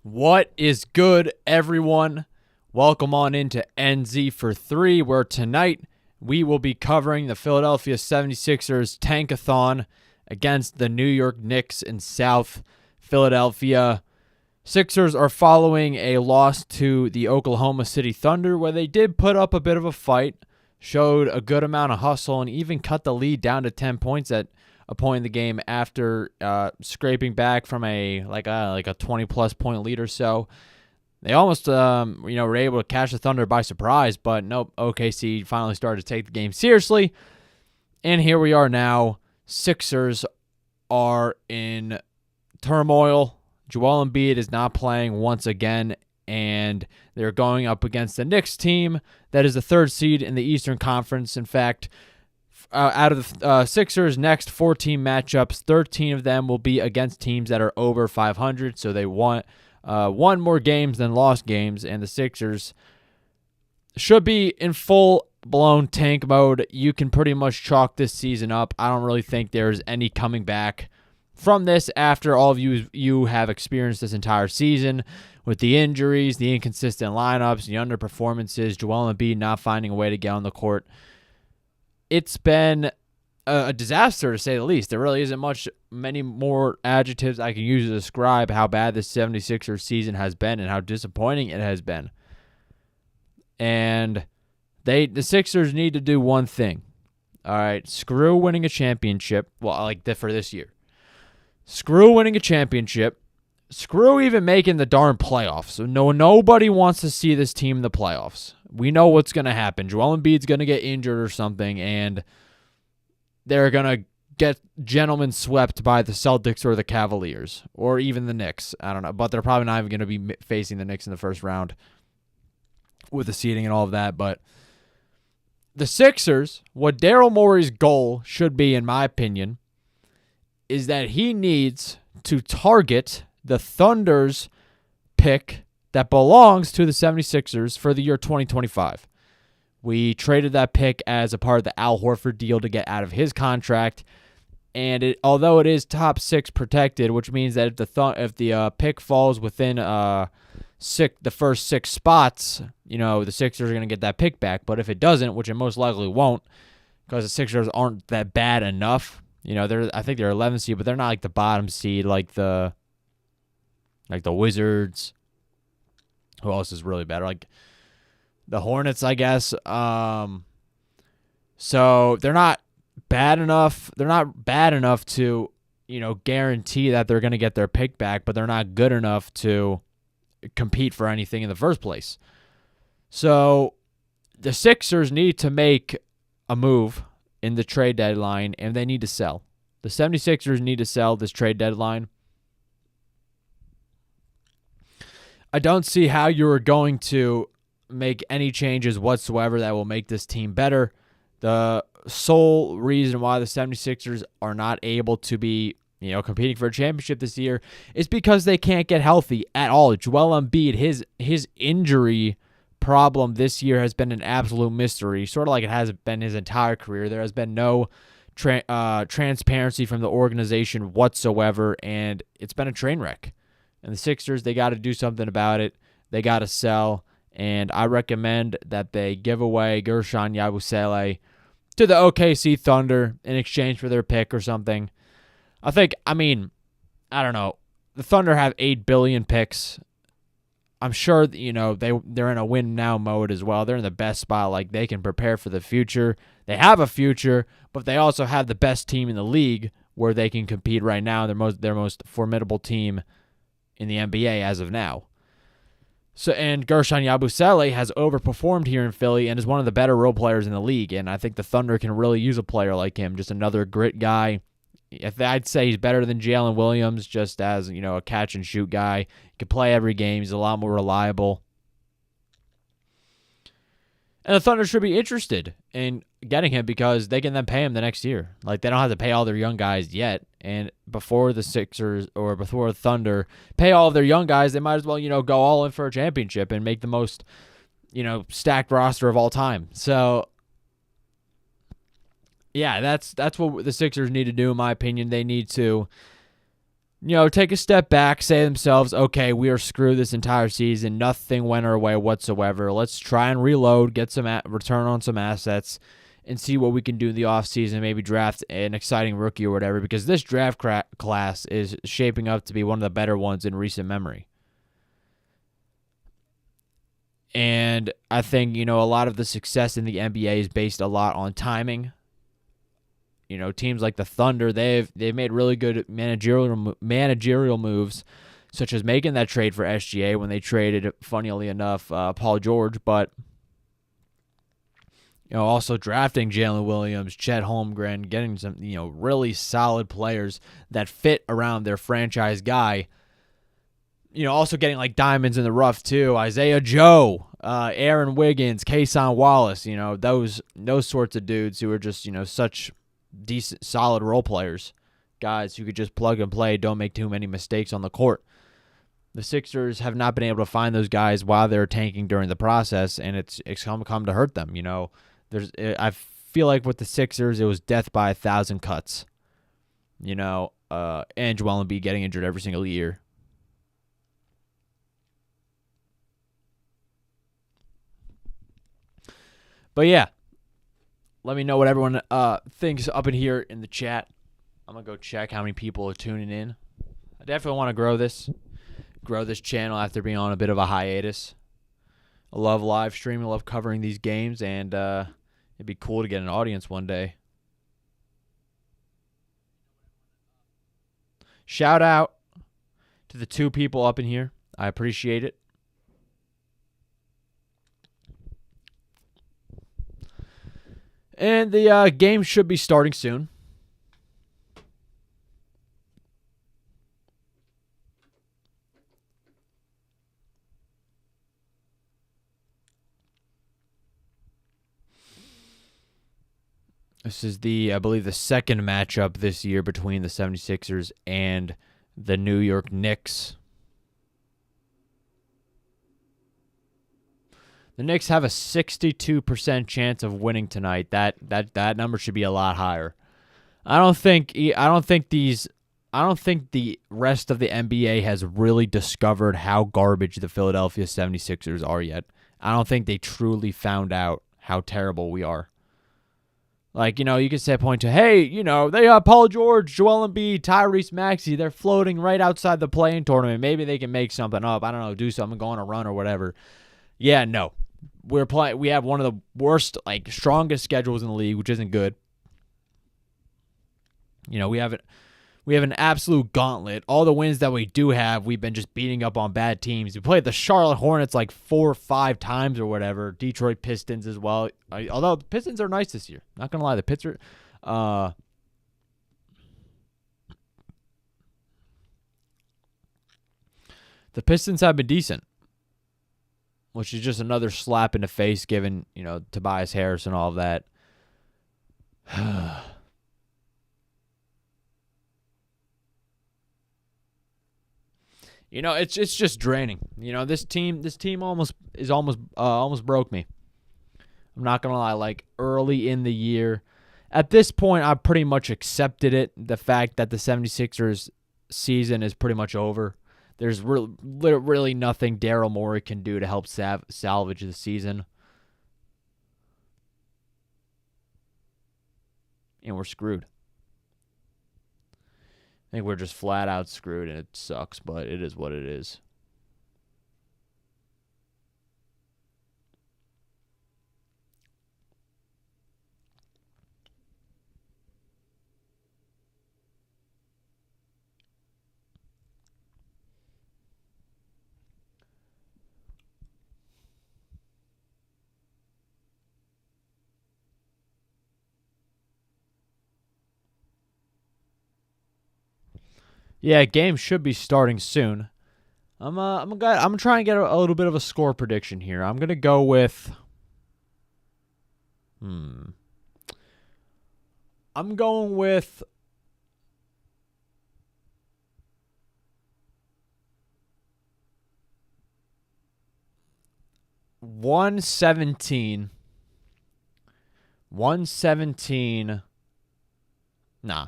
What is good, everyone? Welcome on into NZ for 3, where tonight we will be covering the Philadelphia 76ers tankathon against the New York Knicks in South Philadelphia. Sixers are following a loss to the Oklahoma City Thunder, where they did put up a bit of a fight, showed a good amount of hustle, and even cut the lead down to 10 points at a point in the game after scraping back from a 20-plus point lead or so. They almost were able to catch the Thunder by surprise, but nope, OKC finally started to take the game seriously. And here we are now. Sixers are in turmoil. Joel Embiid is not playing once again, and they're going up against the Knicks team that is the third seed in the Eastern Conference. In fact, out of the Sixers' next 14 matchups, 13 of them will be against teams that are over 500, so they won more games than lost games, and the Sixers should be in full-blown tank mode. You can pretty much chalk this season up. I don't really think there's any coming back from this after all of you have experienced this entire season with the injuries, the inconsistent lineups, the underperformances, Joel Embiid not finding a way to get on the court. It's been a disaster, to say the least. There really isn't many more adjectives I can use to describe how bad this 76ers season has been and how disappointing it has been. And the Sixers need to do one thing. All right, screw winning a championship. Well, for this year. Screw winning a championship. Screw even making the darn playoffs. So nobody wants to see this team in the playoffs. We know what's going to happen. Joel Embiid's going to get injured or something, and they're going to get gentlemen swept by the Celtics or the Cavaliers or even the Knicks. I don't know, but they're probably not even going to be facing the Knicks in the first round with the seeding and all of that. But the Sixers, what Daryl Morey's goal should be, in my opinion, is that he needs to target the Thunder's pick that belongs to the 76ers for the year 2025. We traded that pick as a part of the Al Horford deal to get out of his contract, and although it is top 6 protected, which means that if the pick falls within the first 6 spots, the Sixers are going to get that pick back. But if it doesn't, which it most likely won't, because the Sixers aren't that bad enough. I think they're 11th seed, but they're not like the bottom seed, like the Wizards. Who else is really bad? Like the Hornets, I guess. So they're not bad enough. They're not bad enough to, guarantee that they're going to get their pick back, but they're not good enough to compete for anything in the first place. So the Sixers need to make a move in the trade deadline, and they need to sell. The 76ers need to sell this trade deadline. I don't see how you're going to make any changes whatsoever that will make this team better. The sole reason why the 76ers are not able to be, competing for a championship this year is because they can't get healthy at all. Joel Embiid, his injury problem this year has been an absolute mystery, sort of like it has been his entire career. There has been no transparency from the organization whatsoever, and it's been a train wreck. And the Sixers, they got to do something about it. They got to sell, and I recommend that they give away Gershon Yabusele to the OKC Thunder in exchange for their pick or something. I don't know. The Thunder have 8 billion picks. I'm sure they're in a win now mode as well. They're in the best spot. Like, they can prepare for the future. They have a future, but they also have the best team in the league where they can compete right now. Their most formidable team in the NBA as of now. So, and Gershon Yabusele has overperformed here in Philly and is one of the better role players in the league. And I think the Thunder can really use a player like him, just another grit guy. I'd say he's better than Jalen Williams, just as a catch and shoot guy. He can play every game. He's a lot more reliable. And the Thunder should be interested in getting him because they can then pay him the next year. Like, they don't have to pay all their young guys yet. And before the Sixers or before the Thunder pay all of their young guys, they might as well, go all in for a championship and make the most, stacked roster of all time. So, yeah, that's what the Sixers need to do, in my opinion. They need to take a step back, say to themselves, okay, we are screwed this entire season. Nothing went our way whatsoever. Let's try and reload, get some return on some assets, and see what we can do in the offseason. Maybe draft an exciting rookie or whatever, because this draft class is shaping up to be one of the better ones in recent memory. And I think, a lot of the success in the NBA is based a lot on timing. Teams like the Thunder, they've made really good managerial moves, such as making that trade for SGA when they traded, funnily enough, Paul George, but also drafting Jalen Williams, Chet Holmgren, getting some really solid players that fit around their franchise guy. Also getting like diamonds in the rough too. Isaiah Joe, Aaron Wiggins, Kason Wallace. Those sorts of dudes who are just such decent, solid role players, guys who could just plug and play, don't make too many mistakes on the court. The Sixers have not been able to find those guys while they're tanking during the process, and it's come to hurt them. I feel like with the Sixers, it was death by 1,000 cuts. And Joel Embiid getting injured every single year. But yeah, let me know what everyone thinks up in here in the chat. I'm going to go check how many people are tuning in. I definitely want to grow this channel after being on a bit of a hiatus. I love live streaming. I love covering these games, and it'd be cool to get an audience one day. Shout out to the 2 people up in here. I appreciate it. And the game should be starting soon. This is I believe, the second matchup this year between the 76ers and the New York Knicks. The Knicks have a 62% chance of winning tonight. That number should be a lot higher. I don't think the rest of the NBA has really discovered how garbage the Philadelphia 76ers are yet. I don't think they truly found out how terrible we are. Like, you could point to, hey, they got Paul George, Joel Embiid, Tyrese Maxey. They're floating right outside the play-in tournament. Maybe they can make something up. I don't know, do something, go on a run or whatever. Yeah, no. We have one of the worst, strongest schedules in the league, which isn't good. We have an absolute gauntlet. All the wins that we do have, we've been just beating up on bad teams. We played the Charlotte Hornets 4 or 5 times or whatever. Detroit Pistons as well. Although the Pistons are nice this year. Not going to lie. The Pistons have been decent, which is just another slap in the face given, Tobias Harris and all of that. It's just draining. This team almost broke me. I'm not gonna lie. Early in the year, at this point, I pretty much accepted it. The fact that the 76ers season is pretty much over. There's really nothing Daryl Morey can do to help salvage the season, and we're screwed. I think we're just flat out screwed, and it sucks, but it is what it is. Yeah, game should be starting soon. I'm trying to get a little bit of a score prediction here. I'm gonna go with. I'm going with. 117. 117. Nah.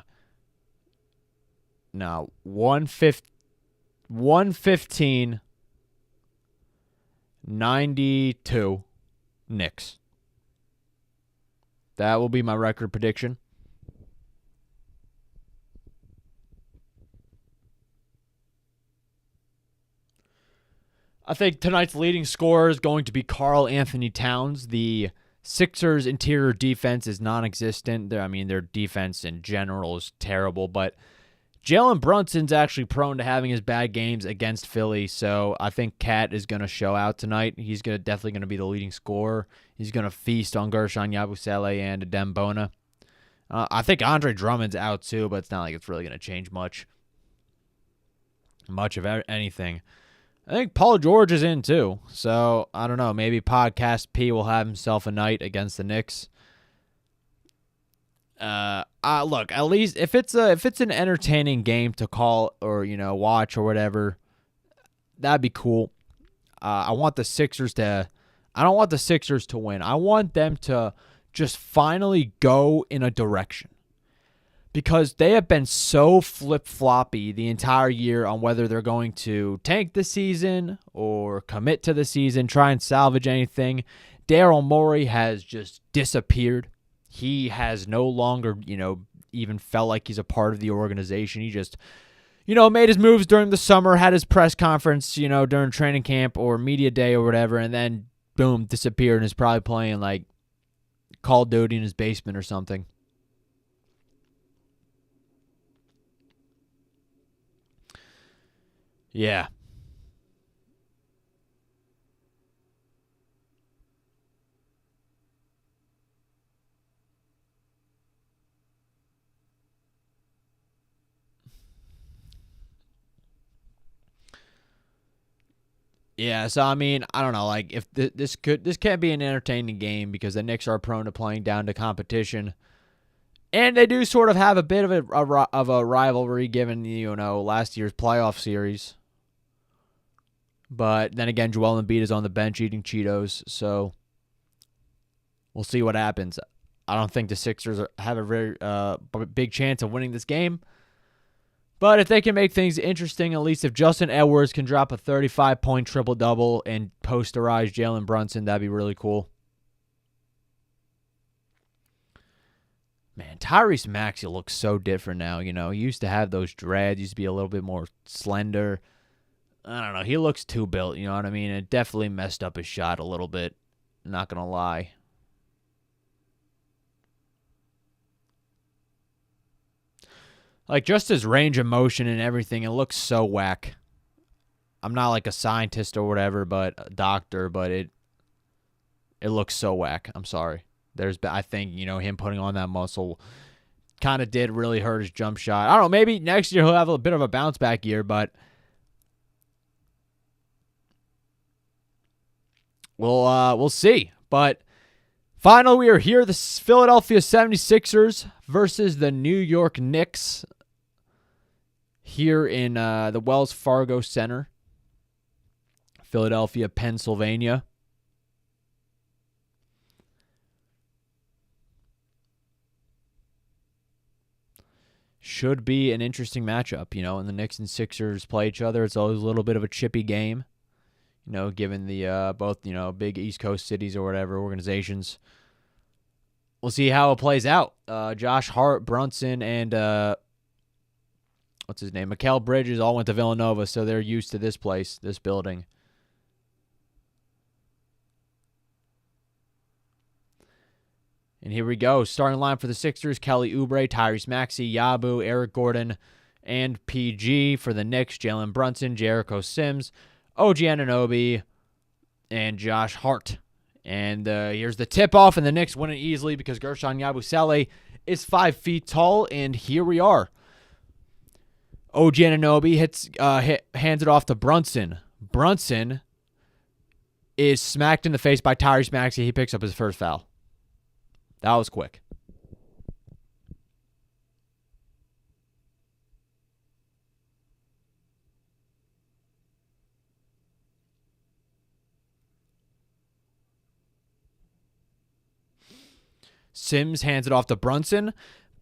No, 115, 92 Knicks. That will be my record prediction. I think tonight's leading scorer is going to be Karl Anthony Towns. The Sixers' interior defense is non-existent. Their defense in general is terrible, but Jalen Brunson's actually prone to having his bad games against Philly, so I think Cat is going to show out tonight. He's definitely going to be the leading scorer. He's going to feast on Gershon Yabusele and Adem Bona. I think Andre Drummond's out too, but it's not like it's really going to change much of anything. I think Paul George is in too, so I don't know. Maybe Podcast P will have himself a night against the Knicks. Look, at least if it's an entertaining game to call or watch or whatever, that'd be cool. I don't want the Sixers to win. I want them to just finally go in a direction, because they have been so flip-floppy the entire year on whether they're going to tank the season or commit to the season, try and salvage anything. Daryl Morey has just disappeared. He has no longer, even felt like he's a part of the organization. He just, made his moves during the summer, had his press conference, during training camp or media day or whatever, and then, boom, disappeared and is probably playing, like, Call of Duty in his basement or something. Yeah. Yeah, so I don't know, like if this can't be an entertaining game because the Knicks are prone to playing down to competition, and they do sort of have a bit of a rivalry given last year's playoff series. But then again, Joel Embiid is on the bench eating Cheetos, so we'll see what happens. I don't think the Sixers have a very big chance of winning this game. But if they can make things interesting, at least if Justin Edwards can drop a 35-point triple-double and posterize Jalen Brunson, that'd be really cool. Man, Tyrese Maxey looks so different now. He used to have those dreads, used to be a little bit more slender. I don't know. He looks too built, you know what I mean? It definitely messed up his shot a little bit. Not going to lie. Like, just his range of motion and everything, it looks so whack. I'm not like a scientist or whatever, but a doctor, but it looks so whack. I'm sorry. I think, him putting on that muscle kind of did really hurt his jump shot. I don't know, maybe next year he'll have a bit of a bounce back year, but we'll see. But finally, we are here. The Philadelphia 76ers versus the New York Knicks here in the Wells Fargo Center, Philadelphia, Pennsylvania. Should be an interesting matchup, and the Knicks and Sixers play each other. It's always a little bit of a chippy game, given the both, big East Coast cities or whatever organizations. We'll see how it plays out. Josh Hart, Brunson, and what's his name? Mikal Bridges all went to Villanova, so they're used to this place, this building. And here we go. Starting line for the Sixers, Kelly Oubre, Tyrese Maxey, Yabu, Eric Gordon, and PG. For the Knicks, Jalen Brunson, Jericho Sims, OG Anunoby, and Josh Hart. And here's the tip-off, and the Knicks win it easily because Gershon Yabusele is 5 feet tall, and here we are. OG Anunoby hands it off to Brunson. Brunson is smacked in the face by Tyrese Maxey. He picks up his first foul. That was quick. Sims hands it off to Brunson.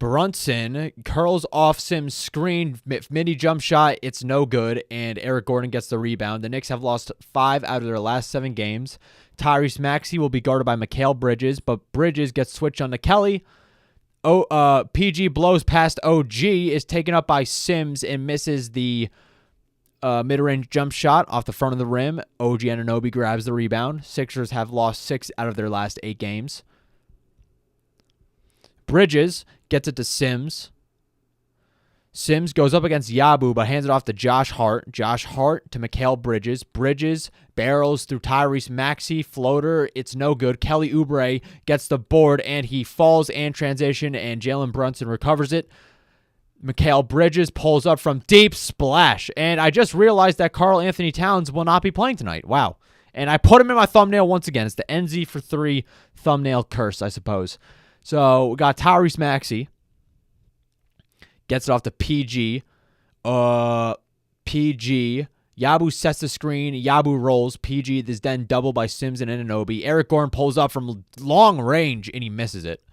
Brunson curls off Sims' screen, mini jump shot. It's no good, and Eric Gordon gets the rebound. The Knicks have lost 5 out of their last 7 games. Tyrese Maxey will be guarded by Mikal Bridges, but Bridges gets switched on to Kelly. PG blows past OG, is taken up by Sims and misses the mid-range jump shot off the front of the rim. OG Anunoby grabs the rebound. Sixers have lost 6 out of their last 8 games. Bridges gets it to Sims. Sims goes up against Yabu, but hands it off to Josh Hart. Josh Hart to Mikal Bridges. Bridges barrels through Tyrese Maxey. Floater. It's no good. Kelly Oubre gets the board, and he falls and transition, and Jalen Brunson recovers it. Mikal Bridges pulls up from deep. Splash. And I just realized that Karl Anthony Towns will not be playing tonight. Wow. And I put him in my thumbnail once again. It's the NZ for 3 thumbnail curse, I suppose. So we got Tyrese Maxey. Gets it off to PG. PG. Yabu sets the screen. Yabu rolls. PG is then doubled by Sims and Anunoby. Eric Gordon pulls up from long range, and he misses it.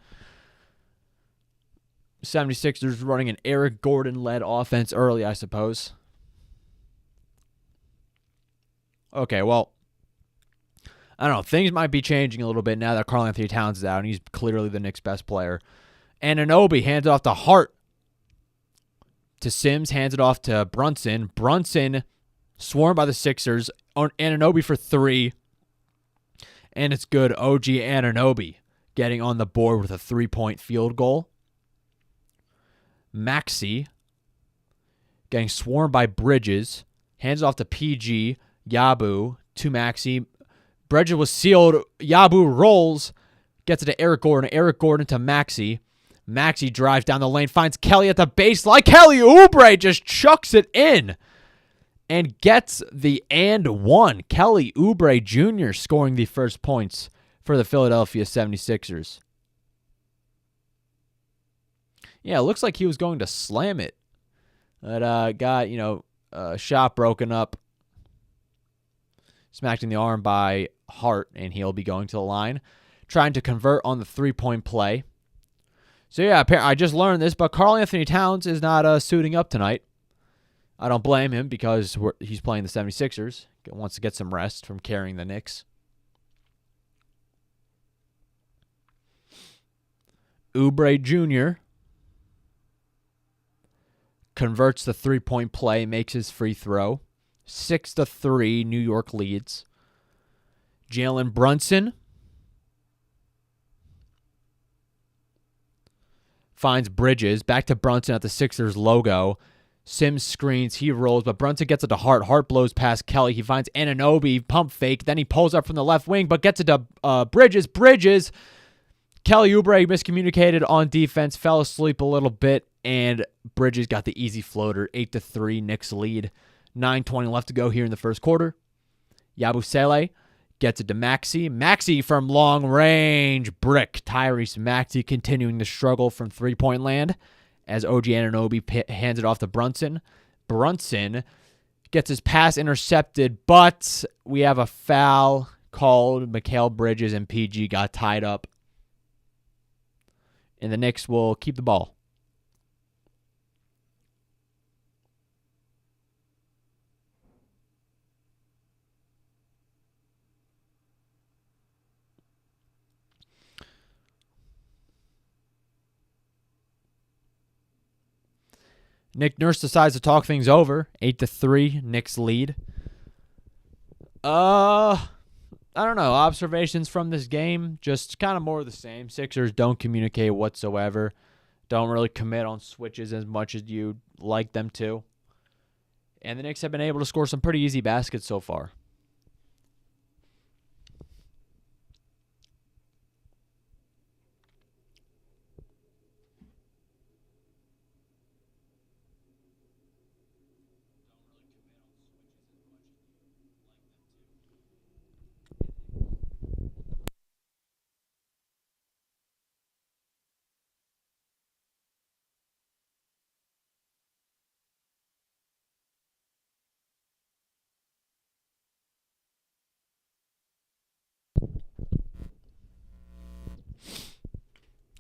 76ers running an Eric Gordon-led offense early, I suppose. Okay, well, I don't know. Things might be changing a little bit now that Karl Anthony Towns is out, and he's clearly the Knicks' best player. Anunoby hands it off to Hart. To Sims, hands it off to Brunson. Brunson swarmed by the Sixers. Anunoby for 3. And it's good. OG Anunoby getting on the board with a 3-point field goal. Maxey getting swarmed by Bridges. Hands it off to PG. Yabu to Maxey. Bridges was sealed. Yabu rolls. Gets it to Eric Gordon. Eric Gordon to Maxey. Maxey drives down the lane. Finds Kelly at the baseline. Kelly Oubre just chucks it in. And gets the and one. Kelly Oubre Jr. scoring the first points for the Philadelphia 76ers. Yeah, it looks like he was going to slam it. But got, shot broken up. Smacked in the arm by Hart, and he'll be going to the line. Trying to convert on the 3-point play. So, yeah, I just learned this, but Karl Anthony Towns is not suiting up tonight. I don't blame him because he's playing the 76ers. He wants to get some rest from carrying the Knicks. Oubre Jr. converts the 3-point play, makes his free throw. 6-3, New York leads. Jalen Brunson finds Bridges. Back to Brunson at the Sixers logo. Sims screens. He rolls, but Brunson gets it to Hart. Hart blows past Kelly. He finds Anunoby. Pump fake. Then he pulls up from the left wing, but gets it to Bridges. Bridges. Kelly Oubre miscommunicated on defense. Fell asleep a little bit, and Bridges got the easy floater. 8-3, Knicks lead. 9:20 left to go here in the first quarter. Yabusele gets it to Maxey. Maxey from long range. Brick. Tyrese Maxey continuing the struggle from 3-point land as OG Anunoby hands it off to Brunson. Brunson gets his pass intercepted, but we have a foul called. Mikal Bridges and PG got tied up. And the Knicks will keep the ball. Nick Nurse decides to talk things over. 8-3, Knicks lead. I don't know. Observations from this game, just kind of more of the same. Sixers don't communicate whatsoever. Don't really commit on switches as much as you'd like them to. And the Knicks have been able to score some pretty easy baskets so far.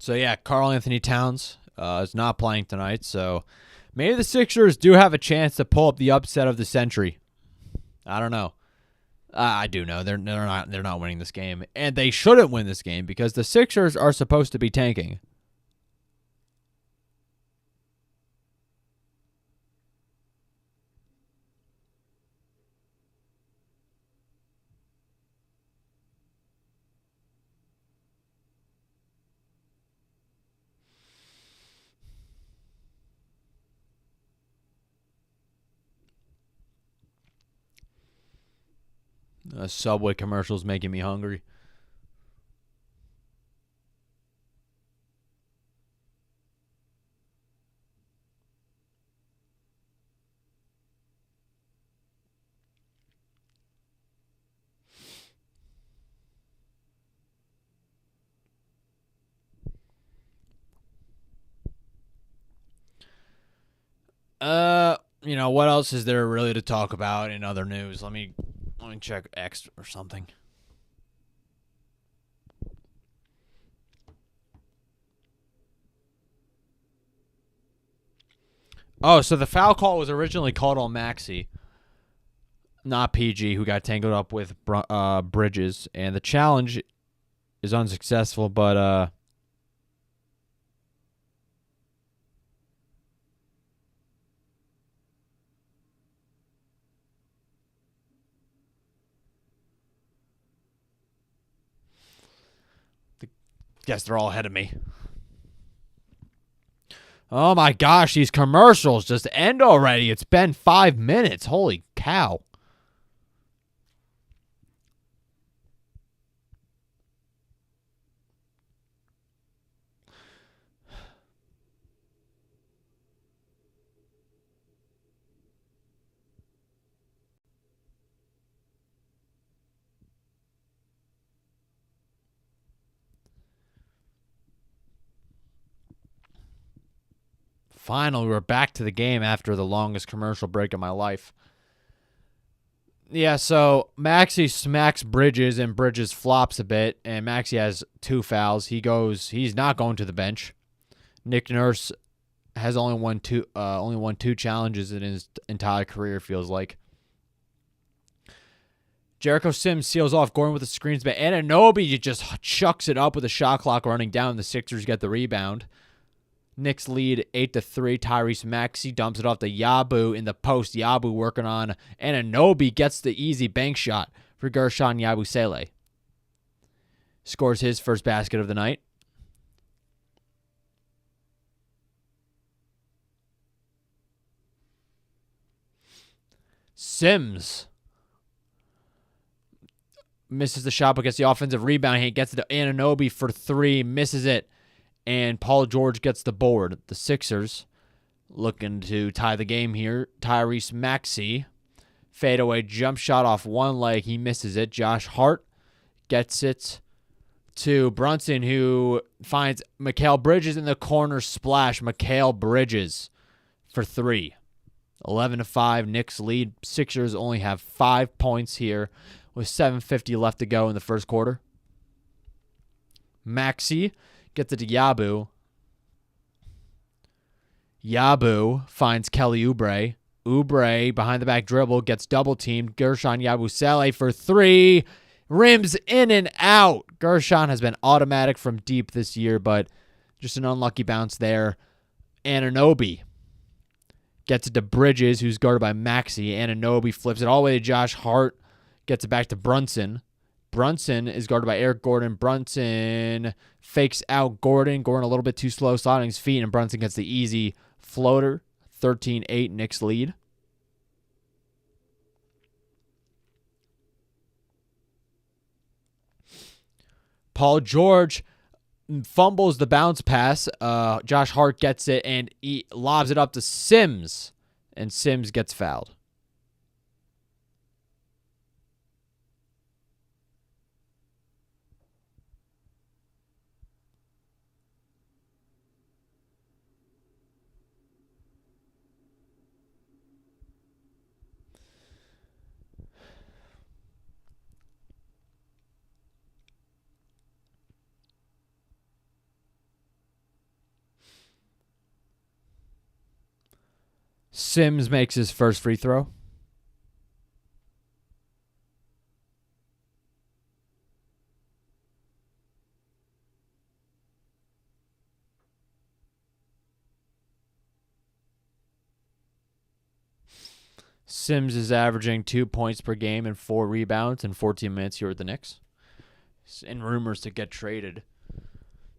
So, yeah, Karl Anthony Towns is not playing tonight, so maybe the Sixers do have a chance to pull up the upset of the century. I don't know. I do know they're not winning this game, and they shouldn't win this game because the Sixers are supposed to be tanking. Subway commercials making me hungry. What else is there really to talk about in other news? Let me check X or something. Oh, so the foul call was originally called on Maxey, not PG, who got tangled up with Bridges, and the challenge is unsuccessful, but guess they're all ahead of me. Oh my gosh, these commercials just end already. It's been 5 minutes. Holy cow. Finally, we're back to the game after the longest commercial break of my life. Yeah, so Maxey smacks Bridges, and Bridges flops a bit, and Maxey has 2 fouls. He's not going to the bench. Nick Nurse has only won two challenges in his entire career, feels like. Jericho Sims seals off Gordon with the screens, but Anunoby just chucks it up with a shot clock running down. The Sixers get the rebound. Knicks lead 8-3. Tyrese Maxey dumps it off to Yabu in the post. Yabu working on Anunoby, gets the easy bank shot for Gershon Yabusele. Scores his first basket of the night. Sims misses the shot but gets the offensive rebound. He gets it to Anunoby for 3, misses it. And Paul George gets the board. The Sixers looking to tie the game here. Tyrese Maxey, fadeaway jump shot off one leg. He misses it. Josh Hart gets it to Brunson, who finds Mikal Bridges in the corner splash. Mikal Bridges for 3. 11-5. Knicks lead. Sixers only have 5 points here with 7:50 left to go in the first quarter. Maxey gets it to Yabu. Yabu finds Kelly Oubre. Oubre, behind the back dribble, gets double teamed. Gershon Yabusele for 3. Rims in and out. Gershon has been automatic from deep this year, but just an unlucky bounce there. Anunoby gets it to Bridges, who's guarded by Maxey. Anunoby flips it all the way to Josh Hart. Gets it back to Brunson. Brunson is guarded by Eric Gordon. Brunson fakes out Gordon. Gordon a little bit too slow, sliding his feet, and Brunson gets the easy floater. 13-8, Knicks lead. Paul George fumbles the bounce pass. Josh Hart gets it, and he lobs it up to Sims, and Sims gets fouled. Sims makes his first free throw. Sims is averaging 2 points per game and 4 rebounds in 14 minutes here at the Knicks. And rumors to get traded.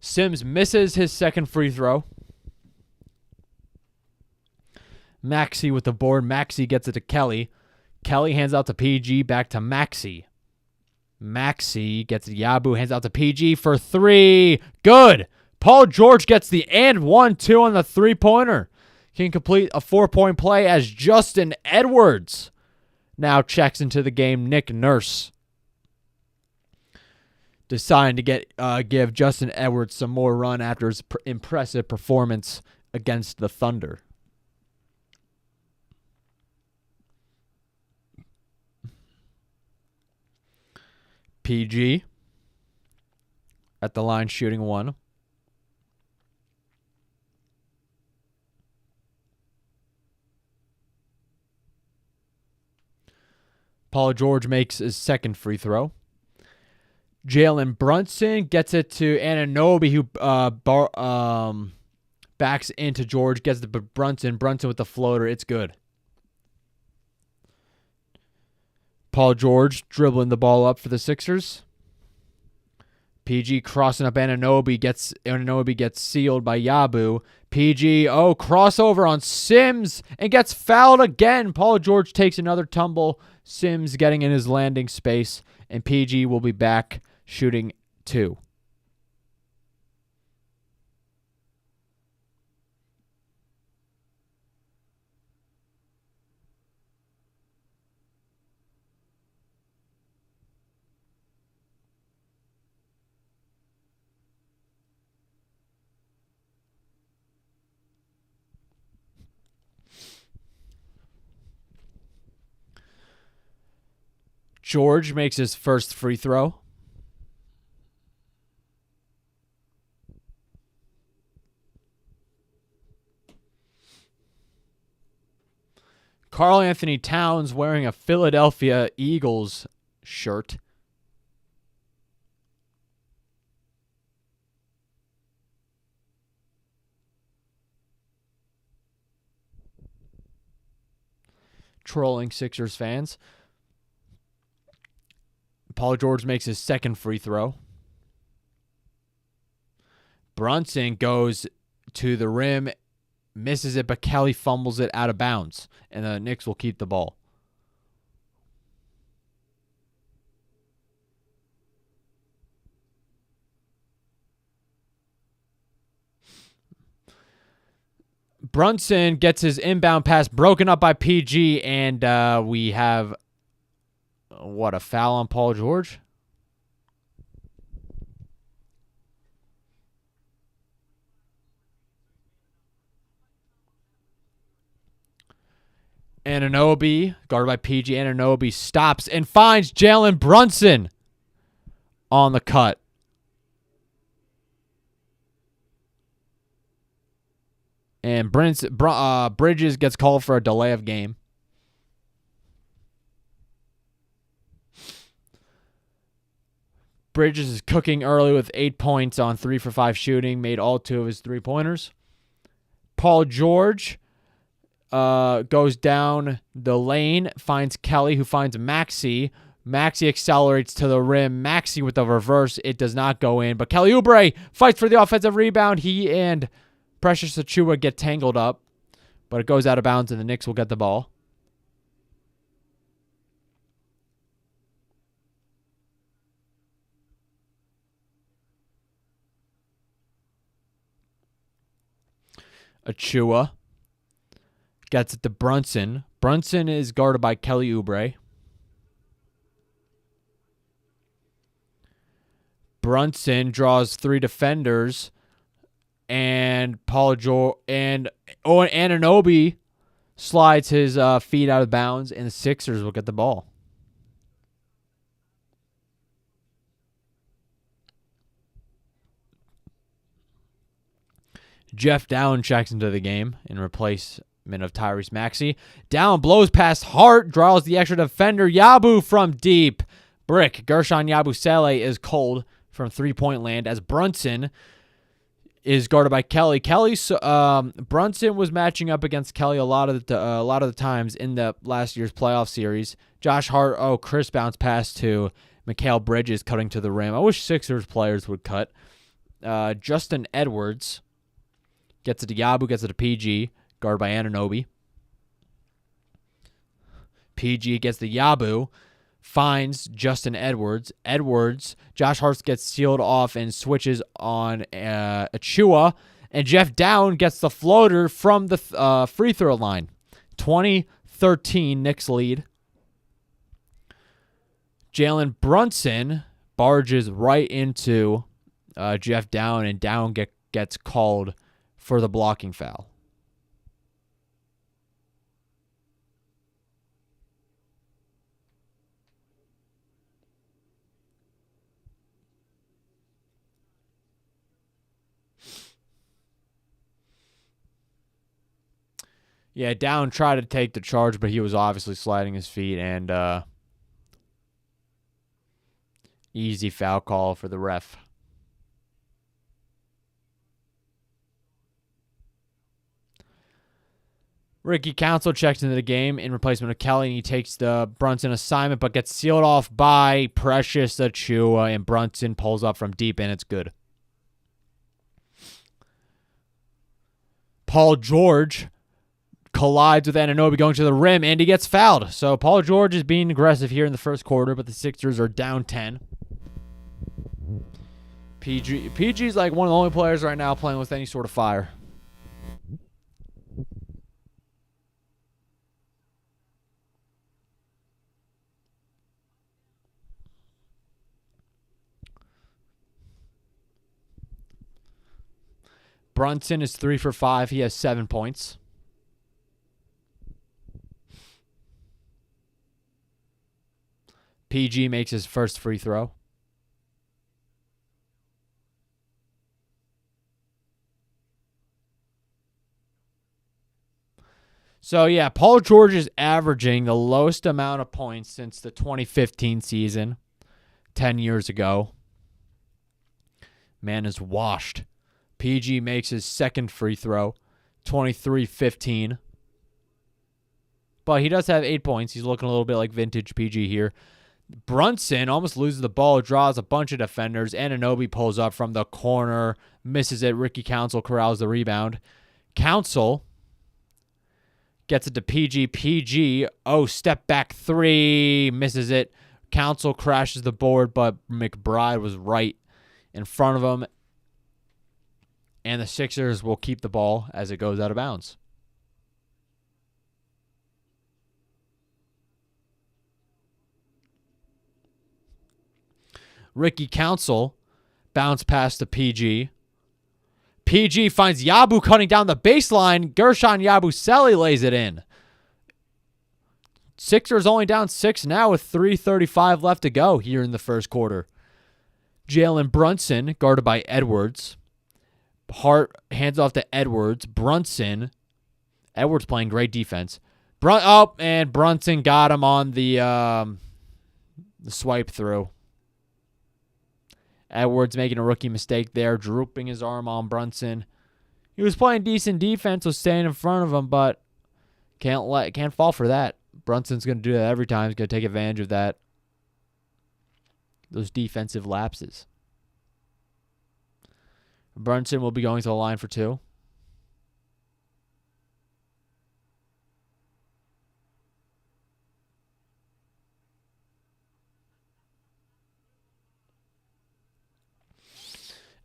Sims misses his second free throw. Maxey with the board. Maxey gets it to Kelly. Kelly hands out to PG, back to Maxey. Maxey gets it to Yabu, hands out to PG for 3. Good. Paul George gets the and 1-2 on the three-pointer. Can complete a 4-point play as Justin Edwards now checks into the game. Nick Nurse deciding to give Justin Edwards some more run after his impressive performance against the Thunder. PG at the line shooting 1. Paul George makes his second free throw. Jalen Brunson gets it to Anunoby, who backs into George, gets it to Brunson. Brunson with the floater. It's good. Paul George dribbling the ball up for the Sixers. PG crossing up Anunoby. Anunoby gets sealed by Yabu. PG, crossover on Sims and gets fouled again. Paul George takes another tumble. Sims getting in his landing space, and PG will be back shooting 2. George makes his first free throw. Karl Anthony Towns wearing a Philadelphia Eagles shirt. Trolling Sixers fans. Paul George makes his second free throw. Brunson goes to the rim, misses it, but Kelly fumbles it out of bounds, and the Knicks will keep the ball. Brunson gets his inbound pass broken up by PG, and we have, a foul on Paul George? Anunoby, guarded by PG. Anunoby stops and finds Jalen Brunson on the cut. And Bridges gets called for a delay of game. Bridges is cooking early with 8 points on 3 for 5 shooting. Made all 2 of his 3-pointers. Paul George goes down the lane, finds Kelly, who finds Maxey. Maxey accelerates to the rim. Maxey with the reverse. It does not go in, but Kelly Oubre fights for the offensive rebound. He and Precious Achiuwa get tangled up, but it goes out of bounds, and the Knicks will get the ball. Achiuwa gets it to Brunson. Brunson is guarded by Kelly Oubre. Brunson draws 3 defenders, and Paul George and Anunoby slides his feet out of bounds, and the Sixers will get the ball. Jeff Downs checks into the game in replace of Tyrese Maxey. Down, blows past Hart, draws the extra defender. Yabu from deep. Brick. Gershon Yabusele is cold from three-point land as Brunson is guarded by Kelly. Brunson was matching up against Kelly a lot of the times in the last year's playoff series. Josh Hart, Chris bounce pass to Mikal Bridges cutting to the rim. I wish Sixers players would cut. Justin Edwards gets it to Yabu, gets it to PG, guarded by Anunoby. PG gets the Yabu, finds Justin Edwards. Josh Hart gets sealed off and switches on Achua. And Jeff Down gets the floater from the free throw line. 20-13 Knicks lead. Jalen Brunson barges right into Jeff Down, and Down gets called for the blocking foul. Yeah, Down tried to take the charge, but he was obviously sliding his feet, and easy foul call for the ref. Ricky Council checks into the game in replacement of Kelly, and he takes the Brunson assignment, but gets sealed off by Precious Achua, and Brunson pulls up from deep, and it's good. Paul George collides with Anunoby going to the rim, and he gets fouled. So Paul George is being aggressive here in the first quarter, but the Sixers are down 10. PG's like one of the only players right now playing with any sort of fire. Brunson is 3 for 5. He has 7 points. PG makes his first free throw. So, yeah, Paul George is averaging the lowest amount of points since the 2015 season, 10 years ago. Man is washed. PG makes his second free throw, 23-15. But he does have 8 points. He's looking a little bit like vintage PG here. Brunson almost loses the ball, draws a bunch of defenders. Anunoby pulls up from the corner, misses it. Ricky Council corrals the rebound. Council gets it to PG. PG, step back three, misses it. Council crashes the board, but McBride was right in front of him. And the Sixers will keep the ball as it goes out of bounds. Ricky Council bounce pass to PG. PG finds Yabu cutting down the baseline. Gershon Yabusele lays it in. Sixers only down 6 now with 3:35 left to go here in the first quarter. Jalen Brunson, guarded by Edwards. Hart hands off to Edwards. Brunson. Edwards playing great defense. And Brunson got him on the swipe through. Edwards making a rookie mistake there, drooping his arm on Brunson. He was playing decent defense, was staying in front of him, but can't fall for that. Brunson's going to do that every time. He's going to take advantage of that. Those defensive lapses. Brunson will be going to the line for 2.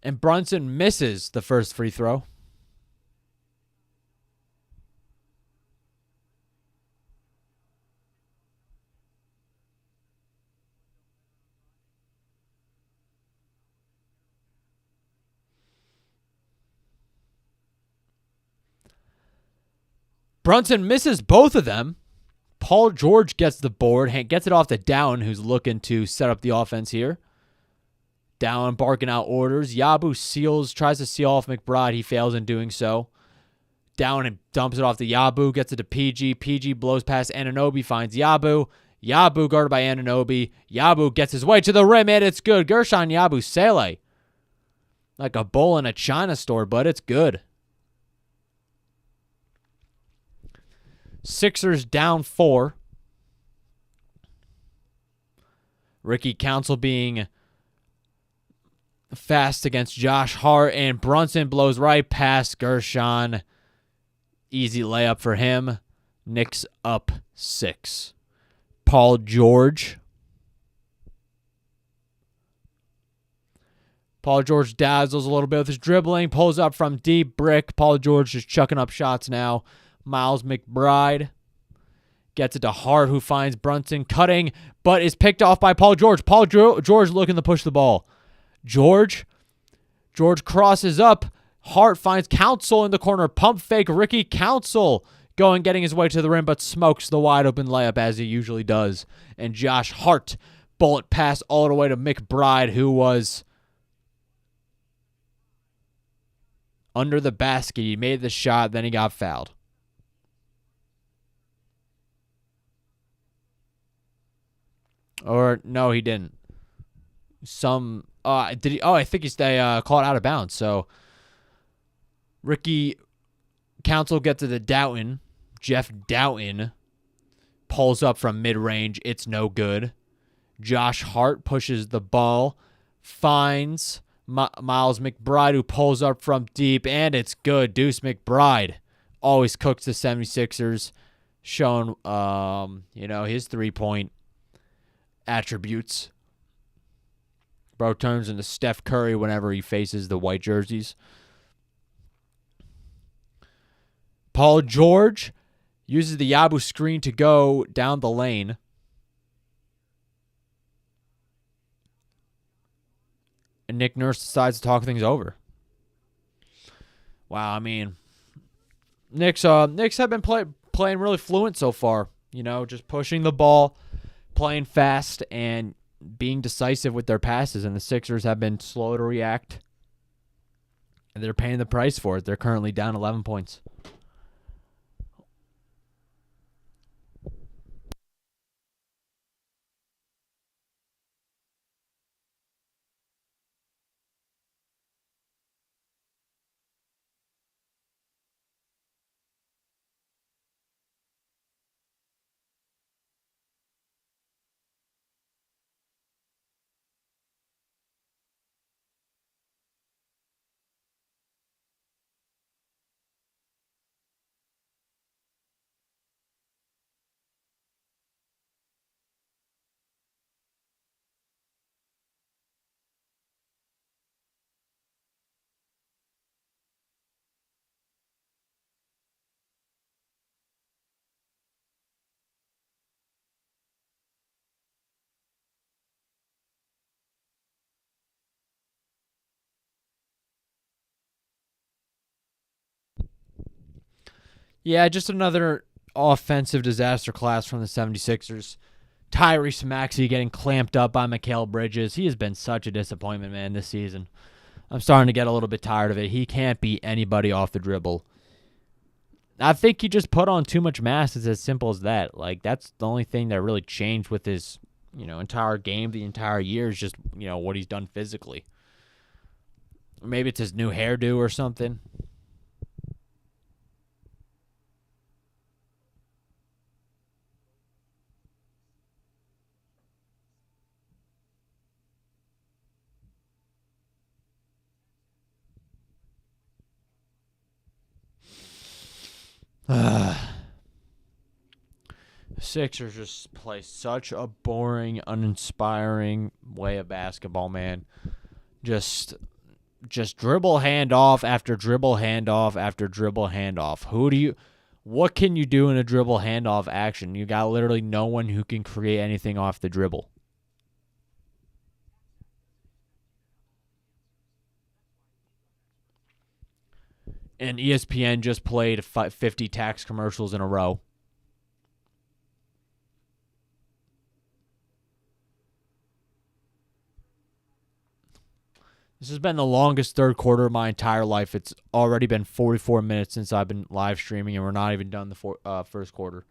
And Brunson misses the first free throw. Brunson misses both of them. Paul George gets the board, gets it off to Down, who's looking to set up the offense here. Down barking out orders. Yabu tries to seal off McBride. He fails in doing so. down and dumps it off to Yabu, gets it to PG. PG blows past Anunoby, finds Yabu. Yabu guarded by Anunoby. Yabu gets his way to the rim, and it's good. Gershon Yabusele. Like a bull in a China store, but it's good. Sixers down 4. Ricky Council being fast against Josh Hart, and Brunson blows right past Gershon. Easy layup for him. Knicks up 6. Paul George. Paul George dazzles a little bit with his dribbling, pulls up from deep, brick. Paul George just chucking up shots now. Miles McBride gets it to Hart, who finds Brunson cutting, but is picked off by Paul George. Paul George looking to push the ball. George crosses up. Hart finds Council in the corner. Pump fake. Ricky Council getting his way to the rim, but smokes the wide open layup as he usually does. And Josh Hart, bullet pass all the way to McBride, who was under the basket. He made the shot, then he got fouled. Or no, he didn't. Did he? Oh, I think they called out of bounds. So Ricky Council gets to the Doughton. Jeff Doughton pulls up from mid-range. It's no good. Josh Hart pushes the ball, finds Miles McBride, who pulls up from deep, and it's good. Deuce McBride always cooks the 76ers, showing his three-point attributes. Bro turns into Steph Curry whenever he faces the white jerseys. Paul George uses the Yabu screen to go down the lane. And Nick Nurse decides to talk things over. Wow, I mean, Knicks have been playing really fluent so far. Just pushing the ball, playing fast, and being decisive with their passes. And the Sixers have been slow to react. And they're paying the price for it. They're currently down 11 points. Yeah, just another offensive disaster class from the 76ers. Tyrese Maxey getting clamped up by Mikal Bridges. He has been such a disappointment, man, this season. I'm starting to get a little bit tired of it. He can't beat anybody off the dribble. I think he just put on too much mass. It's as simple as that. Like, that's the only thing that really changed with his, entire game, the entire year is just, what he's done physically. Maybe it's his new hairdo or something. The Sixers just play such a boring, uninspiring way of basketball, man. Just dribble handoff after dribble handoff after dribble handoff. What can you do in a dribble handoff action? You got literally no one who can create anything off the dribble. And ESPN just played 50 tax commercials in a row. This has been the longest third quarter of my entire life. It's already been 44 minutes since I've been live streaming, and we're not even done the first quarter.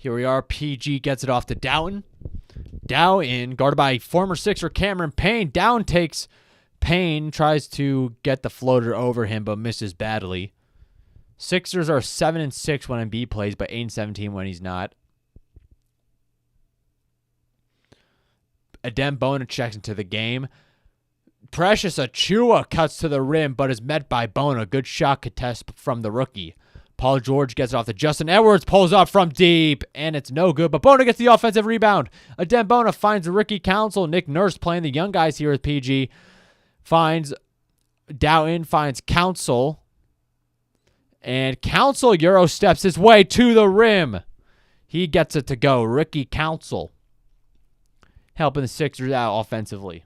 Here we are. PG gets it off to Doughton. Doughton, guarded by former Sixer Cameron Payne. Doughton takes Payne, tries to get the floater over him, but misses badly. Sixers are 7-6 when Embiid plays, but 8-17 when he's not. Adem Bona checks into the game. Precious Achua cuts to the rim, but is met by Bona. Good shot contest from the rookie. Paul George gets it off to Justin Edwards, pulls up from deep, and it's no good. But Bona gets the offensive rebound. Adem Bona finds the Ricky Council. Nick Nurse playing the young guys here with PG. Finds Doughton, finds Council. And Council Euro steps his way to the rim. He gets it to go. Ricky Council helping the Sixers out offensively.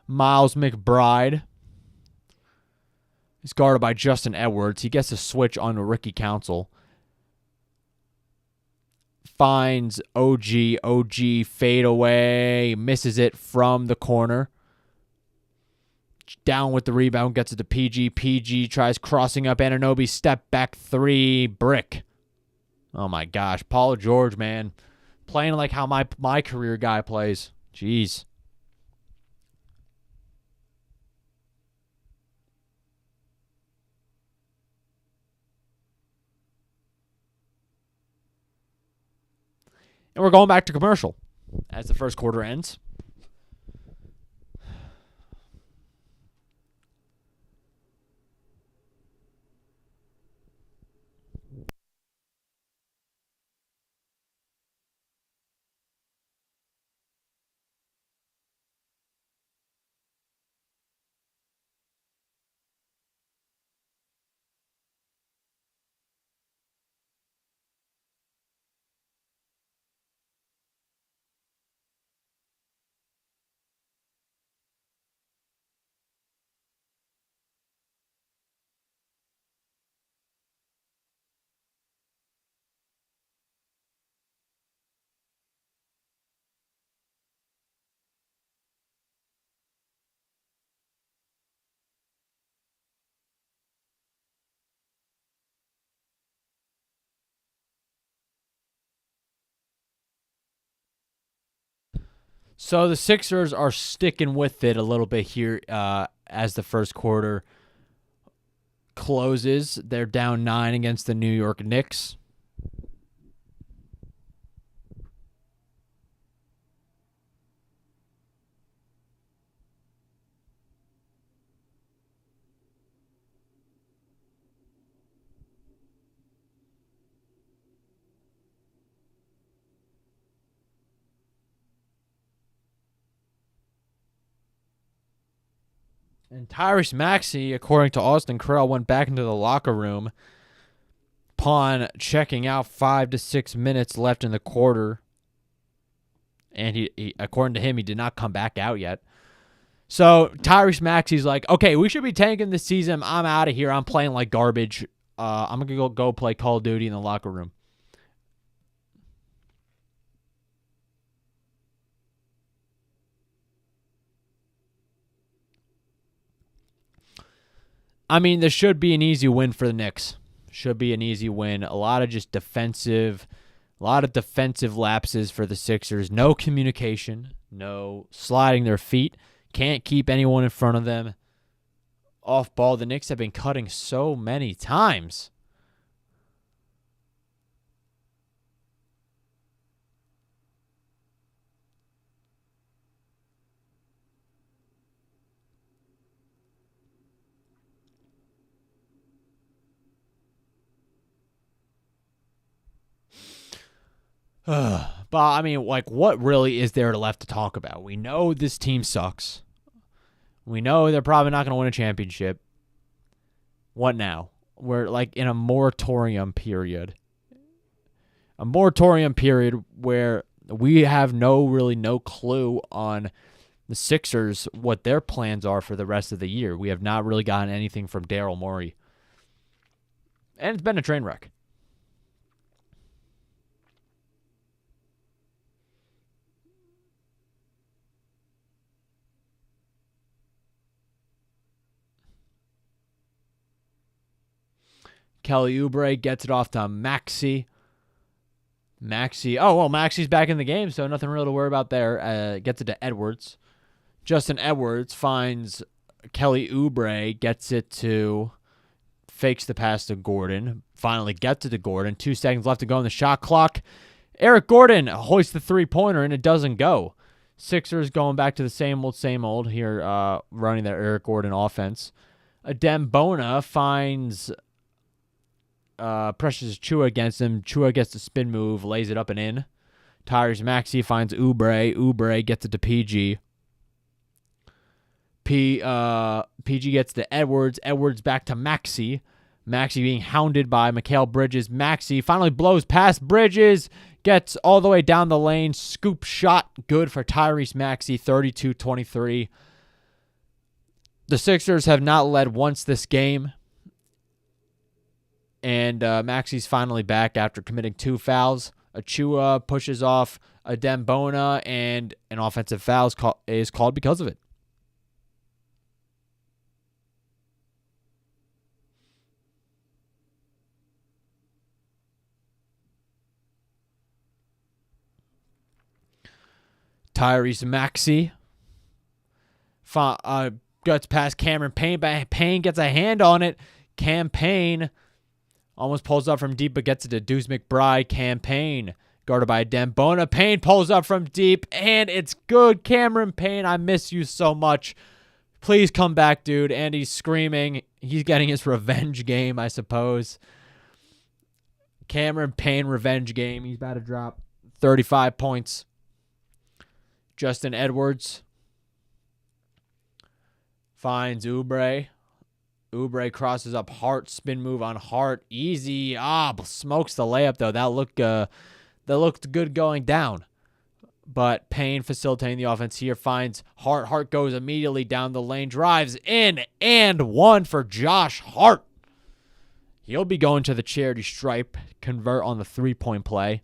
Miles McBride is guarded by Justin Edwards. He gets a switch on Ricky Council. Finds OG. OG fade away. Misses it from the corner. Down with the rebound. Gets it to PG. PG tries crossing up Anunoby. Step back three. Brick. Oh my gosh. Paul George, man. Playing like how my career guy plays. Jeez. And we're going back to commercial as the first quarter ends. So the Sixers are sticking with it a little bit here as the first quarter closes. They're down 9 against the New York Knicks. And Tyrese Maxey, according to Austin Krell, went back into the locker room upon checking out 5 to 6 minutes left in the quarter. And he according to him, he did not come back out yet. So Tyrese Maxey's like, okay, we should be tanking this season. I'm out of here. I'm playing like garbage. I'm going to go play Call of Duty in the locker room. I mean, this should be an easy win for the Knicks. Should be an easy win. A lot of defensive lapses for the Sixers. No communication. No sliding their feet. Can't keep anyone in front of them. Off ball, the Knicks have been cutting so many times. But, I mean, like, what really is there left to talk about? We know this team sucks. We know they're probably not going to win a championship. What now? We're, like, in a moratorium period. A moratorium period where we have no clue on the Sixers, what their plans are for the rest of the year. We have not really gotten anything from Daryl Morey. And it's been a train wreck. Kelly Oubre gets it off to Maxey. Maxey's back in the game, so nothing real to worry about there. Gets it to Edwards. Justin Edwards finds Kelly Oubre, gets it to, fakes the pass to Gordon, finally gets it to Gordon. 2 seconds left to go on the shot clock. Eric Gordon hoists the three-pointer, and it doesn't go. Sixers going back to the same old here, running their Eric Gordon offense. Adem Bona finds pressures Chua against him. Chua gets the spin move, lays it up and in. Tyrese Maxey finds Oubre. Oubre gets it to PG. PG gets to Edwards. Edwards back to Maxey. Maxey being hounded by Mikal Bridges. Maxey finally blows past Bridges. Gets all the way down the lane. Scoop shot. Good for Tyrese Maxey. 32-23. The Sixers have not led once this game. And Maxey's finally back after committing 2 fouls. Achua pushes off Adem Bona, and an offensive foul is called because of it. Tyrese Maxey gets past Cameron Payne, but Payne gets a hand on it. Cam Payne almost pulls up from deep, but gets it to Deuce McBride. Cam Payne, guarded by Adem Bona. Payne pulls up from deep, and it's good. Cameron Payne, I miss you so much. Please come back, dude. And he's screaming. He's getting his revenge game, I suppose. Cameron Payne revenge game. He's about to drop 35 points. Justin Edwards finds Oubre. Oubre crosses up Hart. Spin move on Hart. Easy. Smokes the layup, though. That looked good going down. But Payne facilitating the offense here finds Hart. Hart goes immediately down the lane. Drives in and one for Josh Hart. He'll be going to the charity stripe. Convert on the three-point play.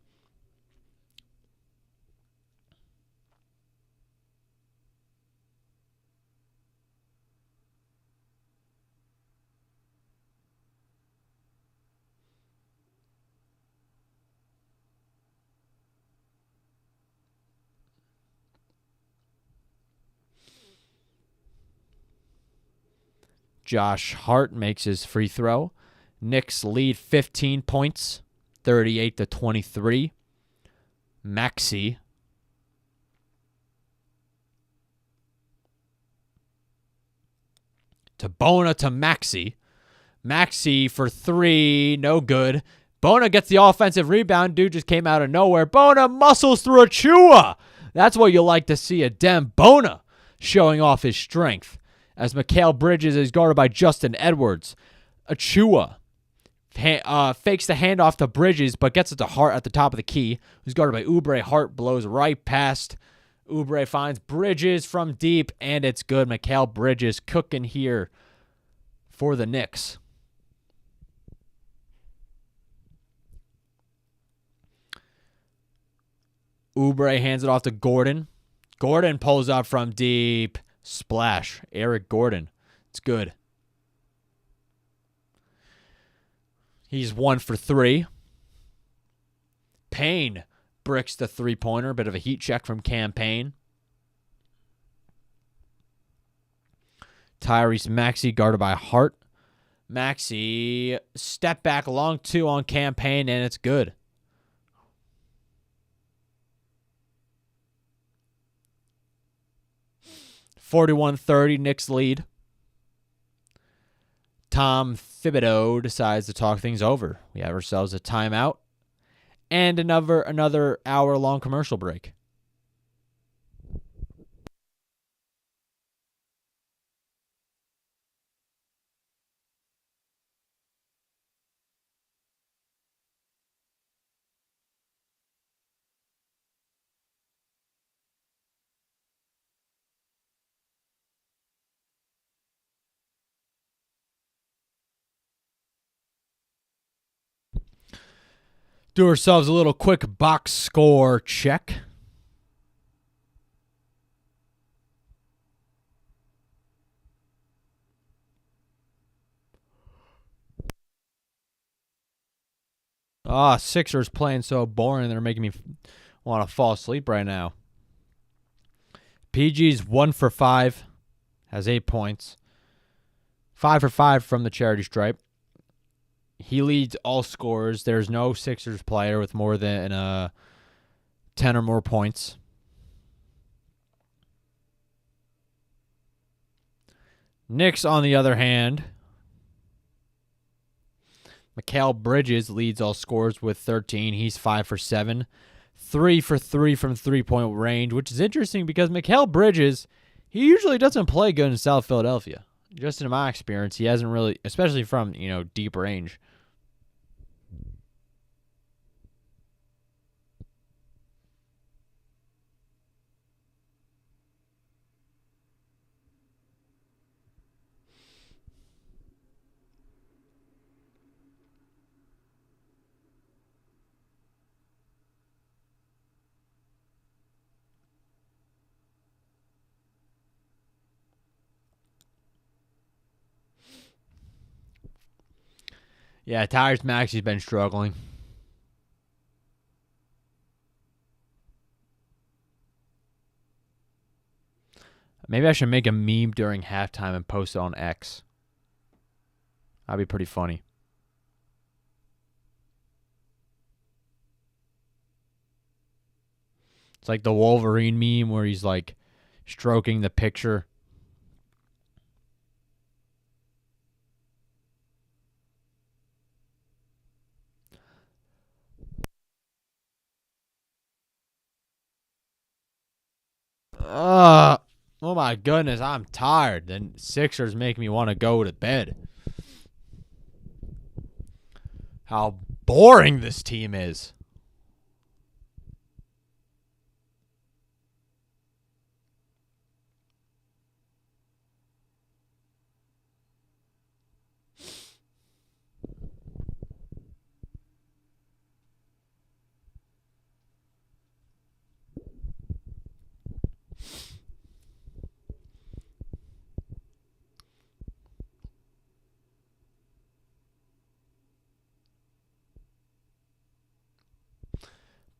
Josh Hart makes his free throw. Knicks lead 15 points, 38-23. Maxey to Bona to Maxey. Maxey for 3, no good. Bona gets the offensive rebound. Dude just came out of nowhere. Bona muscles through Achua. That's what you like to see. Adem Bona showing off his strength. As Mikal Bridges is guarded by Justin Edwards. Achua fakes the handoff to Bridges, but gets it to Hart at the top of the key, who's guarded by Oubre. Hart blows right past. Oubre finds Bridges from deep, and it's good. Mikal Bridges cooking here for the Knicks. Oubre hands it off to Gordon. Gordon pulls up from deep. Splash. Eric Gordon. It's good. He's 1 for 3. Payne bricks the three-pointer. Bit of a heat check from Cam Payne. Tyrese Maxey guarded by Hart. Maxey step back long 2 on Cam Payne, and it's good. (41-30) Knicks lead. Tom Thibodeau decides to talk things over. We have ourselves a timeout. and another hour-long commercial break. Do ourselves a little quick box score check. Sixers playing so boring. They're making me want to fall asleep right now. PG's 1 for 5, has 8 points. 5 for 5 from the charity stripe. He leads all scorers. There's no Sixers player with more than 10 or more points. Knicks, on the other hand, Mikal Bridges leads all scorers with 13. He's 5 for 7. 3 for 3 from three-point range, which is interesting because Mikal Bridges, he usually doesn't play good in South Philadelphia. Just in my experience, he hasn't really, especially from, deep range. Yeah, Tyrese Maxey's been struggling. Maybe I should make a meme during halftime and post it on X. That'd be pretty funny. It's like the Wolverine meme where he's like stroking the picture. Oh my goodness, I'm tired. Then Sixers make me want to go to bed. How boring this team is.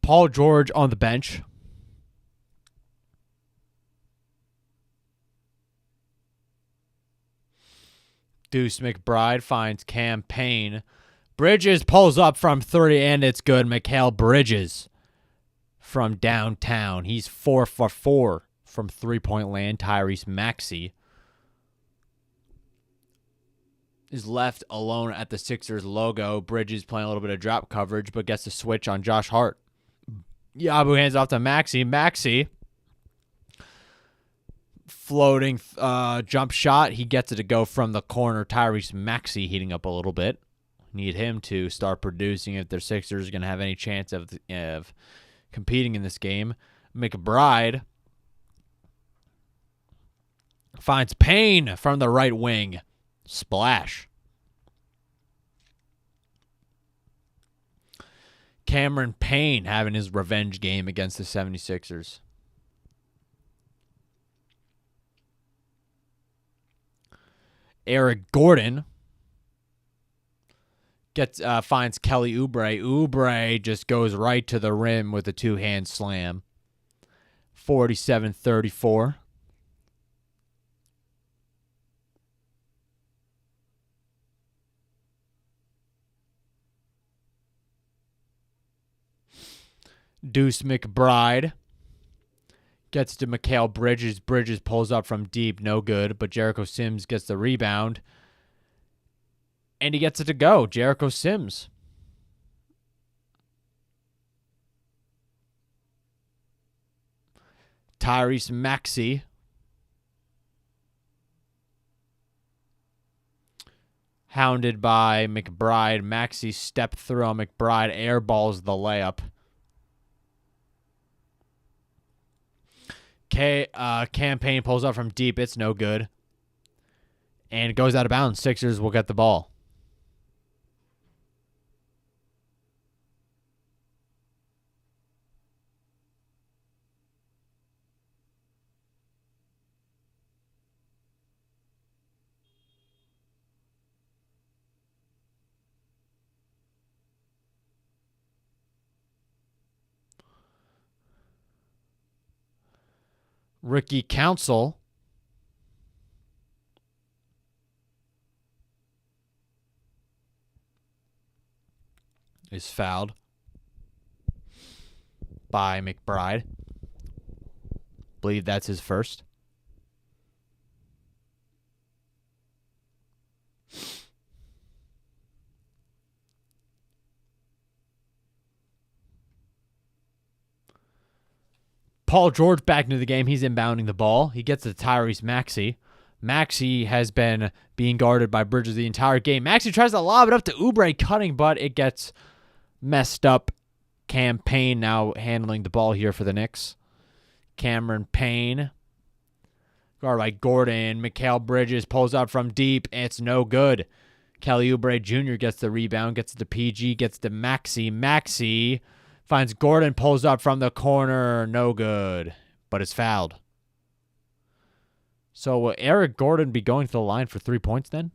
Paul George on the bench. Deuce McBride finds Cam Payne. Bridges pulls up from 30, and it's good. Mikal Bridges from downtown. He's 4 for 4 from three-point land. Tyrese Maxey is left alone at the Sixers logo. Bridges playing a little bit of drop coverage, but gets a switch on Josh Hart. Yabu hands off to Maxey. Maxey, floating jump shot. He gets it to go from the corner. Tyrese Maxey heating up a little bit. Need him to start producing if their Sixers are going to have any chance of competing in this game. McBride finds Payne from the right wing. Splash. Cameron Payne having his revenge game against the 76ers. Eric Gordon finds Kelly Oubre. Oubre just goes right to the rim with a two-hand slam. 47-34. Deuce McBride gets to Mikal Bridges. Bridges pulls up from deep, no good, but Jericho Sims gets the rebound. And he gets it to go. Jericho Sims. Tyrese Maxey. Hounded by McBride. Maxey stepped through on McBride. Airballs the layup. Campaign pulls up from deep. It's no good. And it goes out of bounds. Sixers will get the ball. Ricky Council is fouled by McBride. Believe that's his first. Paul George back into the game. He's inbounding the ball. He gets to Tyrese Maxey. Maxey has been being guarded by Bridges the entire game. Maxey tries to lob it up to Oubre, cutting, but it gets messed up. Campaign now handling the ball here for the Knicks. Cameron Payne. Guarded by Gordon. Mikal Bridges pulls up from deep. It's no good. Kelly Oubre Jr. gets the rebound. Gets it to PG. Gets to Maxey. Maxey finds Gordon, pulls up from the corner. No good. But it's fouled. So will Eric Gordon be going to the line for 3 points then?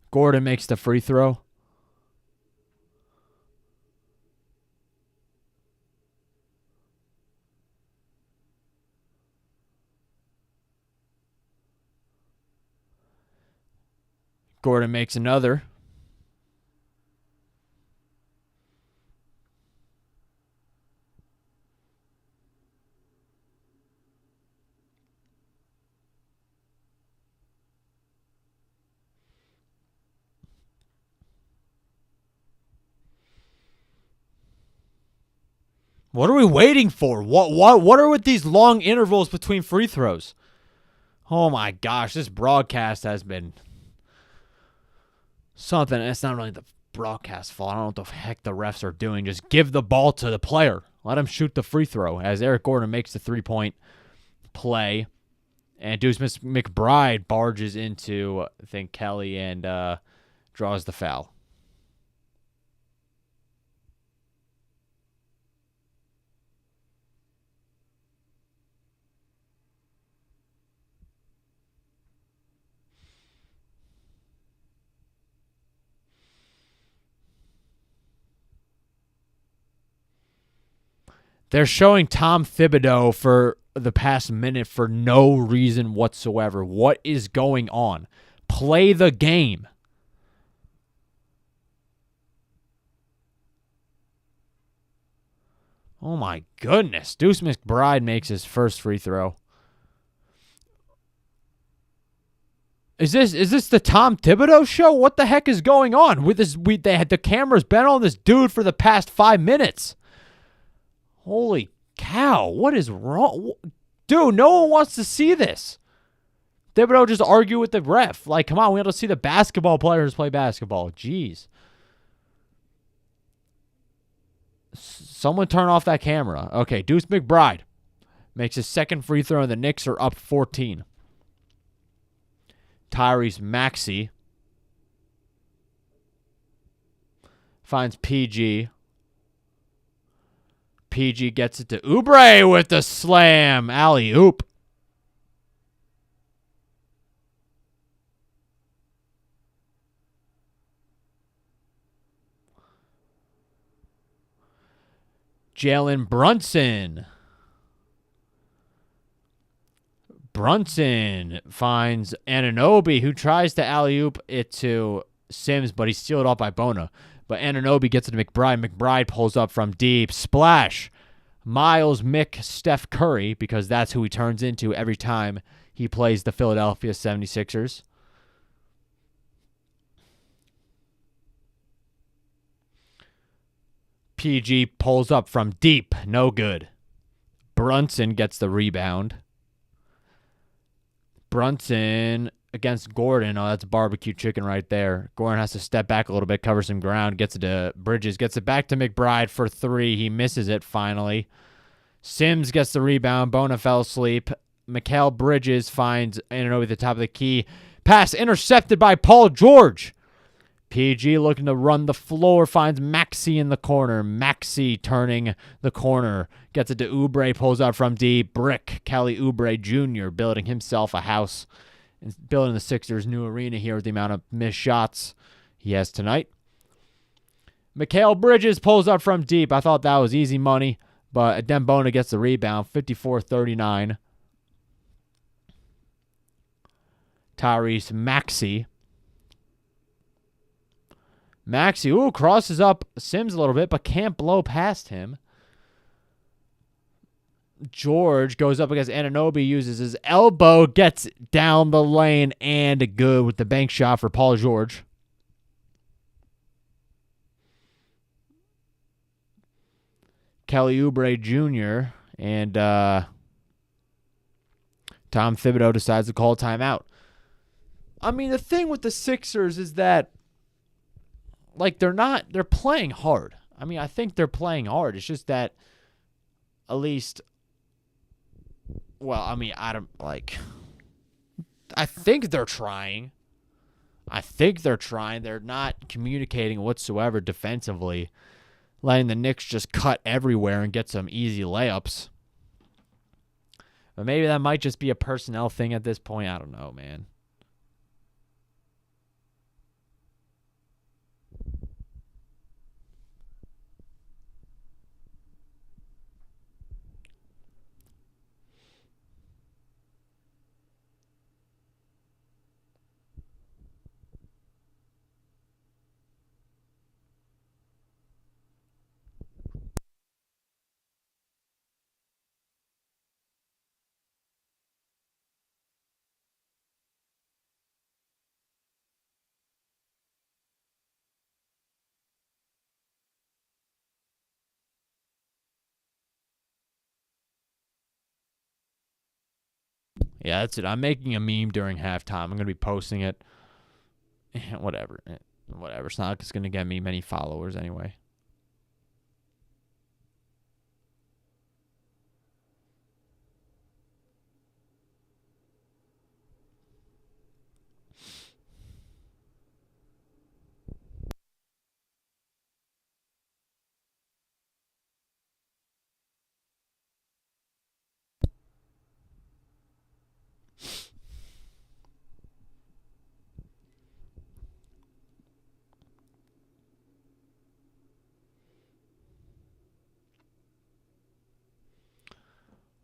Gordon makes the free throw. Gordon makes another. What are we waiting for? What are with these long intervals between free throws? Oh my gosh, this broadcast has been something. It's not really the broadcast fault. I don't know what the heck the refs are doing. Just give the ball to the player. Let him shoot the free throw as Eric Gordon makes the 3-point play. And Deuce McBride barges into, I think, Kelly and draws the foul. They're showing Tom Thibodeau for the past minute for no reason whatsoever. What is going on? Play the game. Oh my goodness. Deuce McBride makes his first free throw. Is this the Tom Thibodeau show? What the heck is going on? With this, they had the camera's been on this dude for the past 5 minutes. Holy cow, what is wrong? Dude, no one wants to see this. Thibodeau just argue with the ref. Like, come on, we have to see the basketball players play basketball. Jeez. Someone turn off that camera. Okay, Deuce McBride makes his second free throw, and the Knicks are up 14. Tyrese Maxey finds PG. PG gets it to Oubre with the slam. Alley-oop. Jalen Brunson Brunson finds Anunoby, who tries to alley-oop it to Sims, but he's sealed off by Bona. But Anunoby gets it to McBride. McBride pulls up from deep. Splash. Miles, Mick, Steph Curry, because that's who he turns into every time he plays the Philadelphia 76ers. PG pulls up from deep. No good. Brunson gets the rebound. Brunson against Gordon. Oh, that's barbecue chicken right there. Gordon has to step back a little bit, cover some ground, gets it to Bridges, gets it back to McBride for three. He misses it finally. Sims gets the rebound. Bona fell asleep. Mikal Bridges finds Anunoby at the top of the key. Pass intercepted by Paul George. PG looking to run the floor, finds Maxey in the corner. Maxey turning the corner. Gets it to Oubre, pulls out from deep. Brick, Kelly Oubre Jr. building himself a house. And building the Sixers' new arena here with the amount of missed shots he has tonight. Mikal Bridges pulls up from deep. I thought that was easy money, but Dembona gets the rebound, 54-39. Tyrese Maxey. Maxey, crosses up Sims a little bit, but can't blow past him. George goes up against Anunoby, uses his elbow, gets down the lane, and good with the bank shot for Paul George. Kelly Oubre Jr. and Tom Thibodeau decides to call a timeout. I mean, the thing with the Sixers is that they're playing hard. I mean, I think they're playing hard. It's just that at least, I think they're trying. They're not communicating whatsoever defensively, letting the Knicks just cut everywhere and get some easy layups. But maybe that might just be a personnel thing at this point. I don't know, man. Yeah, that's it. I'm making a meme during halftime. I'm going to be posting it. Whatever. It's not going to get me many followers anyway.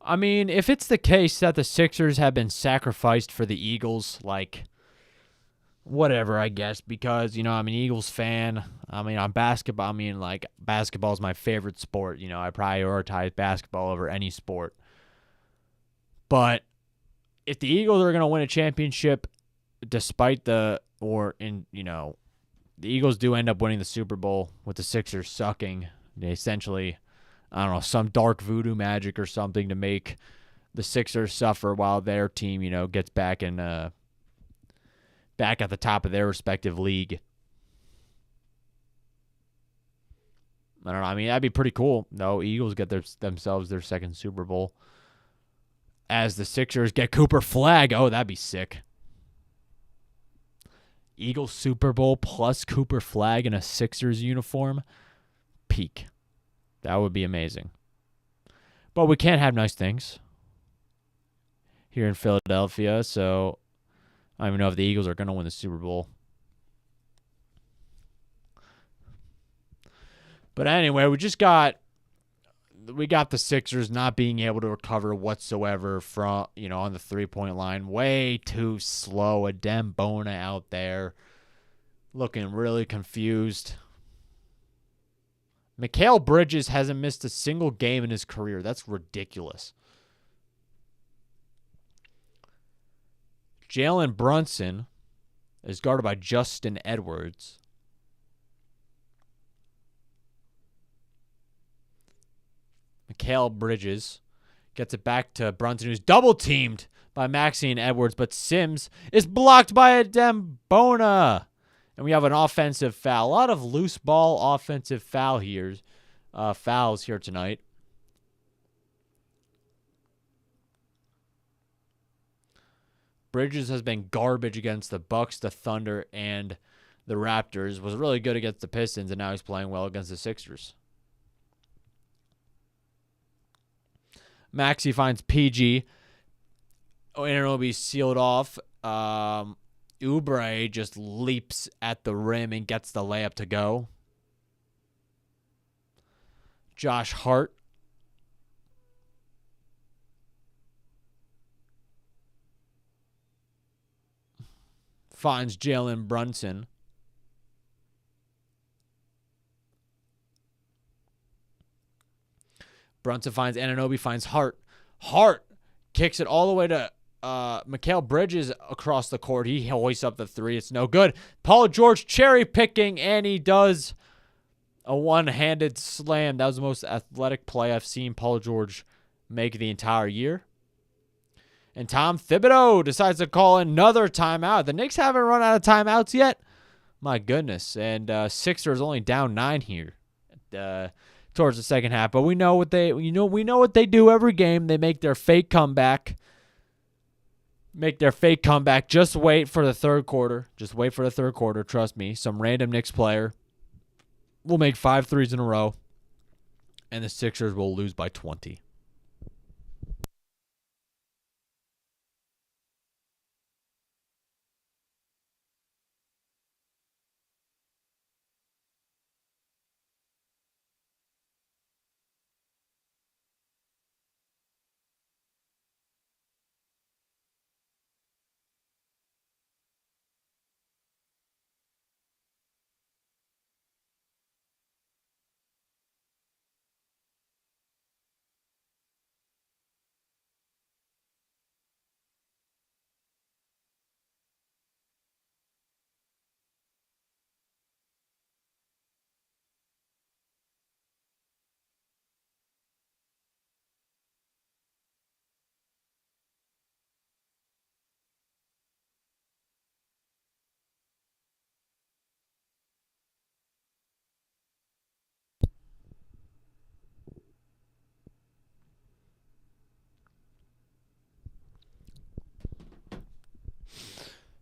I mean, if it's the case that the Sixers have been sacrificed for the Eagles, whatever, I guess, because, I'm an Eagles fan. On basketball, basketball is my favorite sport. I prioritize basketball over any sport. But if the Eagles are going to win a championship, the Eagles do end up winning the Super Bowl with the Sixers sucking. They essentially, I don't know, some dark voodoo magic or something to make the Sixers suffer while their team, gets back at the top of their respective league. I don't know. That'd be pretty cool. No, Eagles get themselves their second Super Bowl. As the Sixers get Cooper Flagg. Oh, that'd be sick. Eagles Super Bowl plus Cooper Flagg in a Sixers uniform. Peak. That would be amazing. But we can't have nice things here in Philadelphia, so I don't even know if the Eagles are going to win the Super Bowl. But anyway, we just got we got the Sixers not being able to recover whatsoever from, on the 3-point line. Way too slow. Adem Bona out there looking really confused. Mikal Bridges hasn't missed a single game in his career. That's ridiculous. Jalen Brunson is guarded by Justin Edwards. Mikal Bridges gets it back to Brunson, who's double-teamed by Maxey and Edwards, but Sims is blocked by Adem Bona. And we have an offensive foul. A lot of loose ball offensive fouls here tonight. Bridges has been garbage against the Bucks, the Thunder, and the Raptors. Was really good against the Pistons, and now he's playing well against the Sixers. Maxey finds PG. Anunoby sealed off. Oubre just leaps at the rim and gets the layup to go. Josh Hart finds Jalen Brunson. Brunson finds Anunoby, finds Hart. Hart kicks it all the way to Mikal Bridges across the court. He hoists up the three. It's no good. Paul George cherry picking, and he does a one-handed slam. That was the most athletic play I've seen Paul George make the entire year. And Tom Thibodeau decides to call another timeout. The Knicks haven't run out of timeouts yet. My goodness. And Sixers only down 9 here towards the second half. But we know what they do every game. They make their fake comeback. Just wait for the third quarter. Trust me. Some random Knicks player will make 5 threes in a row, and the Sixers will lose by 20.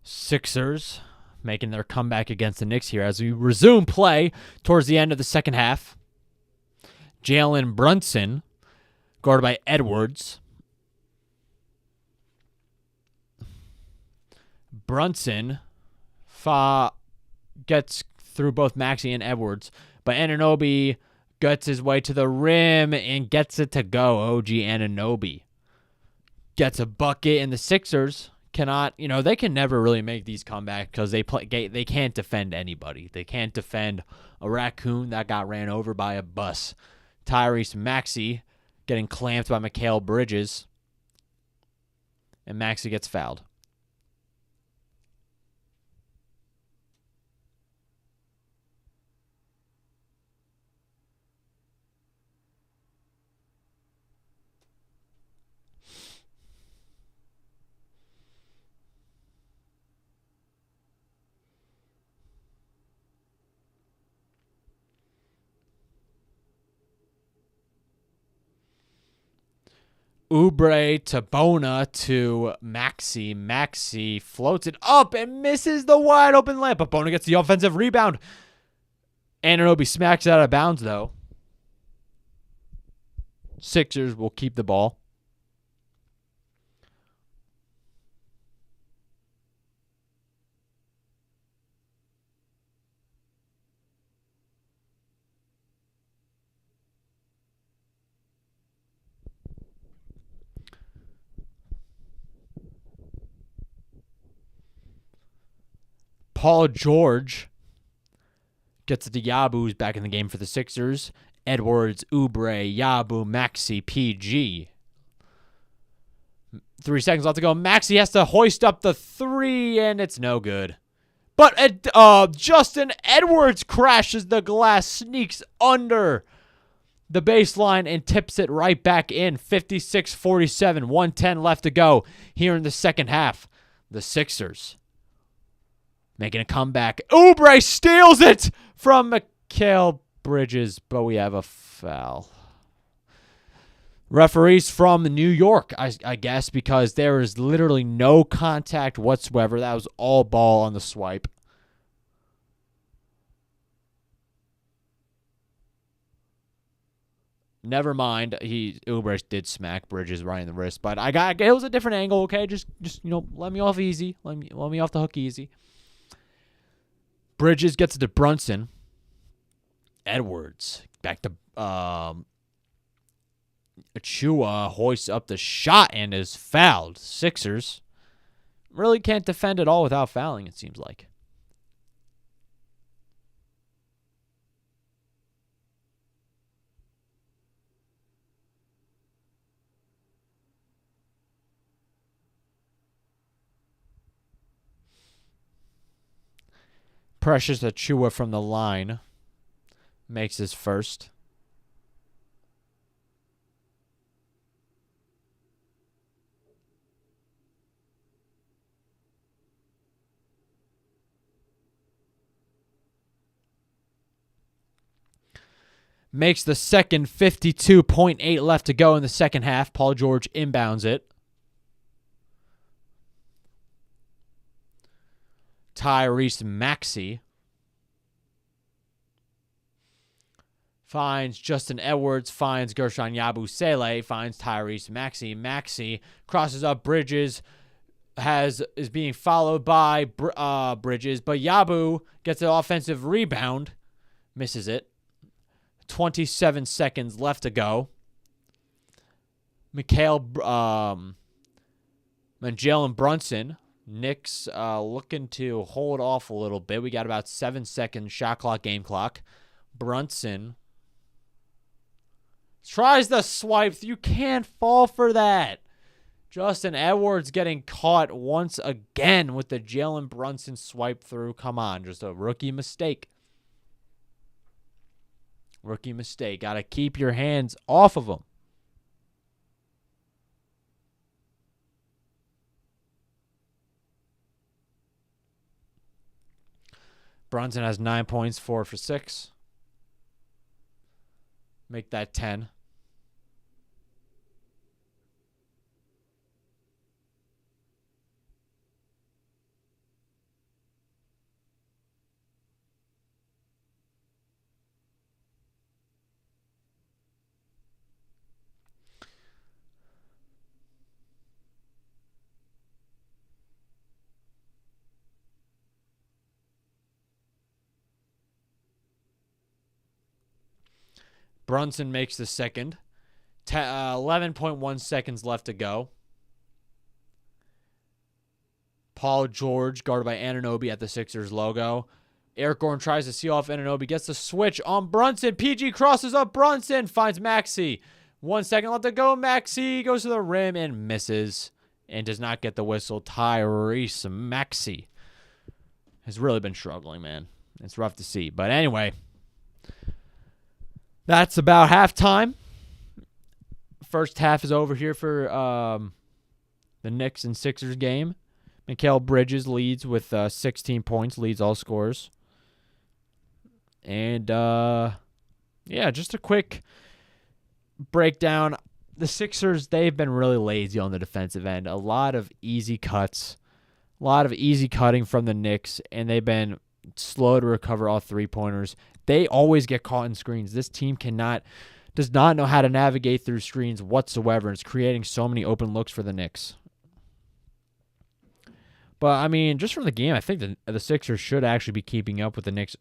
Sixers making their comeback against the Knicks here as we resume play towards the end of the second half. Jalen Brunson, guarded by Edwards. Brunson gets through both Maxey and Edwards, but Anunoby gets his way to the rim and gets it to go. OG Anunoby gets a bucket, and the Sixers cannot, they can never really make these comebacks because they can't defend anybody. They can't defend a raccoon that got ran over by a bus. Tyrese Maxey getting clamped by Mikal Bridges, and Maxey gets fouled. Oubre to Bona to Maxey. Maxey floats it up and misses the wide open layup, but Bona gets the offensive rebound. Anunoby smacks it out of bounds, though. Sixers will keep the ball. Paul George gets it to Yabu, who's back in the game for the Sixers. Edwards, Oubre, Yabu, Maxey, PG. 3 seconds left to go. Maxey has to hoist up the three, and it's no good. But Justin Edwards crashes the glass, sneaks under the baseline, and tips it right back in. 56-47, 1:10 left to go here in the second half. The Sixers making a comeback. Oubre steals it from Mikal Bridges, but we have a foul. Referees from New York, I guess, because there is literally no contact whatsoever. That was all ball on the swipe. Never mind. Oubre did smack Bridges right in the wrist, but it was a different angle. Okay, just let me off easy. Let me off the hook easy. Bridges gets it to Brunson. Edwards back to Achua hoists up the shot and is fouled. Sixers really can't defend at all without fouling, it seems like. Precious Achua from the line makes his first. Makes the second. 52.8 left to go in the second half. Paul George inbounds it. Tyrese Maxey finds Justin Edwards, finds Gershon Yabusele, finds Tyrese Maxey. Maxey crosses up Bridges, is being followed by Bridges, but Yabu gets an offensive rebound, misses it. 27 seconds left to go. Jalen Brunson. Knicks looking to hold off a little bit. We got about 7 seconds shot clock, game clock. Brunson tries the swipe. You can't fall for that. Justin Edwards getting caught once again with the Jalen Brunson swipe through. Come on, just a rookie mistake. Rookie mistake. Got to keep your hands off of him. Brunson has 9 points, 4 for 6. Make that 10. Brunson makes the second. 11.1 seconds left to go. Paul George, guarded by Anunoby at the Sixers logo. Eric Gordon tries to see off Anunoby, gets the switch on Brunson. PG crosses up Brunson, finds Maxey. 1 second left to go. Maxey goes to the rim and misses and does not get the whistle. Tyrese Maxey has really been struggling, man. It's rough to see. But anyway, that's about halftime. First half is over here for the Knicks and Sixers game. Mikal Bridges leads with 16 points, leads all scorers. And, just a quick breakdown. The Sixers, they've been really lazy on the defensive end. A lot of easy cuts, a lot of easy cutting from the Knicks, and they've been slow to recover all three-pointers. They always get caught in screens. This team does not know how to navigate through screens whatsoever. It's creating so many open looks for the Knicks. But, I mean, just from the game, I think the Sixers should actually be keeping up with the Knicks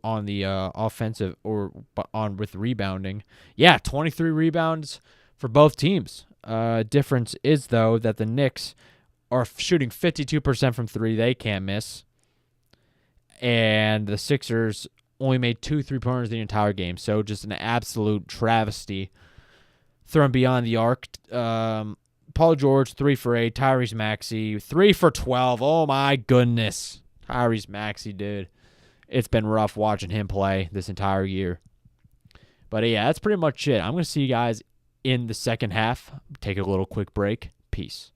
on the offensive with rebounding. Yeah, 23 rebounds for both teams. Difference is, though, that the Knicks are shooting 52% from three. They can't miss. and the Sixers only made 2 3-pointers the entire game. So just an absolute travesty. Thrown beyond the arc. Paul George, 3 for 8. Tyrese Maxey, 3 for 12. Oh, my goodness. Tyrese Maxey, dude. It's been rough watching him play this entire year. But yeah, that's pretty much it. I'm going to see you guys in the second half. Take a little quick break. Peace.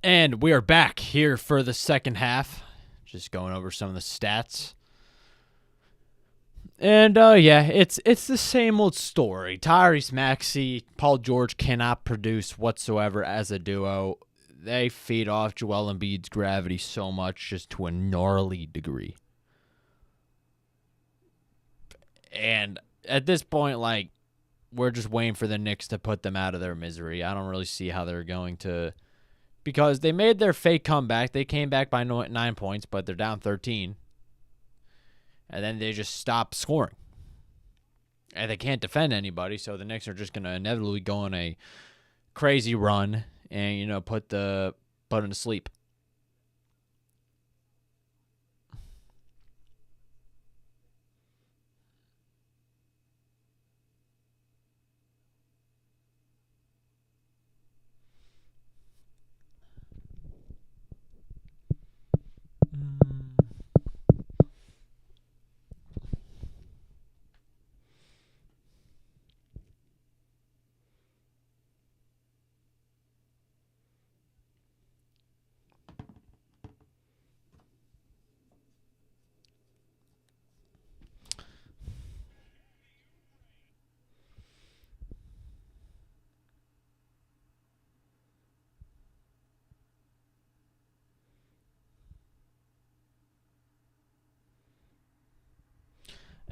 And we are back here for the second half. Just going over some of the stats. And, it's the same old story. Tyrese Maxey, Paul George cannot produce whatsoever as a duo. They feed off Joel Embiid's gravity so much, just to a gnarly degree. And at this point, we're just waiting for the Knicks to put them out of their misery. I don't really see how they're going to, because they made their fake comeback. They came back by 9 points, but they're down 13. And then they just stop scoring. And they can't defend anybody, so the Knicks are just going to inevitably go on a crazy run and, put them to sleep.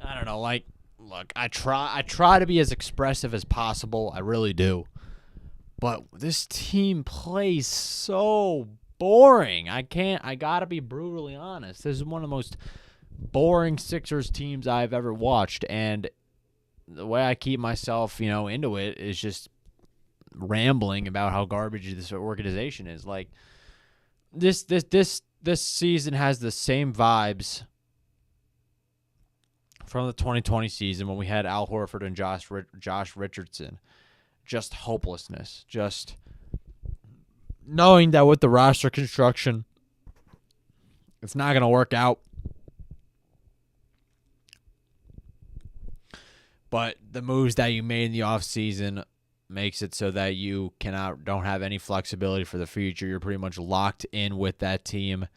I don't know, look, I try to be as expressive as possible. I really do. But this team plays so boring. I got to be brutally honest. This is one of the most boring Sixers teams I've ever watched, and the way I keep myself, into it is just rambling about how garbage this organization is. This season has the same vibes from the 2020 season when we had Al Horford and Josh Richardson. Just hopelessness. Just knowing that with the roster construction, it's not going to work out. But the moves that you made in the offseason makes it so that you don't have any flexibility for the future. You're pretty much locked in with that team.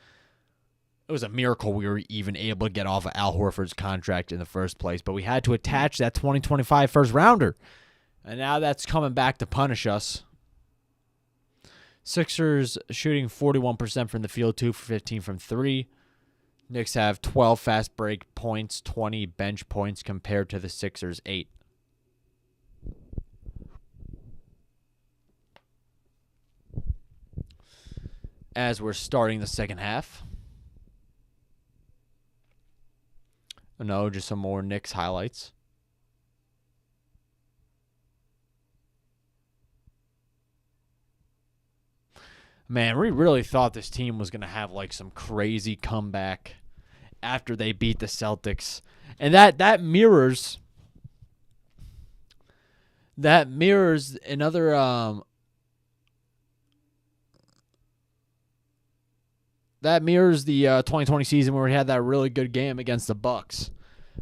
It was a miracle we were even able to get off of Al Horford's contract in the first place, but we had to attach that 2025 first rounder. And now that's coming back to punish us. Sixers shooting 41% from the field, 2 for 15 from 3. Knicks have 12 fast break points, 20 bench points compared to the Sixers' 8. As we're starting the second half. No, just some more Knicks highlights. Man, we really thought this team was going to have some crazy comeback after they beat the Celtics. And that mirrors another that mirrors the 2020 season where we had that really good game against the Bucks.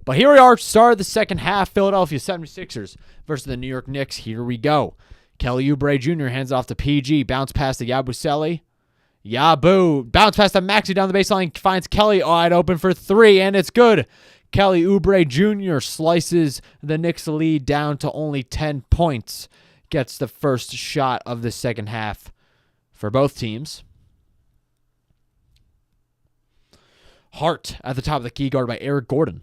But here we are, start of the second half, Philadelphia 76ers versus the New York Knicks. Here we go. Kelly Oubre Jr. hands off to PG, bounce pass to Yabusele. Yabu, bounce pass to Maxey down the baseline, finds Kelly wide open for 3, and it's good. Kelly Oubre Jr. slices the Knicks lead down to only 10 points. Gets the first shot of the second half for both teams. Hart at the top of the key, guarded by Eric Gordon.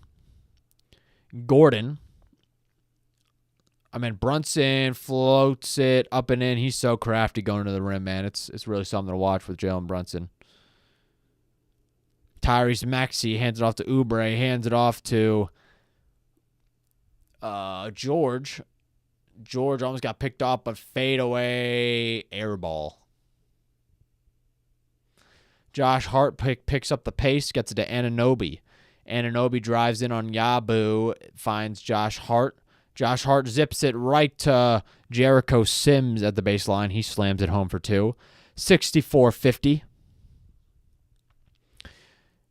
Brunson floats it up and in. He's so crafty going to the rim, man. It's really something to watch with Jalen Brunson. Tyrese Maxey hands it off to Oubre, hands it off to George. George almost got picked off, but fade away, air ball. Josh Hart picks up the pace, gets it to Anunoby. Anunoby drives in on Yabu, finds Josh Hart. Josh Hart zips it right to Jericho Sims at the baseline. He slams it home for 2. 64-50.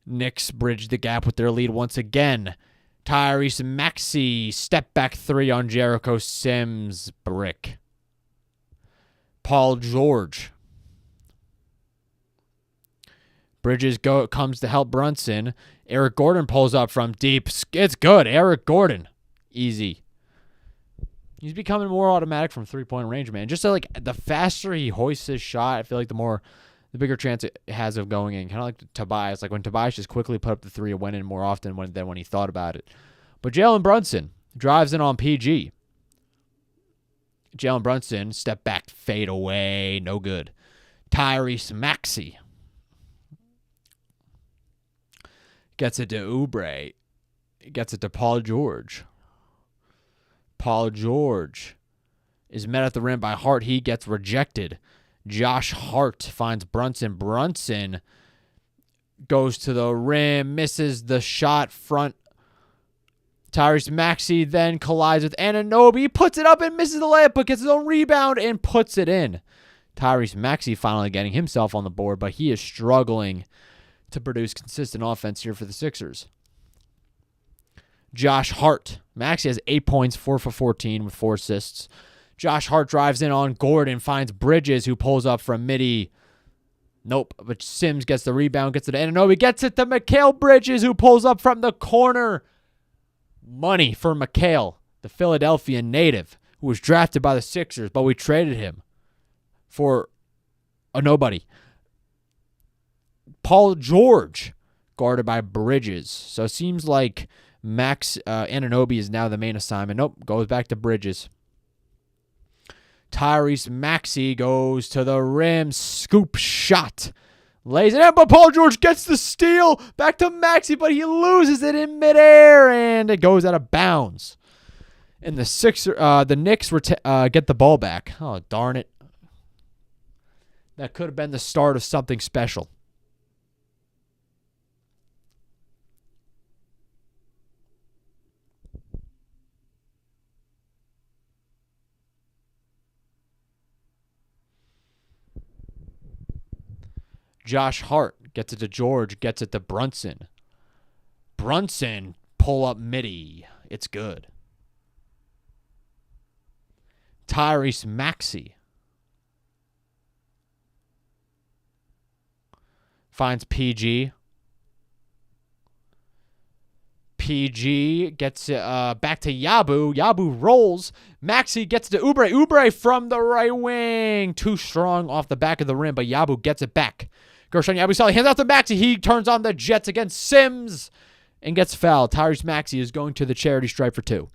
Knicks bridge the gap with their lead once again. Tyrese Maxey, step back 3 on Jericho Sims, brick. Paul George Bridges comes to help Brunson. Eric Gordon pulls up from deep. It's good. Eric Gordon. Easy. He's becoming more automatic from three-point range, man. Just so, like, the faster he hoists his shot, I feel like the bigger chance it has of going in. Kind of like Tobias. Like when Tobias just quickly put up the three, it went in more often than when he thought about it. But Jalen Brunson drives in on PG. Jalen Brunson, step back, fade away, no good. Tyrese Maxey gets it to Oubre. Gets it to Paul George. Paul George is met at the rim by Hart. He gets rejected. Josh Hart finds Brunson. Brunson goes to the rim, misses the shot front. Tyrese Maxey then collides with Anunoby, puts it up and misses the layup, but gets his own rebound and puts it in. Tyrese Maxey finally getting himself on the board, but he is struggling to produce consistent offense here for the Sixers. Josh Hart. Maxey has 8 points, 4 for 14 with 4 assists. Josh Hart drives in on Gordon, finds Bridges, who pulls up from midi. Nope, but Sims gets the rebound, gets it to Anunoby, gets it to Mikal Bridges, who pulls up from the corner. Money for Mikal, the Philadelphia native, who was drafted by the Sixers, but we traded him for a nobody. Paul George, guarded by Bridges. So it seems like Anunoby is now the main assignment. Nope, goes back to Bridges. Tyrese Maxey goes to the rim, scoop shot. Lays it in, but Paul George gets the steal. Back to Maxey, but he loses it in midair, and it goes out of bounds. And the Knicks get the ball back. Oh, darn it. That could have been the start of something special. Josh Hart gets it to George, gets it to Brunson. Brunson, pull up midi. It's good. Tyrese Maxey finds PG. PG gets it back to Yabu. Yabu rolls. Maxey gets to Oubre. Oubre from the right wing. Too strong off the back of the rim, but Yabu gets it back. Gershon Yabusele hands out to Maxey. He turns on the Jets against Sims and gets fouled. Tyrese Maxey is going to the charity stripe for 2.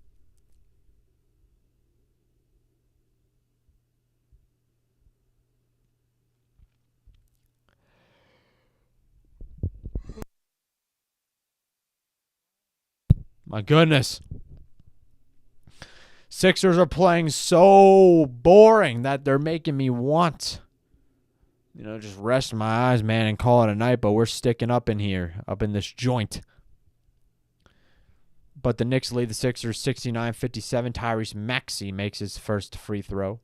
My goodness. Sixers are playing so boring that they're making me want, just rest my eyes, man, and call it a night. But we're sticking up in here, up in this joint. But the Knicks lead the Sixers 69-57. Tyrese Maxey makes his first free throw.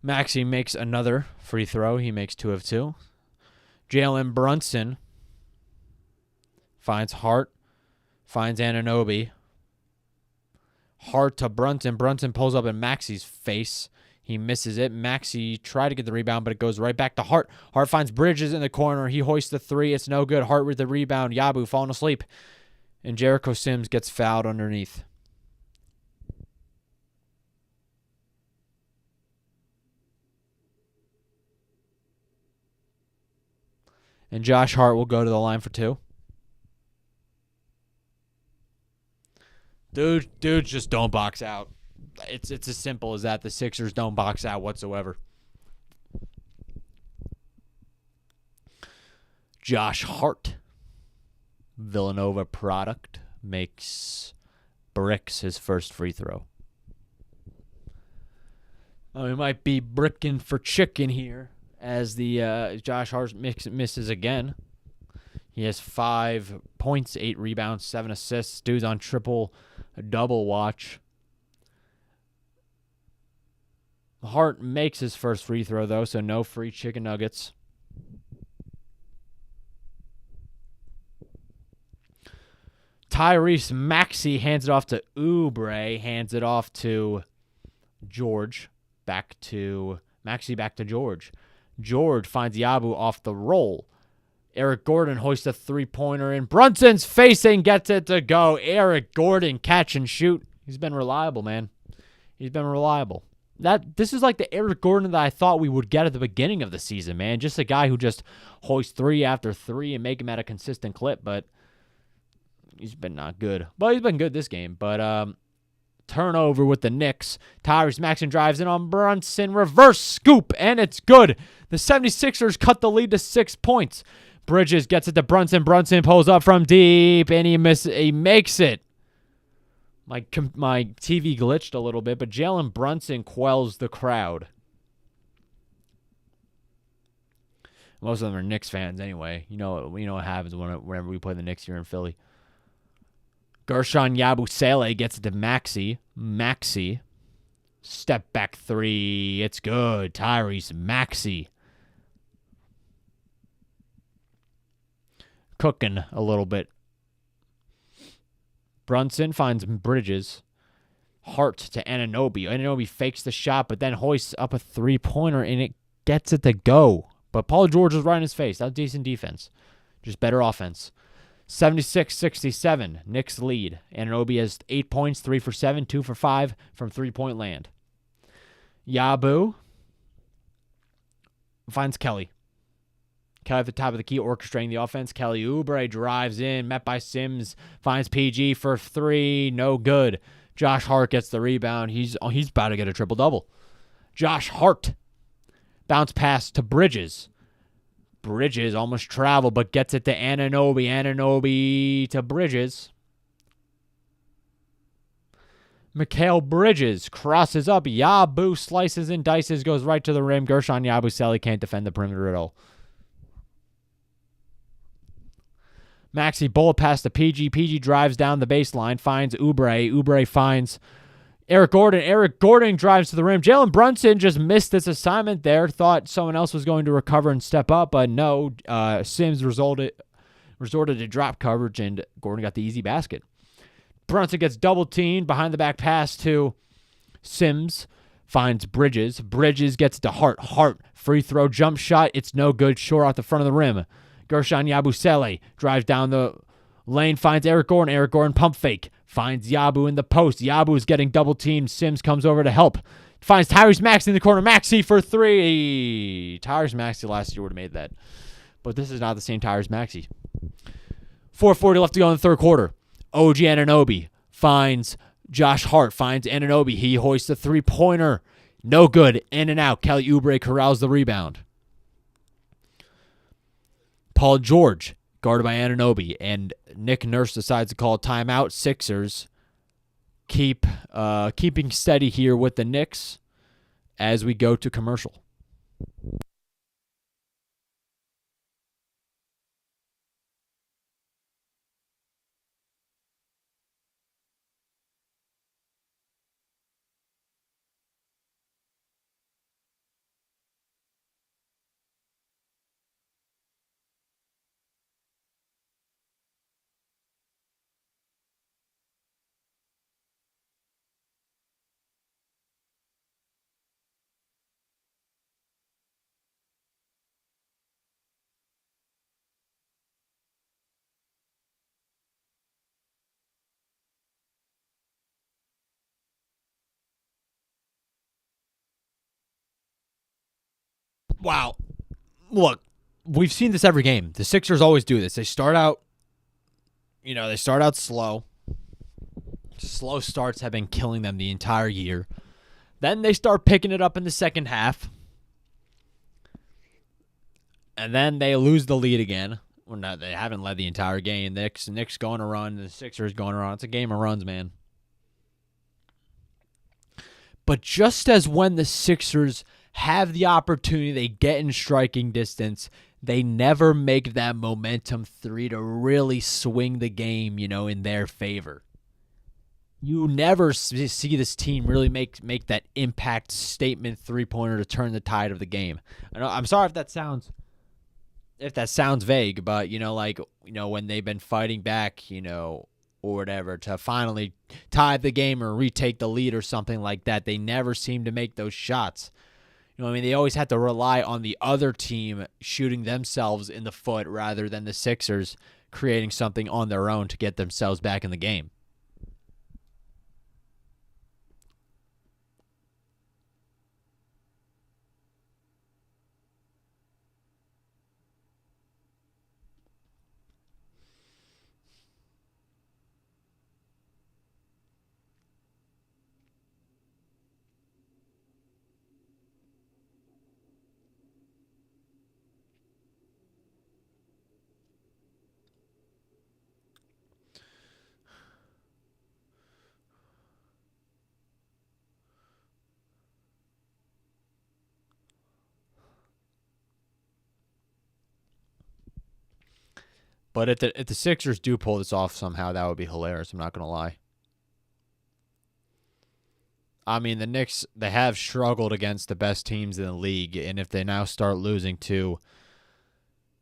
Maxey makes another free throw. He makes 2 of 2. Jalen Brunson finds Hart, finds Anunoby. Hart to Brunson. Brunson pulls up in Maxey's face. He misses it. Maxey tried to get the rebound, but it goes right back to Hart. Hart finds Bridges in the corner. He hoists the 3. It's no good. Hart with the rebound. Yabu falling asleep. And Jericho Sims gets fouled underneath. And Josh Hart will go to the line for 2. Dudes just don't box out. It's as simple as that. The Sixers don't box out whatsoever. Josh Hart, Villanova product, bricks his first free throw. We might be bricking for chicken here, as the Josh Hart misses again. He has 5 points, 8 rebounds, 7 assists. Dude's on triple-double watch. Hart makes his first free throw, though, so no free chicken nuggets. Tyrese Maxey hands it off to Oubre, hands it off to George. Maxey back to George. George finds Yabu off the roll. Eric Gordon hoists a three-pointer in. Brunson's facing, gets it to go. Eric Gordon catch and shoot. He's been reliable, man. He's been reliable. This is like the Eric Gordon that I thought we would get at the beginning of the season, man. Just a guy who just hoists three after three and make him at a consistent clip, but he's been not good. But he's been good this game. But turnover with the Knicks. Tyrese Maxey drives in on Brunson. Reverse scoop, and it's good. The 76ers cut the lead to 6 points. Bridges gets it to Brunson. Brunson pulls up from deep, and he makes it. My TV glitched a little bit, but Jalen Brunson quells the crowd. Most of them are Knicks fans anyway. You know what happens whenever we play the Knicks here in Philly. Gershon Yabusele gets it to Maxey. Maxey. Step back three. It's good. Tyrese Maxey. Cooking a little bit. Brunson finds Bridges. Hart to Anunoby. Anunoby fakes the shot, but then hoists up a three-pointer, and it gets it to go. But Paul George was right in his face. That was decent defense. Just better offense. 76-67. Knicks lead. Anunoby has 8 points, 3 for 7, 2 for 5 from three-point land. Yabu finds Kelly. Kelly at the top of the key, orchestrating the offense. Kelly Oubre drives in, met by Sims, finds PG for three, no good. Josh Hart gets the rebound. He's about to get a triple-double. Josh Hart. Bounce pass to Bridges. Bridges almost traveled, but gets it to Anunoby. Anunoby to Bridges. Mikal Bridges crosses up. Yabu slices and dices, goes right to the rim. Gershon Yabusele can't defend the perimeter at all. Maxey bullet pass to PG. PG drives down the baseline, finds Oubre. Oubre finds Eric Gordon. Eric Gordon drives to the rim. Jalen Brunson just missed this assignment there. Thought someone else was going to recover and step up, but no. Sims resorted to drop coverage, and Gordon got the easy basket. Brunson gets double-teamed. Behind the back pass to Sims. Finds Bridges. Bridges gets it to Hart. Hart, free throw, jump shot. It's no good. Short off the front of the rim. Gershon Yabusele drives down the lane, finds Eric Gordon. Eric Gordon pump fake. Finds Yabu in the post. Yabu is getting double-teamed. Sims comes over to help. Finds Tyrese Maxey in the corner. Maxey for three. Tyrese Maxey last year would have made that. But this is not the same Tyrese Maxey. 4:40 left to go in the third quarter. OG Anunoby finds Josh Hart. Finds Anunoby. He hoists a three-pointer. No good. In and out. Kelly Oubre corrals the rebound. Paul George, guarded by Anunoby, and Nick Nurse decides to call a timeout. Sixers keeping steady here with the Knicks as we go to commercial. Wow. Look, we've seen this every game. The Sixers always do this. They start out slow. Slow starts have been killing them the entire year. Then they start picking it up in the second half. And then they lose the lead again. Well, no, they haven't led the entire game. Knicks going to run. The Sixers going to run. It's a game of runs, man. But just as when the Sixers have the opportunity, they get in striking distance, they never make that momentum three to really swing the game, in their favor. You never see this team really make that impact statement three-pointer to turn the tide of the game. I'm sorry if that sounds vague, but when they've been fighting back, or whatever, to finally tie the game or retake the lead or something like that, they never seem to make those shots. They always have to rely on the other team shooting themselves in the foot rather than the Sixers creating something on their own to get themselves back in the game. But if the Sixers do pull this off somehow, that would be hilarious. I'm not going to lie. The Knicks, they have struggled against the best teams in the league, and if they now start losing to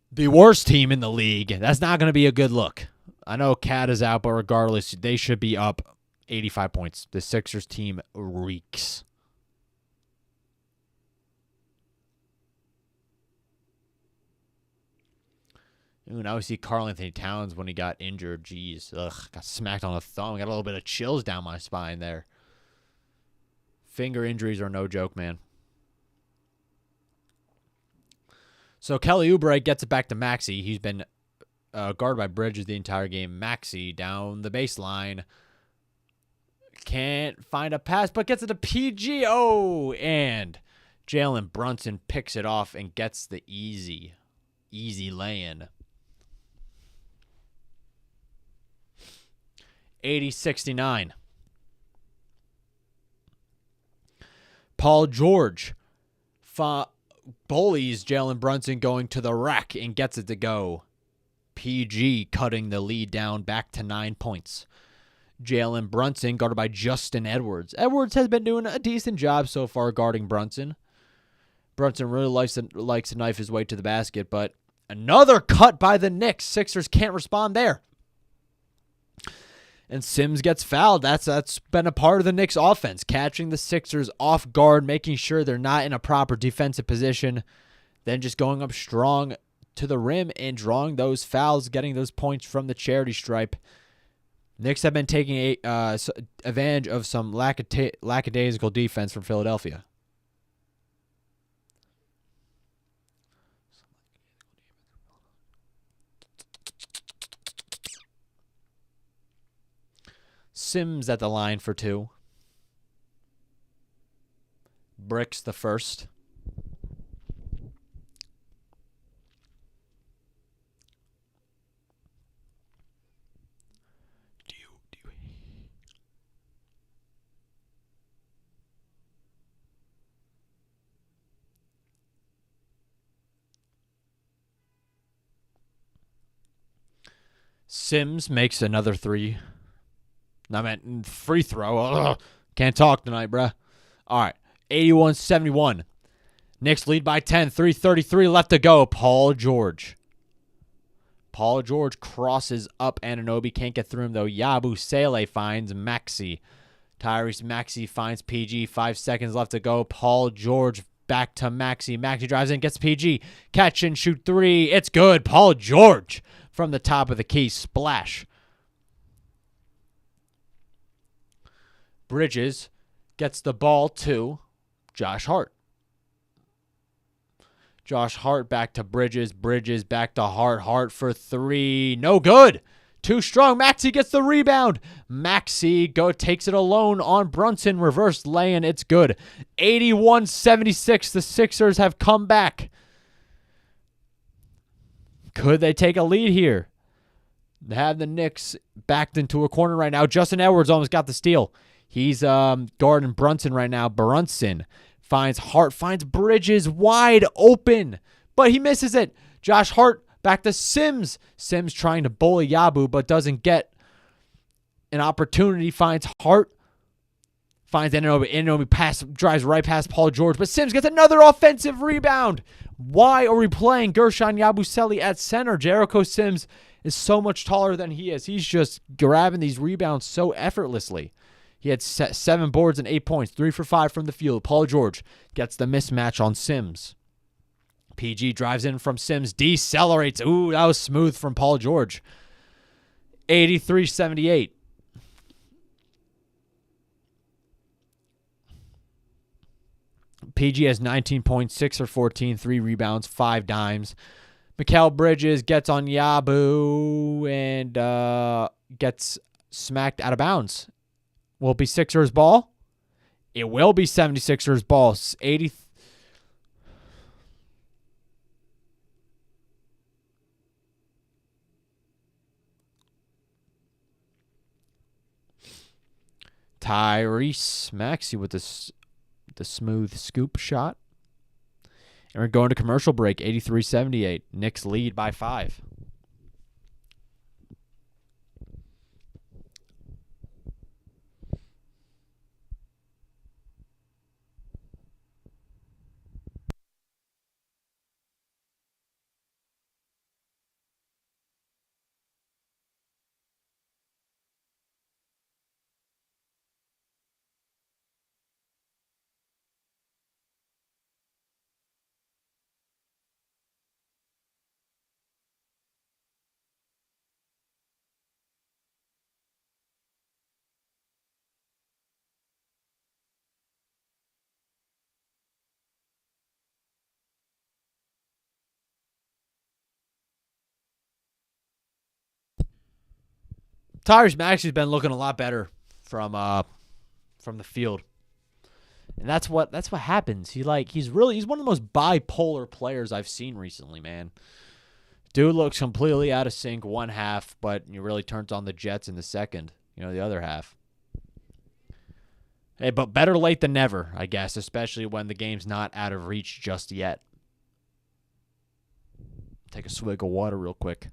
the worst team in the league, that's not going to be a good look. I know Cat is out, but regardless, they should be up 85 points. The Sixers team reeks. Ooh, now we see Karl-Anthony Towns when he got injured. Jeez. Got smacked on the thumb. Got a little bit of chills down my spine there. Finger injuries are no joke, man. So Kelly Oubre gets it back to Maxey. He's been guarded by Bridges the entire game. Maxey down the baseline. Can't find a pass, but gets it to PG. Oh, and Jalen Brunson picks it off and gets the easy lay-in. 80-69. Paul George bullies Jalen Brunson going to the rack and gets it to go. PG cutting the lead down back to 9 points. Jalen Brunson guarded by Justin Edwards. Edwards has been doing a decent job so far guarding Brunson. Brunson really likes to knife his way to the basket, but another cut by the Knicks. Sixers can't respond there. And Sims gets fouled. That's been a part of the Knicks offense, catching the Sixers off guard, making sure they're not in a proper defensive position, then just going up strong to the rim and drawing those fouls, getting those points from the charity stripe. Knicks have been taking advantage of some lackadaisical defense from Philadelphia. Sims at the line for two. Bricks the first. Sims makes another three. I meant free throw. Ugh. Can't talk tonight, bruh. All right. 81-71. Knicks lead by 10. 3:33 left to go. Paul George crosses up Anunoby. Can't get through him, though. Yabusele finds Maxey. Tyrese Maxey finds PG. 5 seconds left to go. Paul George back to Maxey. Maxey drives in, gets PG. Catch and shoot three. It's good. Paul George from the top of the key. Splash. Bridges gets the ball to Josh Hart. Josh Hart back to Bridges. Bridges back to Hart. Hart for three. No good. Too strong. Maxey gets the rebound. Maxey takes it alone on Brunson. Reverse lay-in. It's good. 81-76. The Sixers have come back. Could they take a lead here? They have the Knicks backed into a corner right now. Justin Edwards almost got the steal. He's guarding Brunson right now. Brunson finds Hart, finds Bridges wide open, but he misses it. Josh Hart back to Sims. Sims trying to bully Yabu, but doesn't get an opportunity, finds Hart, finds Anunoby. Anunoby drives right past Paul George, but Sims gets another offensive rebound. Why are we playing Gershon Yabusele at center? Jericho Sims is so much taller than he is. He's just grabbing these rebounds so effortlessly. He had 7 boards and 8 points, 3 for 5 from the field. Paul George gets the mismatch on Sims. PG drives in from Sims, decelerates. Ooh, that was smooth from Paul George. 83-78. PG has 19 points, 6 or 14, 3 rebounds, 5 dimes. Mikal Bridges gets on Yabu and gets smacked out of bounds. Will it be Sixers ball? It will be 76ers ball. 80. Tyrese Maxey with the smooth scoop shot. And we're going to commercial break, 83-78. Knicks lead by 5. Tyrese Maxey's been looking a lot better from the field. And that's what happens. He's one of the most bipolar players I've seen recently, man. Dude looks completely out of sync one half, but he really turns on the Jets in the second, the other half. Hey, but better late than never, I guess, especially when the game's not out of reach just yet. Take a swig of water real quick.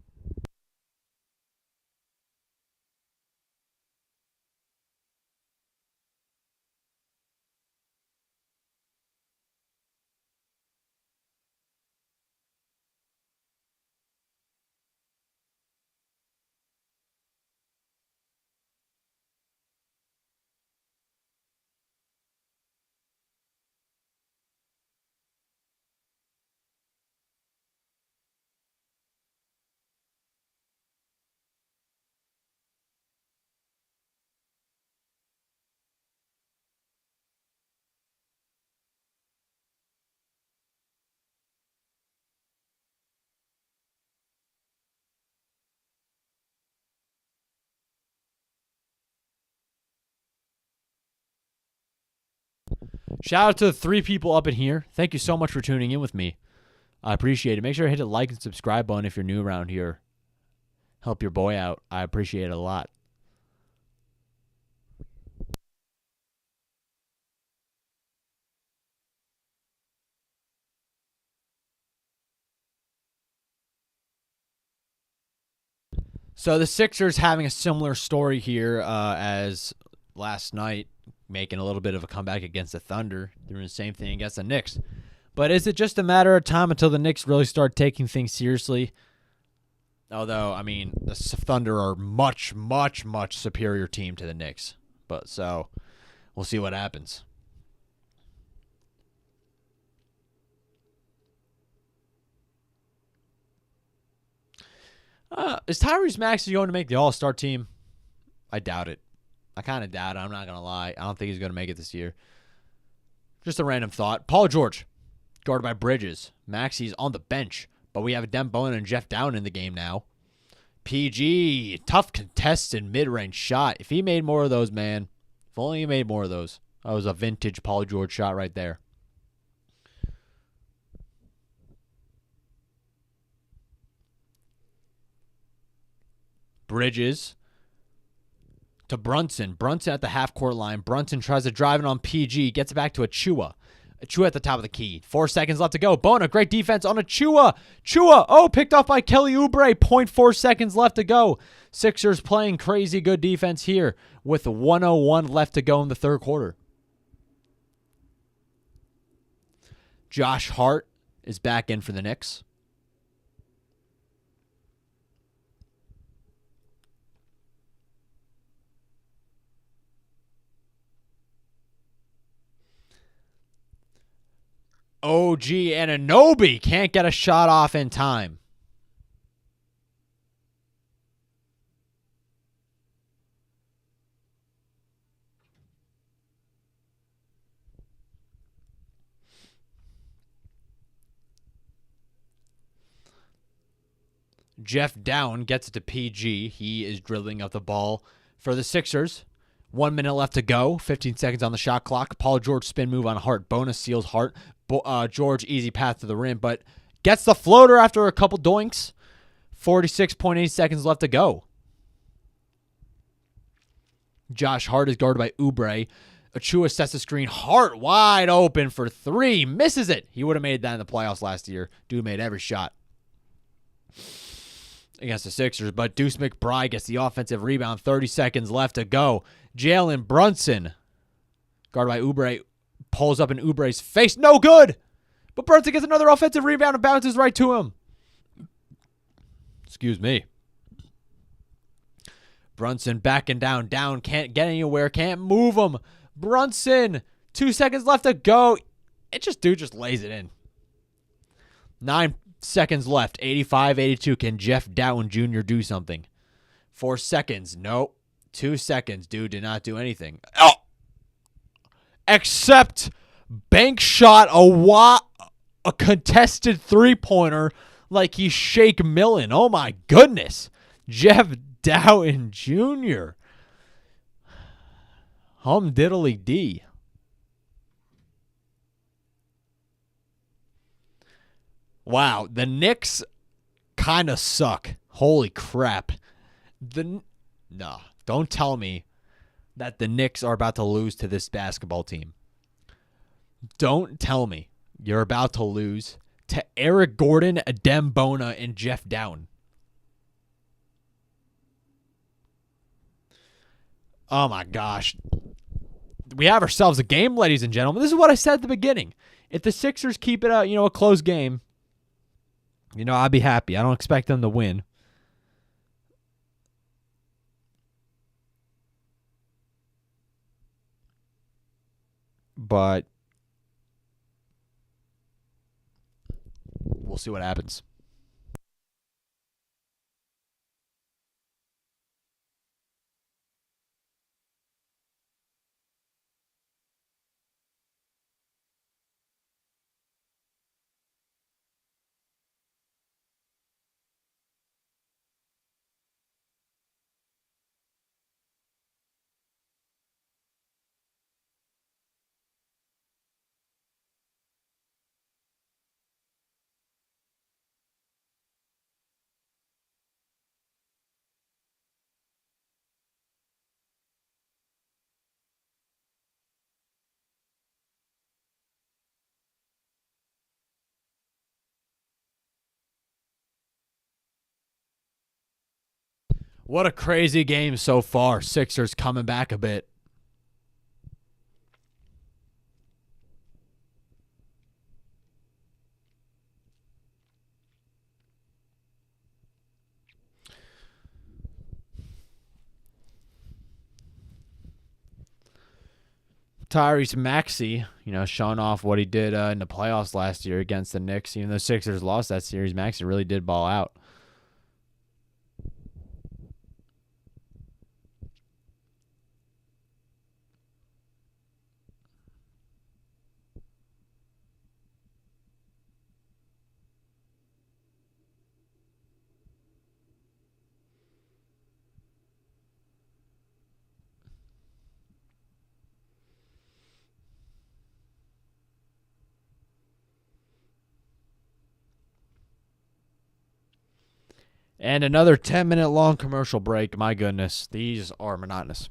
Shout out to the 3 people up in here. Thank you so much for tuning in with me. I appreciate it. Make sure to hit the like and subscribe button if you're new around here. Help your boy out. I appreciate it a lot. So the Sixers having a similar story here as last night, making a little bit of a comeback against the Thunder, doing the same thing against the Knicks. But is it just a matter of time until the Knicks really start taking things seriously? Although, I mean, the Thunder are much, much, much superior team to the Knicks. But so we'll see what happens. Is Tyrese Maxey going to make the All-Star team? I doubt it. I kind of doubt it. I'm not going to lie. I don't think he's going to make it this year. Just a random thought. Paul George, guarded by Bridges. Maxey's on the bench, but we have Dem Bowen and Jeff Down in the game now. PG, tough contested mid-range shot. If he made more of those, man. If only he made more of those. That was a vintage Paul George shot right there. Bridges to Brunson. Brunson at the half-court line. Brunson tries to drive it on PG. Gets it back to Achua. Achua at the top of the key. 4 seconds left to go. Bona, great defense on Achua. Chua, oh, picked off by Kelly Oubre. 0.4 seconds left to go. Sixers playing crazy good defense here with 1:01 left to go in the third quarter. Josh Hart is back in for the Knicks. OG Anunoby can't get a shot off in time. Jeff Down gets it to PG. He is dribbling up the ball for the Sixers. 1 minute left to go. 15 seconds on the shot clock. Paul George spin move on Hart. Bonus seals Hart. George easy path to the rim, but gets the floater after a couple doinks. 46.8 seconds left to go. Josh Hart is guarded by Oubre. Achua sets the screen. Hart wide open for 3. Misses it. He would have made that in the playoffs last year. Dude made every shot against the Sixers, but Deuce McBride gets the offensive rebound. 30 seconds left to go. Jalen Brunson, guarded by Oubre, pulls up in Oubre's face. No good! But Brunson gets another offensive rebound and bounces right to him. Excuse me. Brunson backing down. Down can't get anywhere. Can't move him. Brunson, 2 seconds left to go. Dude just lays it in. 9 seconds left. 85-82. Can Jeff Dowtin Jr. do something? 4 seconds. Nope. 2 seconds. Dude did not do anything. Oh! Except bank shot a contested three-pointer like he's Shake Millen. Oh, my goodness. Jeff Dowtin Jr. Hum diddly D. Wow, the Knicks kind of suck. Holy crap. No, don't tell me that the Knicks are about to lose to this basketball team. Don't tell me you're about to lose to Eric Gordon, Adem Bona, and Jeff Dowtin. Oh my gosh. We have ourselves a game, ladies and gentlemen. This is what I said at the beginning. If the Sixers keep it a close game, I'd be happy. I don't expect them to win. But we'll see what happens. What a crazy game so far. Sixers coming back a bit. Tyrese Maxey, showing off what he did in the playoffs last year against the Knicks. Even though Sixers lost that series, Maxey really did ball out. And another 10-minute long commercial break. My goodness, these are monotonous.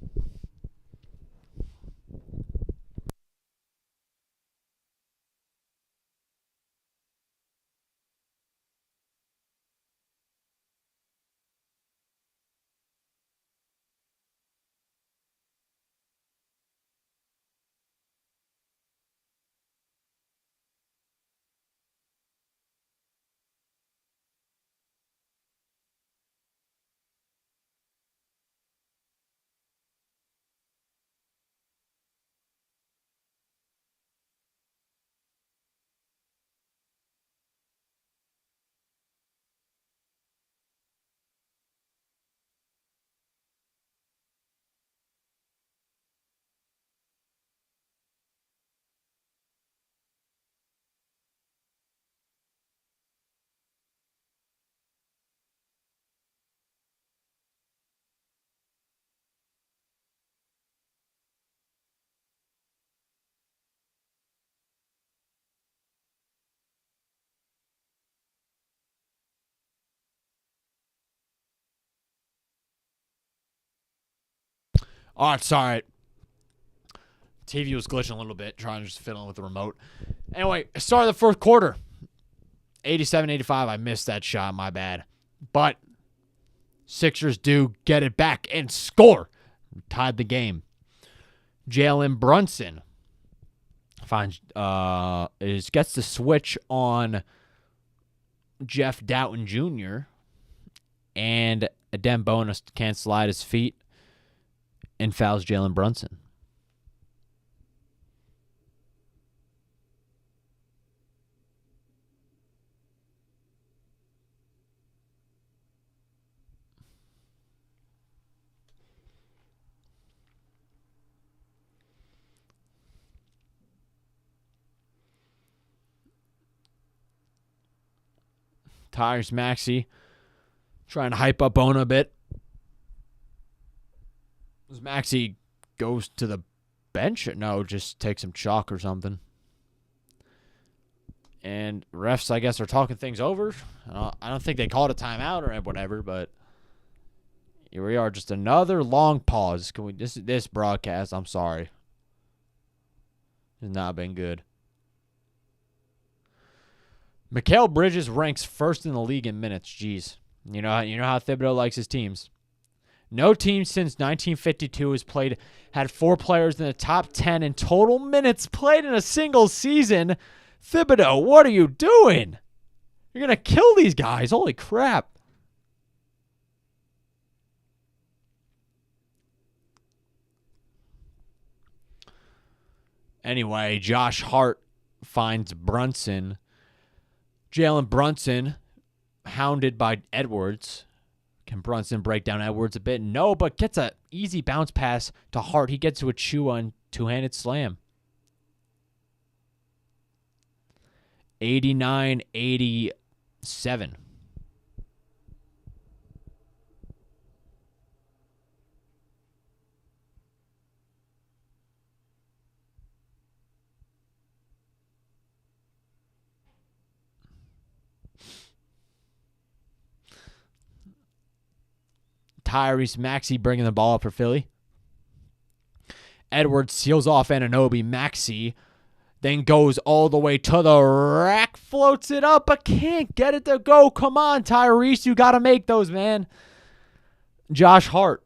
Oh, it's all right. TV was glitching a little bit, trying to just fiddle with the remote. Anyway, start of the fourth quarter. 87-85. I missed that shot. My bad. But Sixers do get it back and score. Tied the game. Jalen Brunson gets the switch on Jeff Doughton Jr. and Adem Bonus can't slide his feet and fouls Jalen Brunson. Tyrese Maxey trying to hype up Bona a bit. As Maxey goes to the bench? No, just take some chalk or something. And refs, I guess, are talking things over. I don't think they called a timeout or whatever, but here we are. Just another long pause. Can we? This broadcast, I'm sorry, has not been good. Mikal Bridges ranks first in the league in minutes. Jeez. You know how Thibodeau likes his teams. No team since 1952 had 4 players in the top 10 in total minutes played in a single season. Thibodeau, what are you doing? You're going to kill these guys. Holy crap. Anyway, Josh Hart finds Brunson. Jalen Brunson, hounded by Edwards. Can Brunson break down Edwards a bit? No, but gets an easy bounce pass to Hart. He gets to a Achua two-handed slam. 89-87. Tyrese Maxey bringing the ball up for Philly. Edwards seals off Anunoby. Maxey then goes all the way to the rack, floats it up, but can't get it to go. Come on, Tyrese, you got to make those, man. Josh Hart,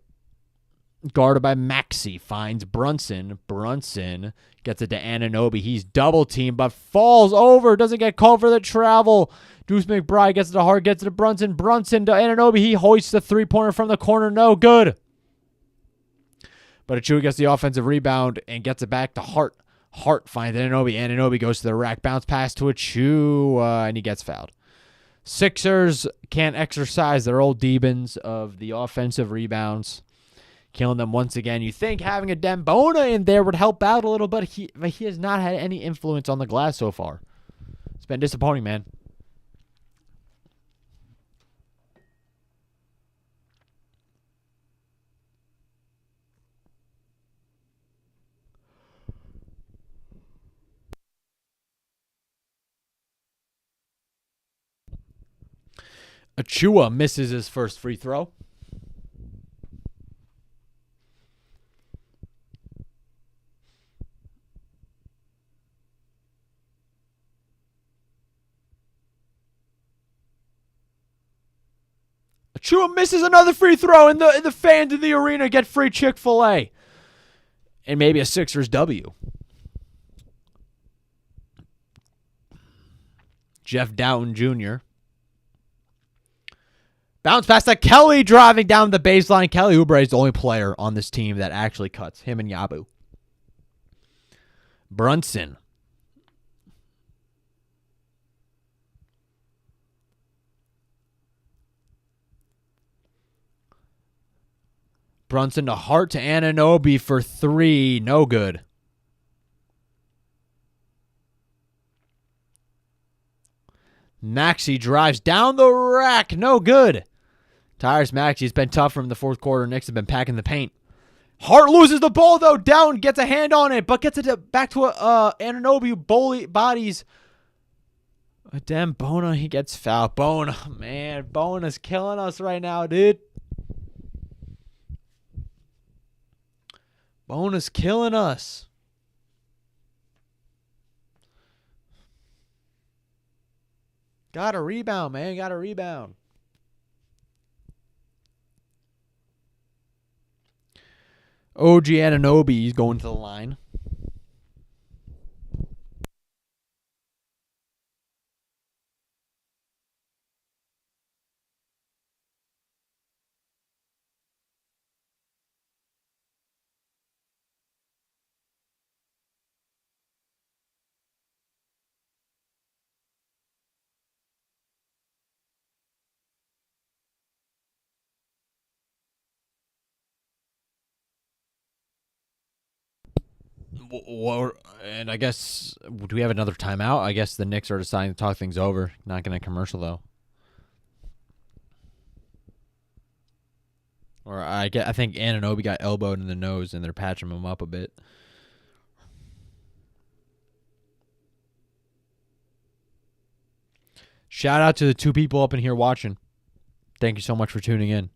guarded by Maxey, finds Brunson. Brunson gets it to Anunoby. He's double-teamed, but falls over. Doesn't get called for the travel. Deuce McBride gets it to Hart, gets it to Brunson. Brunson to Anunoby. He hoists the three-pointer from the corner. No good. But Achua gets the offensive rebound and gets it back to Hart. Hart finds Anunoby. Anunoby goes to the rack. Bounce pass to Achua, and he gets fouled. Sixers can't exercise their old demons of the offensive rebounds, killing them once again. You think having a Dembona in there would help out a little, but he has not had any influence on the glass so far. It's been disappointing, man. Achua misses his first free throw. Achua misses another free throw, and the fans in the arena get free Chick-fil-A. And maybe a Sixers W. Jeff Doughton Jr. Bounce pass to Kelly driving down the baseline. Kelly Oubre is the only player on this team that actually cuts. Him and Yabu. Brunson. Brunson to Hart to Anunoby for 3. No good. Maxey drives down the rack. No good. Tyrese Maxey's been tough from the fourth quarter. Knicks have been packing the paint. Hart loses the ball, though. Down, gets a hand on it, but gets it back to Anunoby. Bodies. Damn, Bona, he gets fouled. Bona, man. Bona's killing us right now, dude. Bonus killing us. Got a rebound, man. Got a rebound. OG Anunoby, he's going to the line. And I guess, do we have another timeout? I guess the Knicks are deciding to talk things over. Not going to commercial, though. Or I think Anunoby got elbowed in the nose, and they're patching him up a bit. Shout out to the 2 people up in here watching. Thank you so much for tuning in.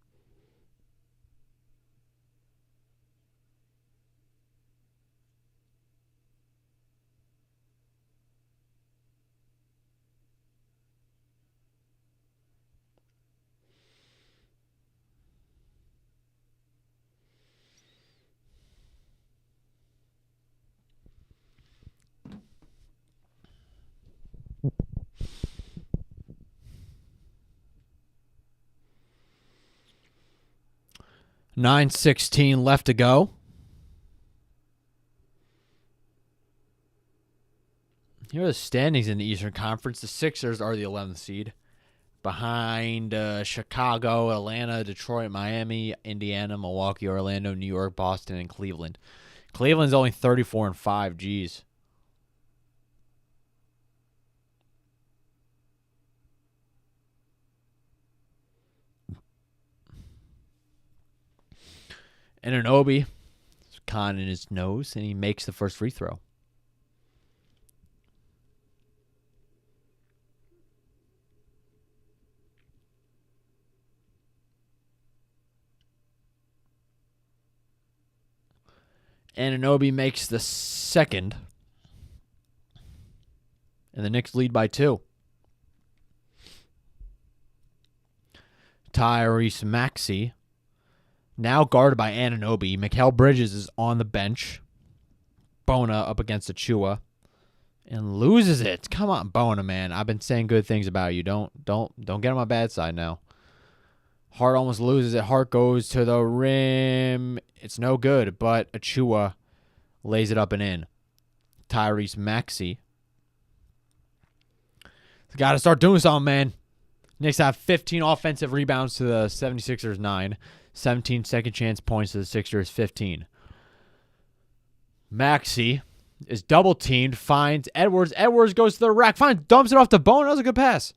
$9:16 left to go. Here are the standings in the Eastern Conference. The Sixers are the 11th seed. Behind Chicago, Atlanta, Detroit, Miami, Indiana, Milwaukee, Orlando, New York, Boston, and Cleveland. Cleveland's only 34-5. Geez. Anunoby is conning his nose, and he makes the first free throw. Anunoby makes the second. And the Knicks lead by 2. Tyrese Maxey, now guarded by Anunoby. Mikal Bridges is on the bench. Bona up against Achua. And loses it. Come on, Bona, man. I've been saying good things about you. Don't get on my bad side now. Hart almost loses it. Hart goes to the rim. It's no good, but Achua lays it up and in. Tyrese Maxey. Got to start doing something, man. Knicks have 15 offensive rebounds to the 76ers 9. 17 second chance points to the Sixers 15. Maxey is double teamed, finds Edwards. Edwards goes to the rack, dumps it off to Bona. That was a good pass.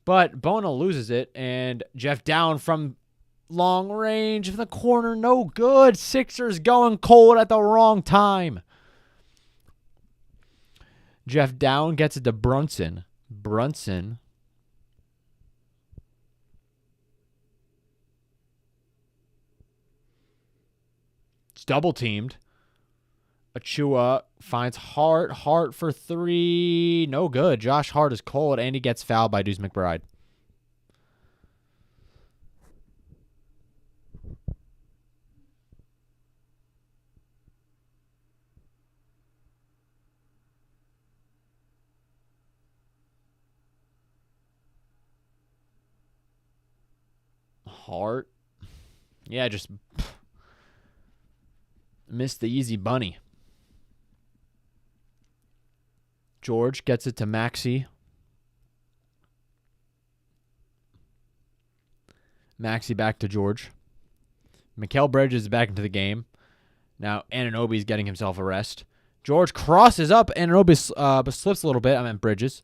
But Bona loses it, and Jeff Down from long range from the corner, no good. Sixers going cold at the wrong time. Jeff Down gets it to Brunson. Brunson it's double teamed. Achua finds Hart. Hart for 3. No good. Josh Hart is cold, and he gets fouled by Deuce McBride. Hart. Yeah, just missed the easy bunny. George gets it to Maxey. Maxey back to George. Mikal Bridges is back into the game. Now Anunoby's getting himself a rest. George crosses up. Anunoby slips a little bit. I meant Bridges.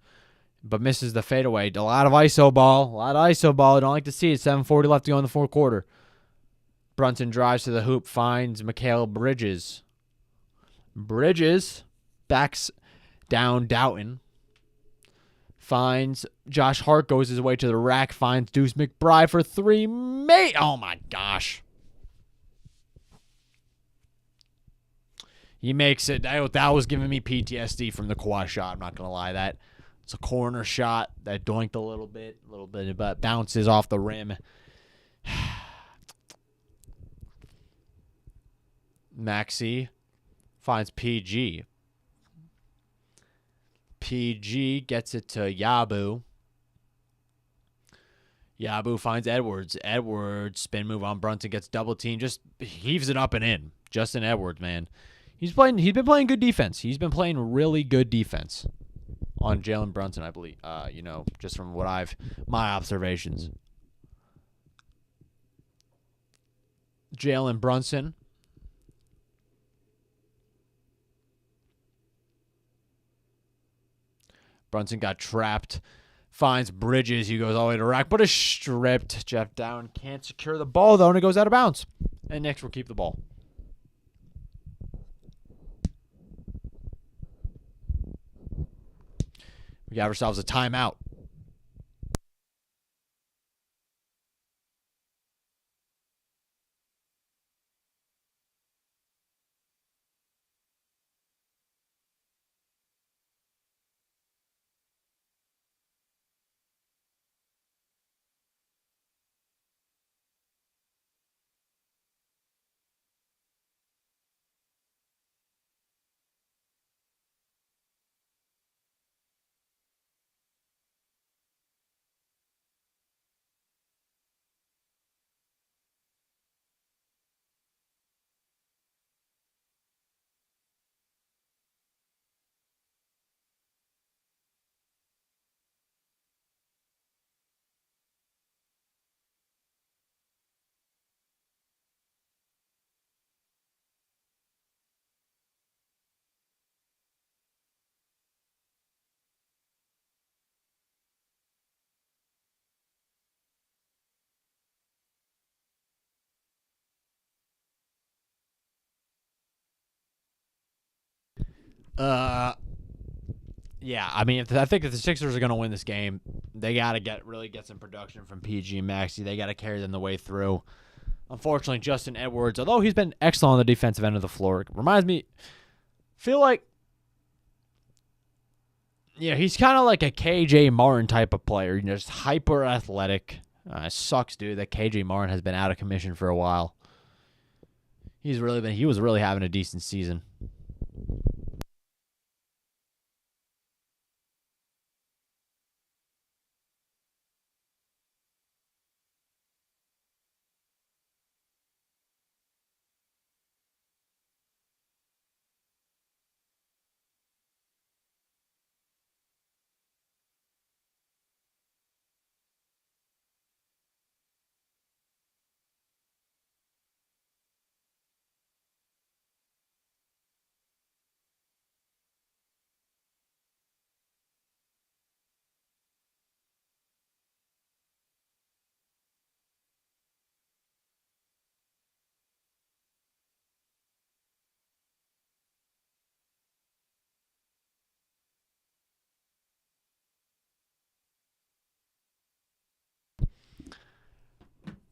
But misses the fadeaway. A lot of ISO ball. Don't like to see it. 7:40 left to go in the fourth quarter. Brunson drives to the hoop. Finds Mikal Bridges. Bridges backs down Doughton. Finds Josh Hart. Goes his way to the rack. Finds Deuce McBride for 3. Oh, my gosh. He makes it. That was giving me PTSD from the Kawhi shot. I'm not going to lie. That it's a corner shot that doinked a little bit, but bounces off the rim. Maxey finds PG. PG gets it to Yabu. Yabu finds Edwards. Edwards, spin move on Brunson, gets double teamed. Just heaves it up and in. Justin Edwards, man. He's been playing good defense. He's been playing really good defense on Jalen Brunson, I believe. Just from my observations. Jalen Brunson. Brunson got trapped. Finds Bridges. He goes all the way to rack, but is stripped. Jeff Down can't secure the ball, though, and it goes out of bounds. And Knicks will keep the ball. We got ourselves a timeout. Yeah, I mean, I think if the Sixers are going to win this game, they got to really get some production from PG and Maxey. They got to carry them the way through. Unfortunately, Justin Edwards, although he's been excellent on the defensive end of the floor, reminds me, feel like, yeah, he's kind of like a KJ Martin type of player. Just hyper athletic. It sucks, dude, that KJ Martin has been out of commission for a while. He was really having a decent season.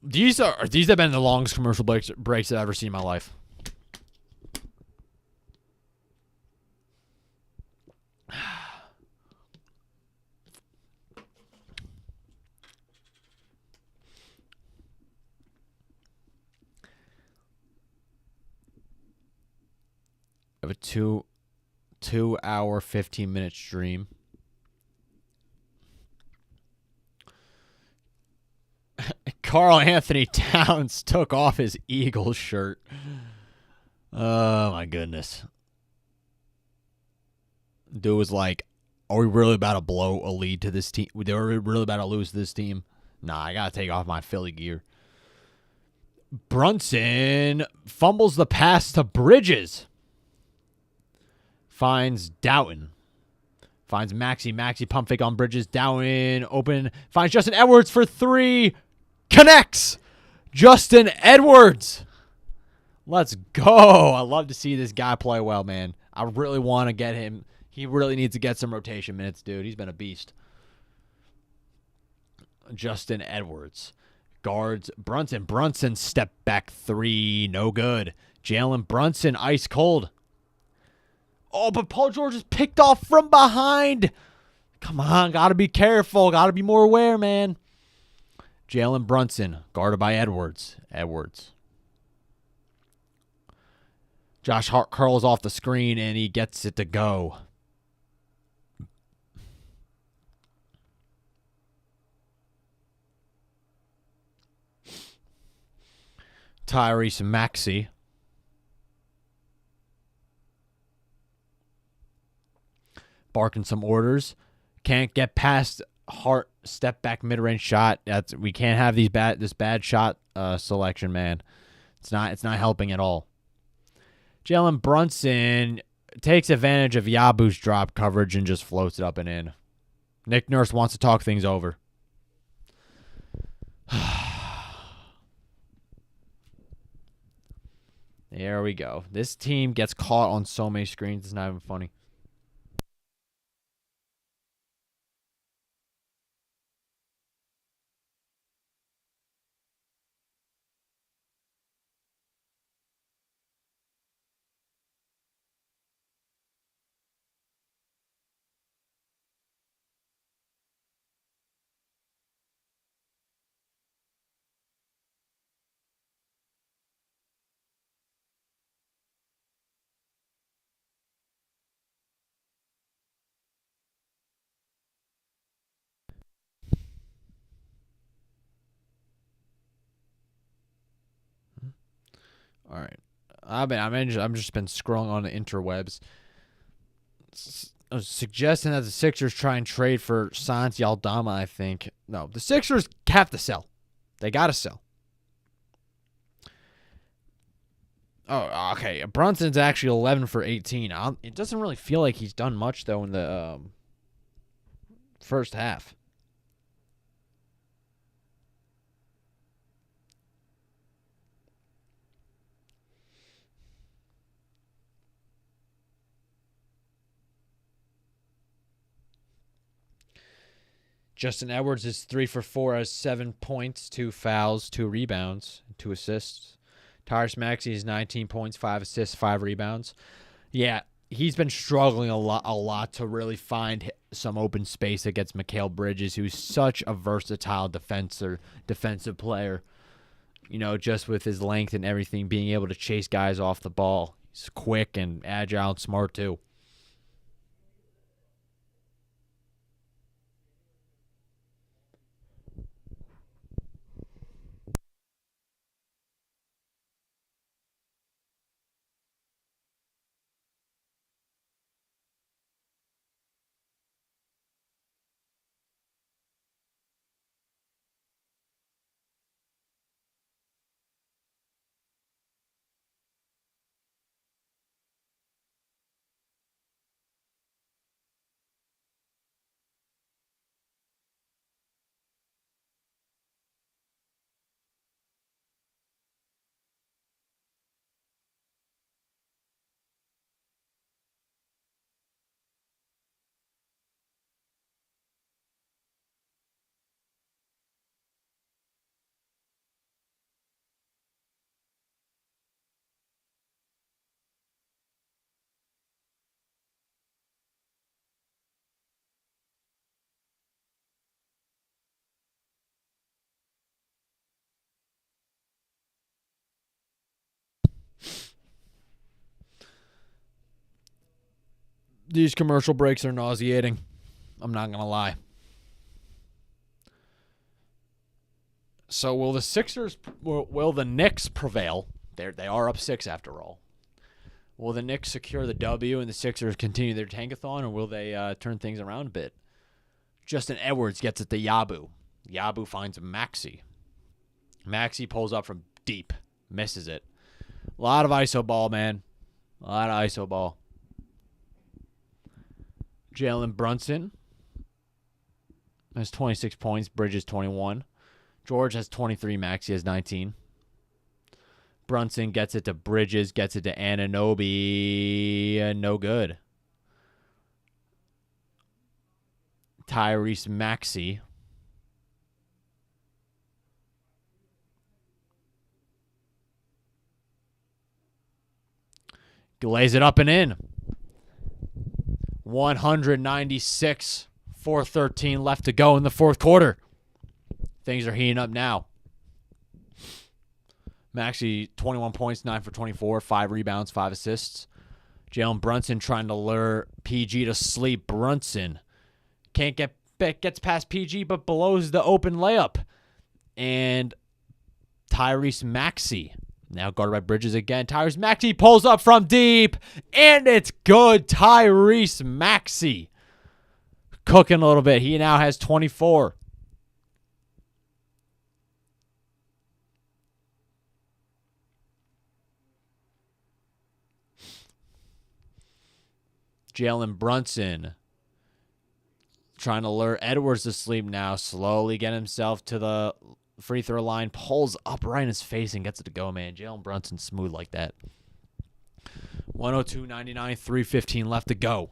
These have been the longest commercial breaks I've ever seen in my life. I have a 2-hour 15-minute stream. Karl Anthony Towns took off his Eagles shirt. Oh, my goodness. Dude was like, are we really about to blow a lead to this team? Are we really about to lose to this team? Nah, I got to take off my Philly gear. Brunson fumbles the pass to Bridges. Finds Doughton. Finds Maxey. Maxey pump fake on Bridges. Doughton open. Finds Justin Edwards for three. Connects. Justin Edwards. Let's go. I love to see this guy play well, man. I really want to get him. He really needs to get some rotation minutes, dude. He's been a beast. Justin Edwards. Guards Brunson. Brunson step back three. No good. Jalen Brunson ice cold. Oh, but Paul George is picked off from behind. Come on, got to be careful. Got to be more aware, man. Jalen Brunson, guarded by Edwards. Josh Hart curls off the screen, and he gets it to go. Tyrese Maxey. Barking some orders. Can't get past Hart step back mid range shot. We can't have this bad shot selection, man. It's not helping at all. Jalen Brunson takes advantage of Yabu's drop coverage and just floats it up and in. Nick Nurse wants to talk things over. There we go. This team gets caught on so many screens. It's not even funny. All right. I'm just been scrolling on the interwebs, suggesting that the Sixers try and trade for Santi Aldama. I think no, the Sixers have to sell. They gotta sell. Oh, okay. Brunson's actually 11 for 18. It doesn't really feel like he's done much though in the first half. Justin Edwards is 3 for 4, has 7 points, 2 fouls, 2 rebounds, 2 assists. Tyrese Maxey is 19 points, 5 assists, 5 rebounds. Yeah, he's been struggling a lot to really find some open space against Mikal Bridges, who's such a versatile defensive player. You know, just with his length and everything, being able to chase guys off the ball. He's quick and agile and smart too. These commercial breaks are nauseating. I'm not going to lie. So will the Knicks prevail? They are up 6 after all. Will the Knicks secure the W and the Sixers continue their tankathon, or will they turn things around a bit? Justin Edwards gets it to Yabu. Yabu finds Maxey. Maxey pulls up from deep. Misses it. A lot of iso ball, man. A lot of iso ball. Jalen Brunson has 26 points. Bridges 21. George has 23. Maxey has 19. Brunson gets it to Bridges. Gets it to Anunoby. No good. Tyrese Maxey. Lays it up and in. 196, 4:13 left to go in the fourth quarter. Things are heating up now. Maxey, 21 points, 9 for 24, 5 rebounds, 5 assists. Jalen Brunson trying to lure PG to sleep. Brunson gets past PG, but blows the open layup. And Tyrese Maxey, now guarded by Bridges again. Tyrese Maxey pulls up from deep, and it's good. Tyrese Maxey cooking a little bit. He now has 24. Jalen Brunson trying to lure Edwards to sleep now. Slowly get himself to the free throw line. Pulls up right in his face and gets it to go, man. Jalen Brunson smooth like that. 102-99, 3:15 left to go.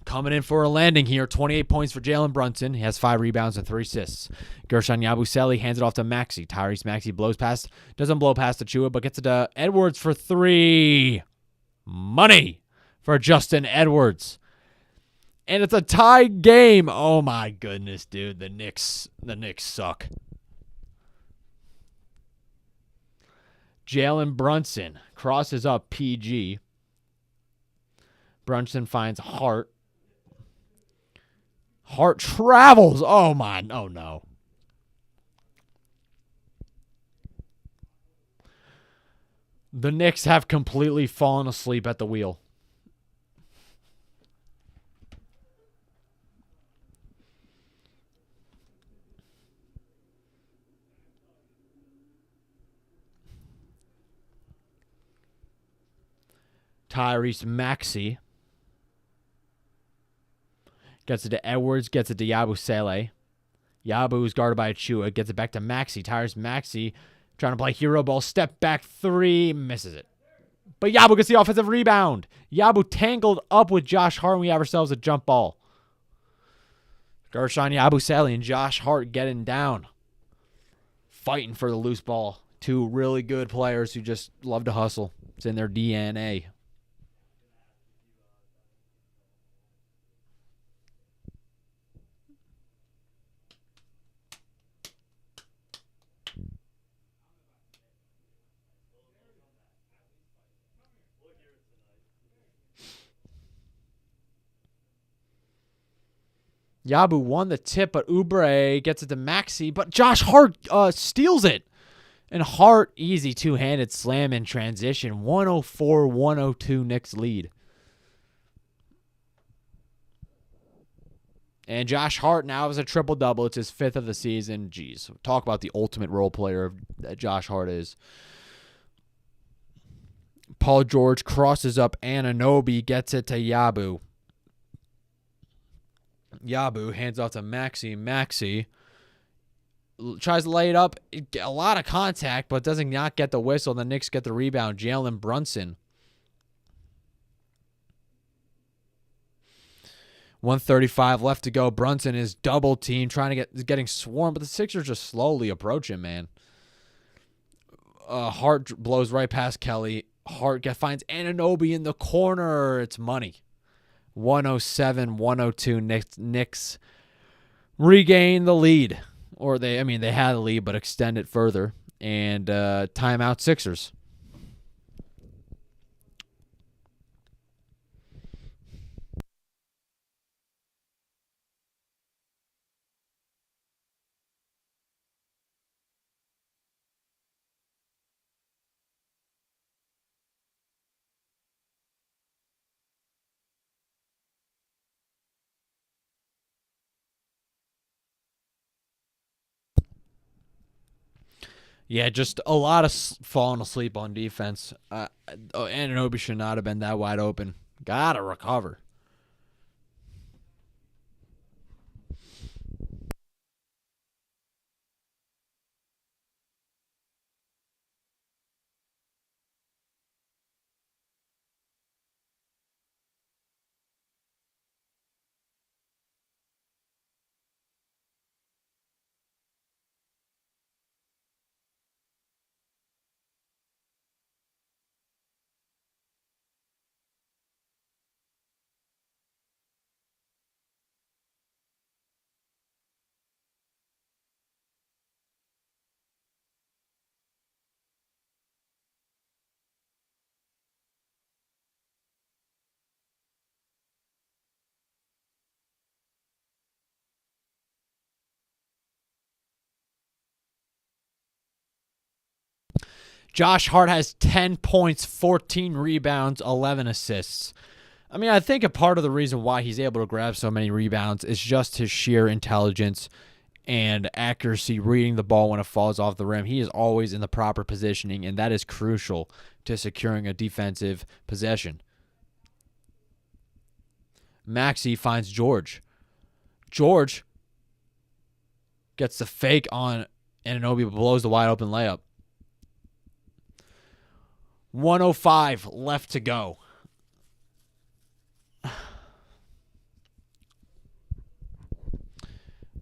Coming in for a landing here. 28 points for Jalen Brunson. He has 5 rebounds and 3 assists. Gershon Yabusele hands it off to Maxey. Tyrese Maxey doesn't blow past Achua, but gets it to Edwards for 3. Money for Justin Edwards. And it's a tied game. Oh my goodness, dude. The Knicks suck. Jalen Brunson crosses up PG. Brunson finds Hart. Hart travels. Oh my. Oh no. The Knicks have completely fallen asleep at the wheel. Tyrese Maxey gets it to Edwards, gets it to Yabusele. Yabu is guarded by Achua, gets it back to Maxey. Tyrese Maxey trying to play hero ball, step back 3, misses it. But Yabu gets the offensive rebound. Yabu tangled up with Josh Hart, and we have ourselves a jump ball. Gershon Yabusele and Josh Hart getting down. Fighting for the loose ball. 2 really good players who just love to hustle. It's in their DNA. Yabu won the tip, but Oubre gets it to Maxey, but Josh Hart steals it. And Hart, easy two-handed slam in transition. 104-102 Knicks lead. And Josh Hart now has a triple-double. It's his 5th of the season. Jeez, talk about the ultimate role player that Josh Hart is. Paul George crosses up Anunoby, gets it to Yabu. Yabu hands off to Maxey. Maxey tries to lay it up. A lot of contact, but doesn't not get the whistle. The Knicks get the rebound. Jalen Brunson. 1:35 left to go. Brunson is double teamed, getting swarmed, but the Sixers just slowly approach him, man. Hart blows right past Kelly. Hart finds Anunoby in the corner. It's money. 107-102. Knicks regain the lead. Or they had a lead, but extend it further. And timeout Sixers. Yeah, just a lot of falling asleep on defense. Anunoby should not have been that wide open. Gotta recover. Josh Hart has 10 points, 14 rebounds, 11 assists. I mean, I think a part of the reason why he's able to grab so many rebounds is just his sheer intelligence and accuracy reading the ball when it falls off the rim. He is always in the proper positioning, and that is crucial to securing a defensive possession. Maxey finds George. George gets the fake on Anunoby, but blows the wide open layup. 1:05 left to go.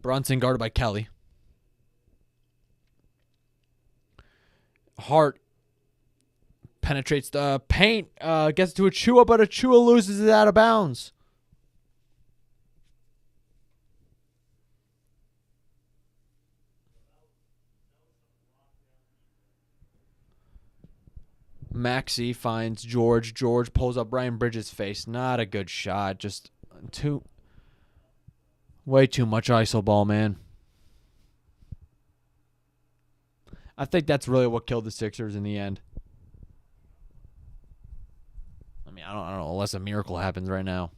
Brunson guarded by Kelly. Hart penetrates the paint, gets to Achua, but Achua loses it out of bounds. Maxey finds George. George pulls up Brian Bridges' face. Not a good shot. Just way too much iso ball, man. I think that's really what killed the Sixers in the end. I mean, I don't know, unless a miracle happens right now.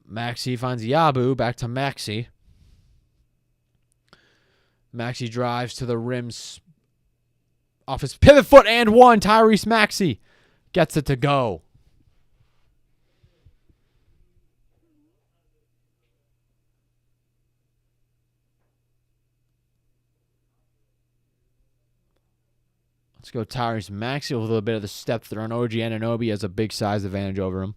Maxey finds Yabu. Back to Maxey. Maxey drives to the rims. Off his pivot foot and one. Tyrese Maxey gets it to go. Let's go Tyrese Maxey with a little bit of the step through. And OG Anunoby has a big size advantage over him.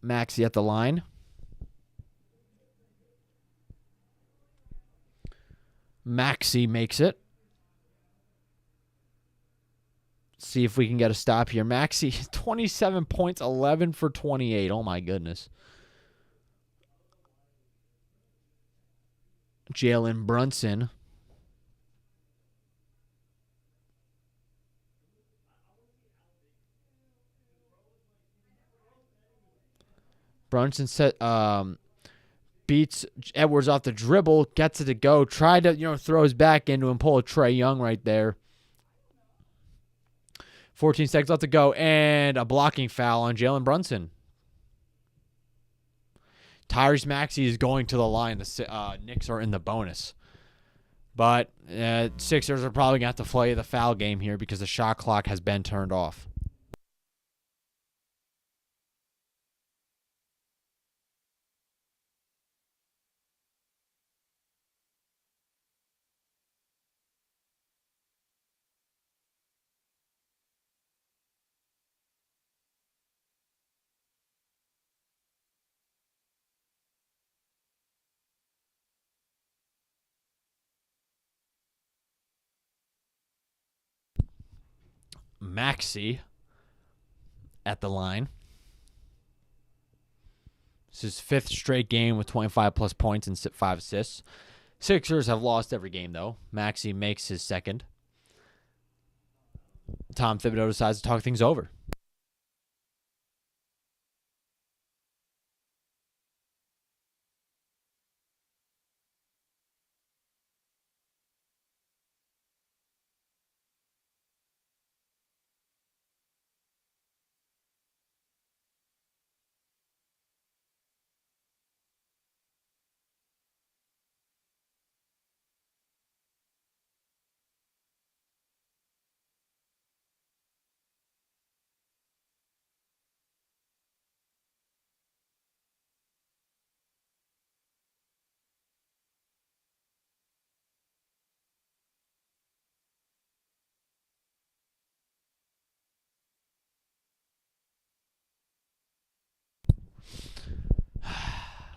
Maxey at the line. Maxey makes it. See if we can get a stop here. Maxey, 27 points, 11 for 28. Oh, my goodness. Jalen Brunson. Brunson beats Edwards off the dribble, gets it to go, tried to, throw his back into him, pull a Trae Young right there. 14 seconds left to go, and a blocking foul on Jalen Brunson. Tyrese Maxey is going to the line. The Knicks are in the bonus. But Sixers are probably going to have to play the foul game here because the shot clock has been turned off. Maxey at the line. This is his fifth straight game with 25-plus points and 5 assists. Sixers have lost every game, though. Maxey makes his second. Tom Thibodeau decides to talk things over.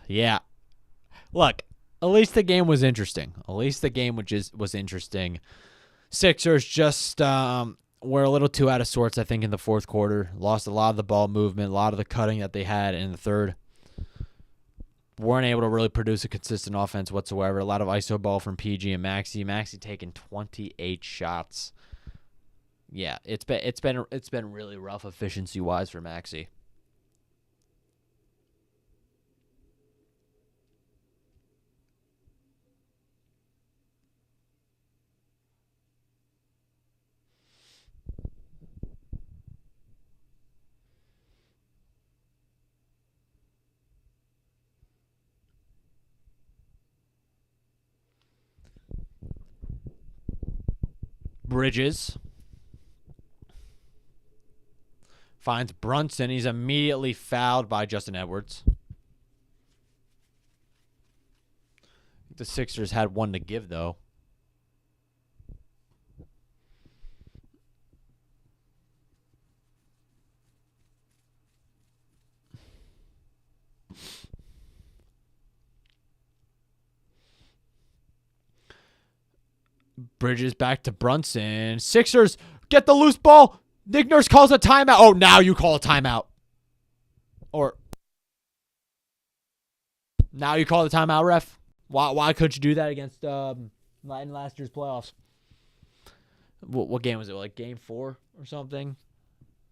Yeah. Look, at least the game was interesting. At least the game was interesting. Sixers just were a little too out of sorts, I think, in the fourth quarter. Lost a lot of the ball movement, a lot of the cutting that they had in the third. weren't able to really produce a consistent offense whatsoever. A lot of iso ball from PG and Maxey. Maxey taking 28 shots. Yeah, it's been really rough efficiency wise for Maxey. Bridges finds Brunson. He's immediately fouled by Justin Edwards. The Sixers had one to give, though. Bridges back to Brunson. Sixers get the loose ball. Nick Nurse calls a timeout. Oh, now you call a timeout. Or now you call the timeout, ref. Why couldn't you do that against in last year's playoffs? What game was it? Like game 4 or something?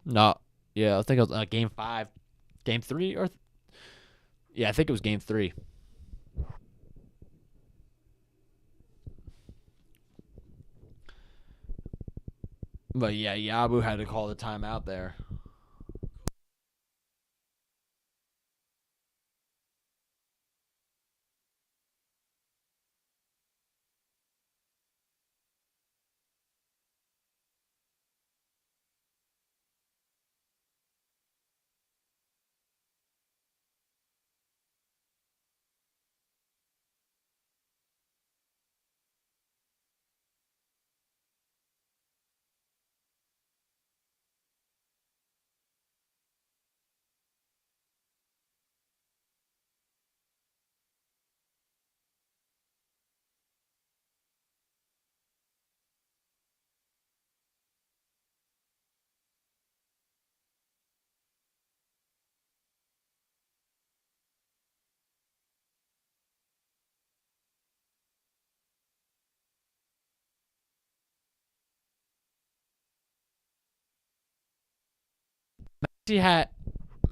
No. Yeah, I think it was game 5. Game 3? Yeah, I think it was game 3. But yeah, Yabu had to call the timeout there.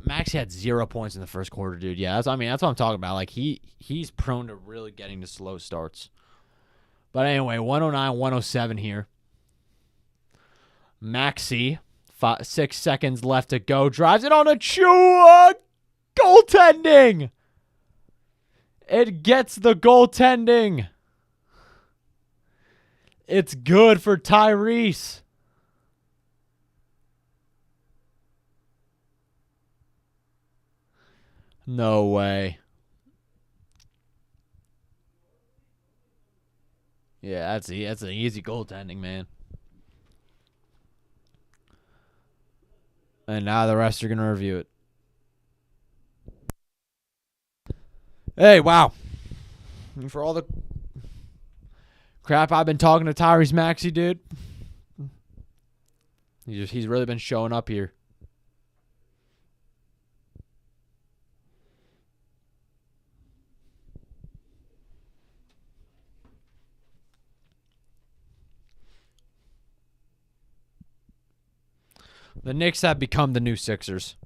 Maxey had 0 points in the first quarter, dude. Yeah, that's what I'm talking about. Like he's prone to really getting to slow starts. But anyway, 109-107 here. Maxey, 6 seconds left to go. Drives it on a Chua. Goaltending. It gets the goaltending. It's good for Tyrese. No way. Yeah, that's an easy goaltending, man. And now the rest are going to review it. Hey, wow. And for all the crap I've been talking to Tyrese Maxey, dude, he's really been showing up here. The Knicks have become the new Sixers.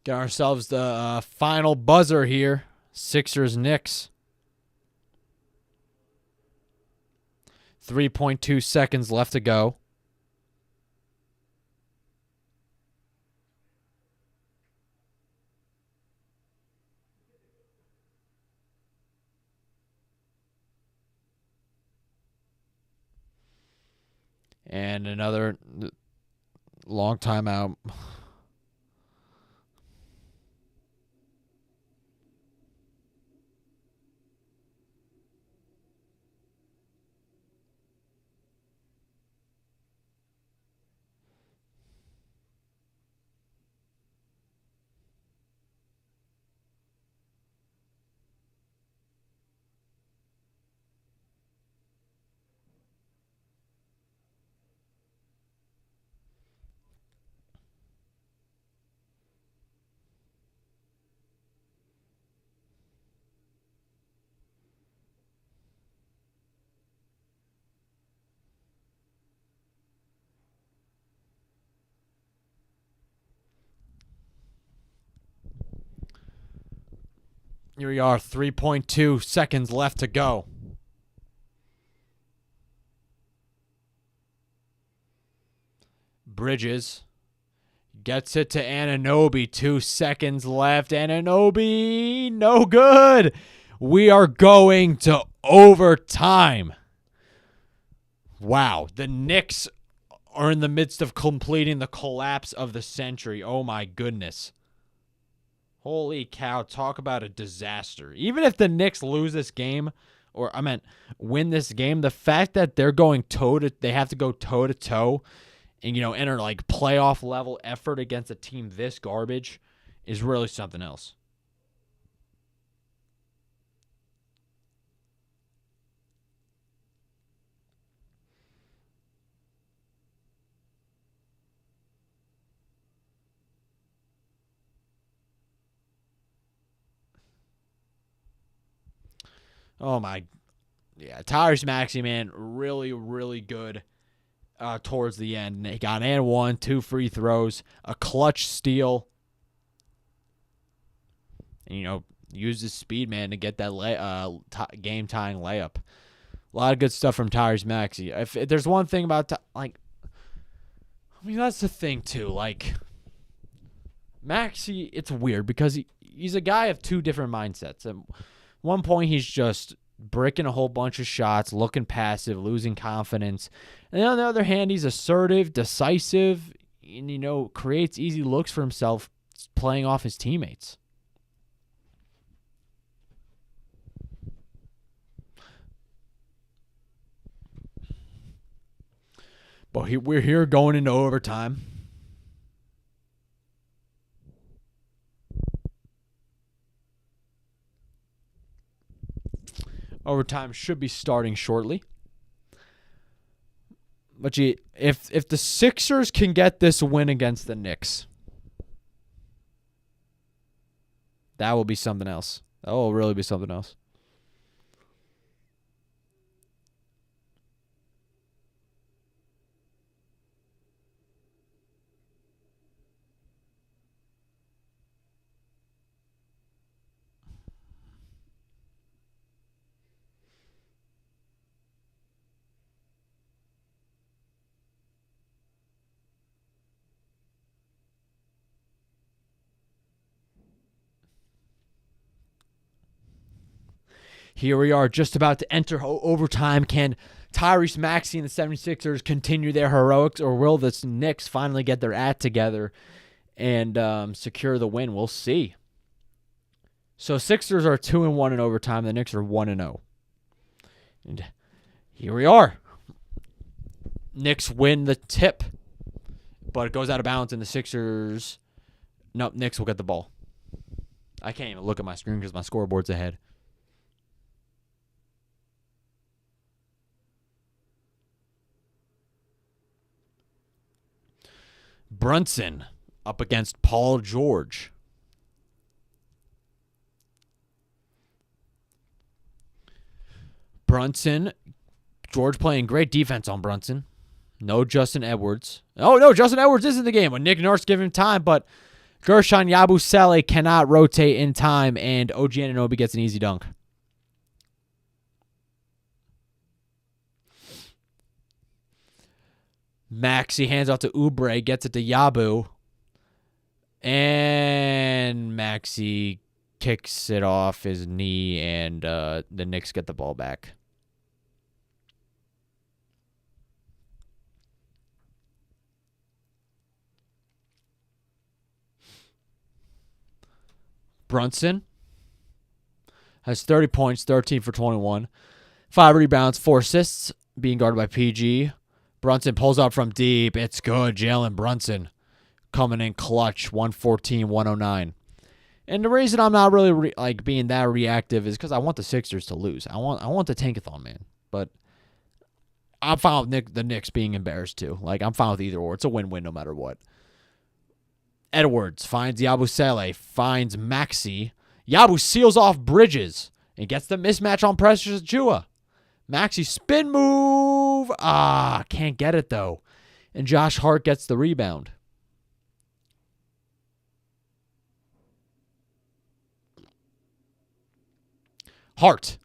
Get ourselves the final buzzer here. Sixers Knicks. 3.2 seconds left to go. And another long timeout. Here we are, 3.2 seconds left to go. Bridges gets it to Anunoby. 2 seconds left. Anunoby, no good. We are going to overtime. Wow. The Knicks are in the midst of completing the collapse of the century. Oh, my goodness. Holy cow. Talk about a disaster. Even if the Knicks lose this game, or I meant win this game, the fact that they're going they have to go toe-to-toe and, enter like playoff level effort against a team this garbage is really something else. Oh my, yeah, Tyrese Maxey, man, really, really good. Towards the end. He got and one, 2 free throws, a clutch steal. And, used his speed, man, to get that game-tying layup. A lot of good stuff from Tyrese Maxey. If there's one thing about, that's the thing, too. Maxey, it's weird because he's a guy of 2 different mindsets. At one point, he's just bricking a whole bunch of shots, looking passive, losing confidence. And on the other hand, he's assertive, decisive, and, creates easy looks for himself playing off his teammates. But we're here going into overtime. Overtime should be starting shortly. But if the Sixers can get this win against the Knicks, that will be something else. That will really be something else. Here we are just about to enter overtime. Can Tyrese Maxey and the 76ers continue their heroics, or will the Knicks finally get their act together and secure the win? We'll see. So Sixers are 2-1 in overtime. The Knicks are 1-0. And here we are. Knicks win the tip, but it goes out of bounds, and the Sixers... Nope, Knicks will get the ball. I can't even look at my screen because my scoreboard's ahead. Brunson up against Paul George. George playing great defense on Brunson. No Justin Edwards. Oh, no, Justin Edwards is in the game when Nick Nurse gave him time, but Gershon Yabusele cannot rotate in time, and OG Anunoby gets an easy dunk. Maxey hands off to Oubre, gets it to Yabu. And Maxey kicks it off his knee, and the Knicks get the ball back. Brunson has 30 points, 13 for 21. 5 rebounds, 4 assists, being guarded by PG. Brunson pulls up from deep. It's good. Jalen Brunson coming in clutch, 114-109. And the reason I'm not really being that reactive is because I want the Sixers to lose. I want the tankathon, man. But I'm fine with the Knicks being embarrassed too. I'm fine with either or. It's a win-win no matter what. Edwards finds Yabusele, finds Maxey. Yabu seals off Bridges and gets the mismatch on Precious Achua. Maxey spin move. Can't get it though. And Josh Hart gets the rebound. Hart.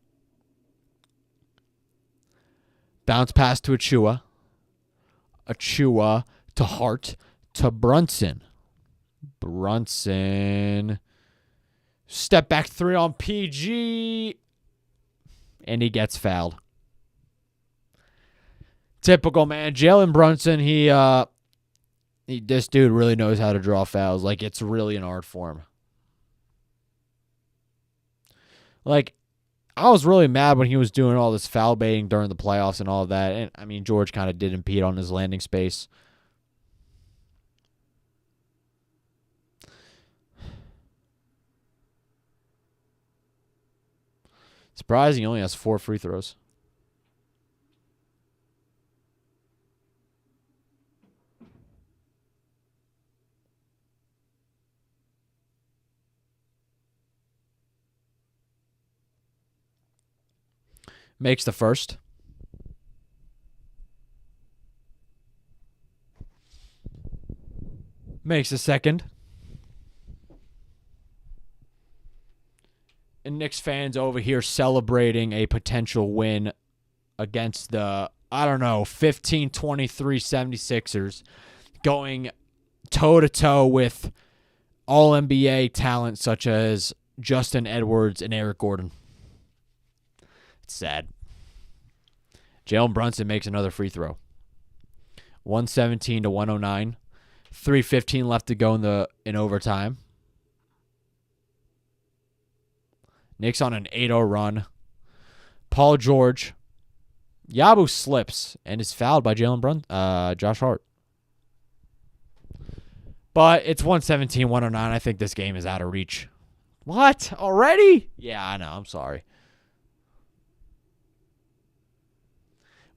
Bounce pass to Achua. Achua to Hart to Brunson. Brunson. Step back three on PG. And he gets fouled. Typical, man. Jalen Brunson, this dude really knows how to draw fouls. Like, it's really an art form. Like, I was really mad when he was doing all this foul baiting during the playoffs and all of that. And, I mean, George kind of did impede on his landing space. Surprising, he only has 4 free throws. Makes the first. Makes the second. And Knicks fans over here celebrating a potential win against the, 15-23 76ers, going toe-to-toe with all-NBA talent such as Justin Edwards and Eric Gordon. It's sad. Jalen Brunson makes another free throw. 117 to 109. 3:15 left to go in overtime. Knicks on an 8-0 run. Paul George. Yabu slips and is fouled by Josh Hart. But it's 117-109. I think this game is out of reach. What? Already? Yeah, I know. I'm sorry.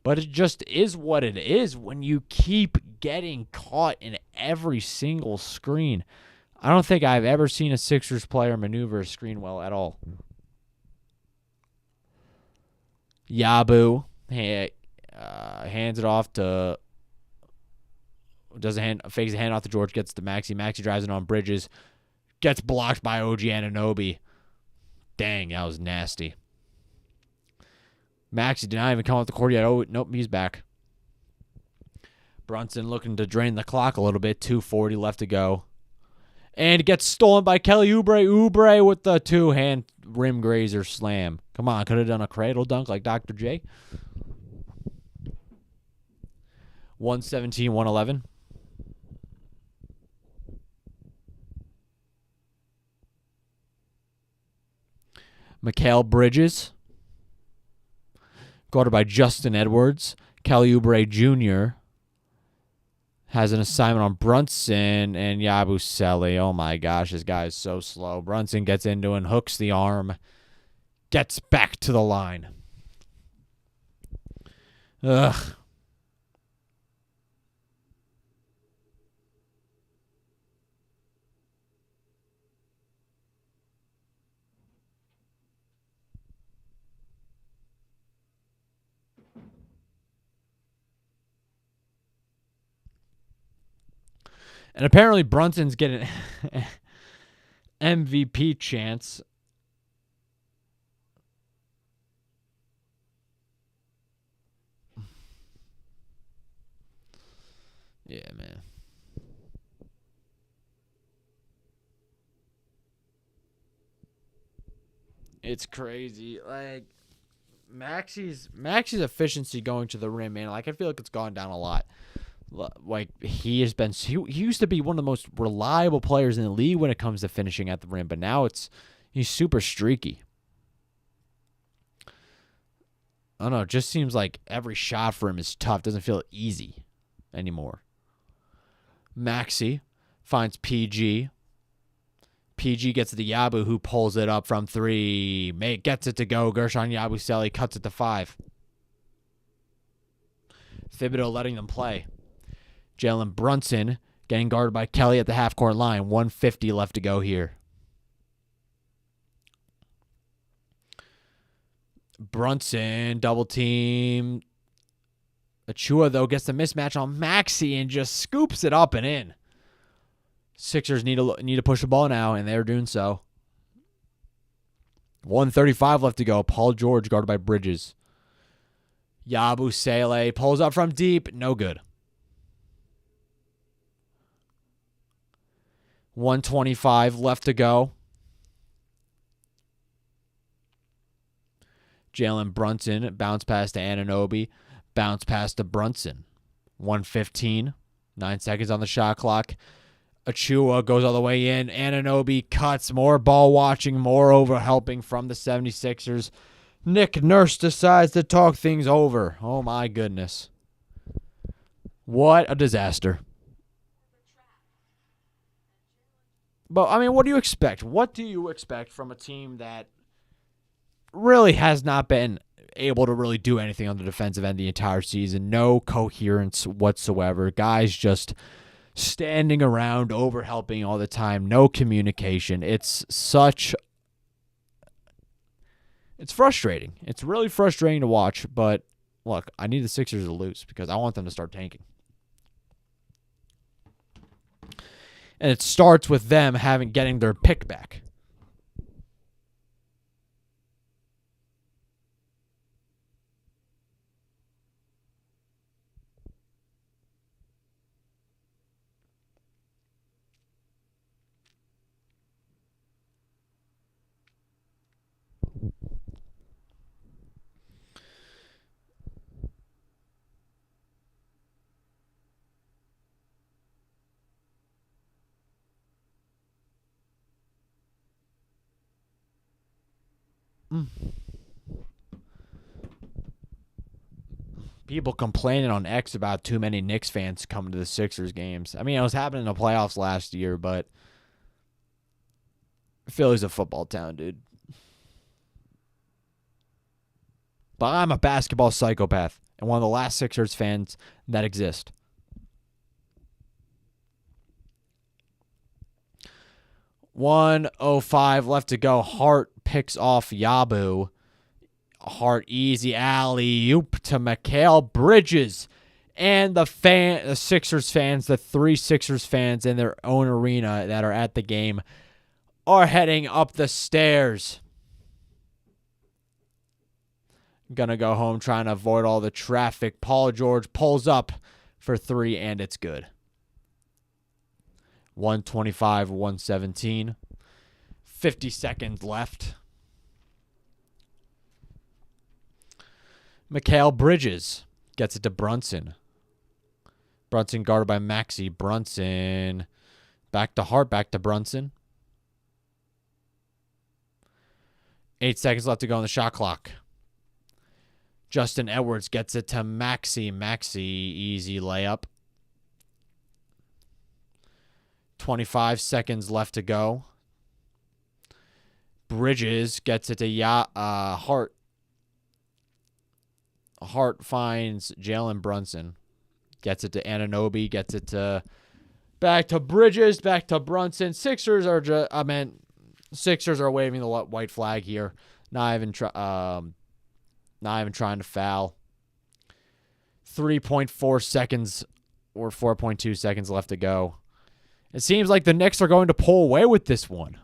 But it just is what it is when you keep getting caught in every single screen. I don't think I've ever seen a Sixers player maneuver a screen well at all. Yabu hands it off to fakes a hand off to George, gets to Maxey. Maxey drives it on Bridges, gets blocked by OG Anunoby. Dang, that was nasty. Maxey did not even come off the court yet. Oh, nope, he's back. Brunson looking to drain the clock a little bit. 2:40 left to go. And it gets stolen by Kelly Oubre. Oubre with the 2-hand rim grazer slam. Come on, could have done a cradle dunk like Dr. J. 117-111. Mikal Bridges. Guarded by Justin Edwards. Kelly Oubre Jr. has an assignment on Brunson and Yabusele. Oh my gosh, this guy is so slow. Brunson gets into and hooks the arm. Gets back to the line. Ugh. And apparently Brunson's getting an MVP chance. Yeah, man. It's crazy. Like, Maxey's efficiency going to the rim, man. Like, I feel like it's gone down a lot. Like, he used to be one of the most reliable players in the league when it comes to finishing at the rim, but now he's super streaky. I don't know, it just seems like every shot for him is tough. Doesn't feel easy anymore. Maxey finds PG. PG gets to the Yabu, who pulls it up from 3. Gets it to go. Gershon Yabusele cuts it to 5. Thibodeau letting them play. Jalen Brunson getting guarded by Kelly at the half-court line. 1:50 left to go here. Brunson double team. Achua, though, gets the mismatch on Maxey and just scoops it up and in. Sixers need to push the ball now, and they're doing so. 1:35 left to go. Paul George guarded by Bridges. Yabusele pulls up from deep. No good. 1:25 left to go. Jalen Brunson bounce pass to Anunoby. Bounce pass to Brunson. 1:15. 9 seconds on the shot clock. Achua goes all the way in. Anunoby cuts. More ball watching. More over helping from the 76ers. Nick Nurse decides to talk things over. Oh, my goodness. What a disaster. But, I mean, what do you expect? What do you expect from a team that really has not been able to really do anything on the defensive end the entire season? No coherence whatsoever. Guys just standing around, over helping all the time. No communication. It's frustrating. It's really frustrating to watch. But, look, I need the Sixers to lose because I want them to start tanking. And it starts with them getting their pick back. People complaining on X about too many Knicks fans coming to the Sixers games. I mean, it was happening in the playoffs last year, but Philly's a football town, dude. But I'm a basketball psychopath and one of the last Sixers fans that exist. $1:05 left to go. Hart picks off Yabu. Hart easy alley-oop to Mikal Bridges. And the Sixers fans, the 3 Sixers fans in their own arena that are at the game, are heading up the stairs. Gonna go home trying to avoid all the traffic. Paul George pulls up for 3, and it's good. 1:25, 1:17. 50 seconds left. Mikal Bridges gets it to Brunson. Brunson guarded by Maxey. Brunson back to Hart, back to Brunson. 8 seconds left to go on the shot clock. Justin Edwards gets it to Maxey. Maxey, easy layup. 25 seconds left to go. Bridges gets it to Hart. Hart finds Jalen Brunson. Gets it to Anunoby. Gets it to back to Bridges. Back to Brunson. Sixers are waving the white flag here. Not even trying to foul. 3.4 seconds or 4.2 seconds left to go. It seems like the Knicks are going to pull away with this one.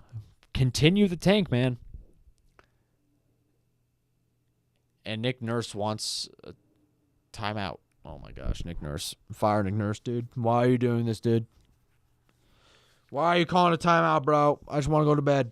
Continue the tank, man. And Nick Nurse wants a timeout. Oh, my gosh, Nick Nurse. Fire Nick Nurse, dude. Why are you doing this, dude? Why are you calling a timeout, bro? I just want to go to bed.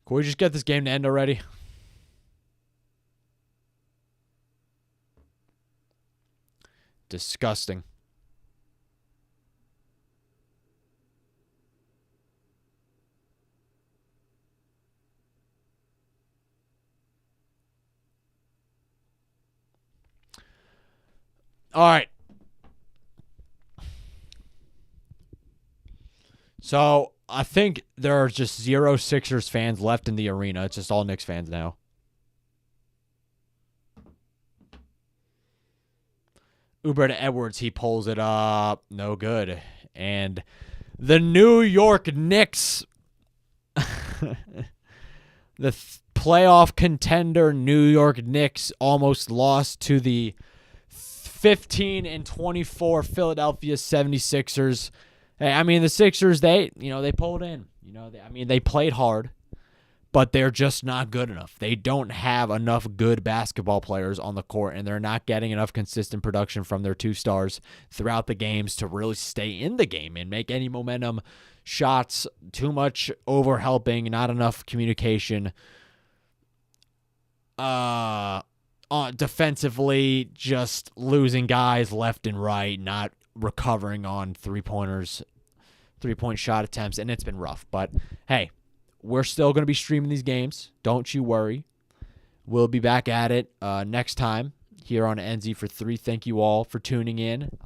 Can we just get this game to end already? Disgusting. All right. So I think there are just 0 Sixers fans left in the arena. It's just all Knicks fans now. Uber to Edwards, he pulls it up. No good. And the New York Knicks, the playoff contender New York Knicks, almost lost to the 15-24 Philadelphia 76ers. Hey, I mean, the Sixers, they pulled in. They played hard, but they're just not good enough. They don't have enough good basketball players on the court, and they're not getting enough consistent production from their 2 stars throughout the games to really stay in the game and make any momentum shots. Too much overhelping, not enough communication. Defensively, just losing guys left and right, not recovering on 3-point shot attempts, and it's been rough. But, hey, we're still going to be streaming these games. Don't you worry. We'll be back at it next time here on NZ for 3. Thank you all for tuning in.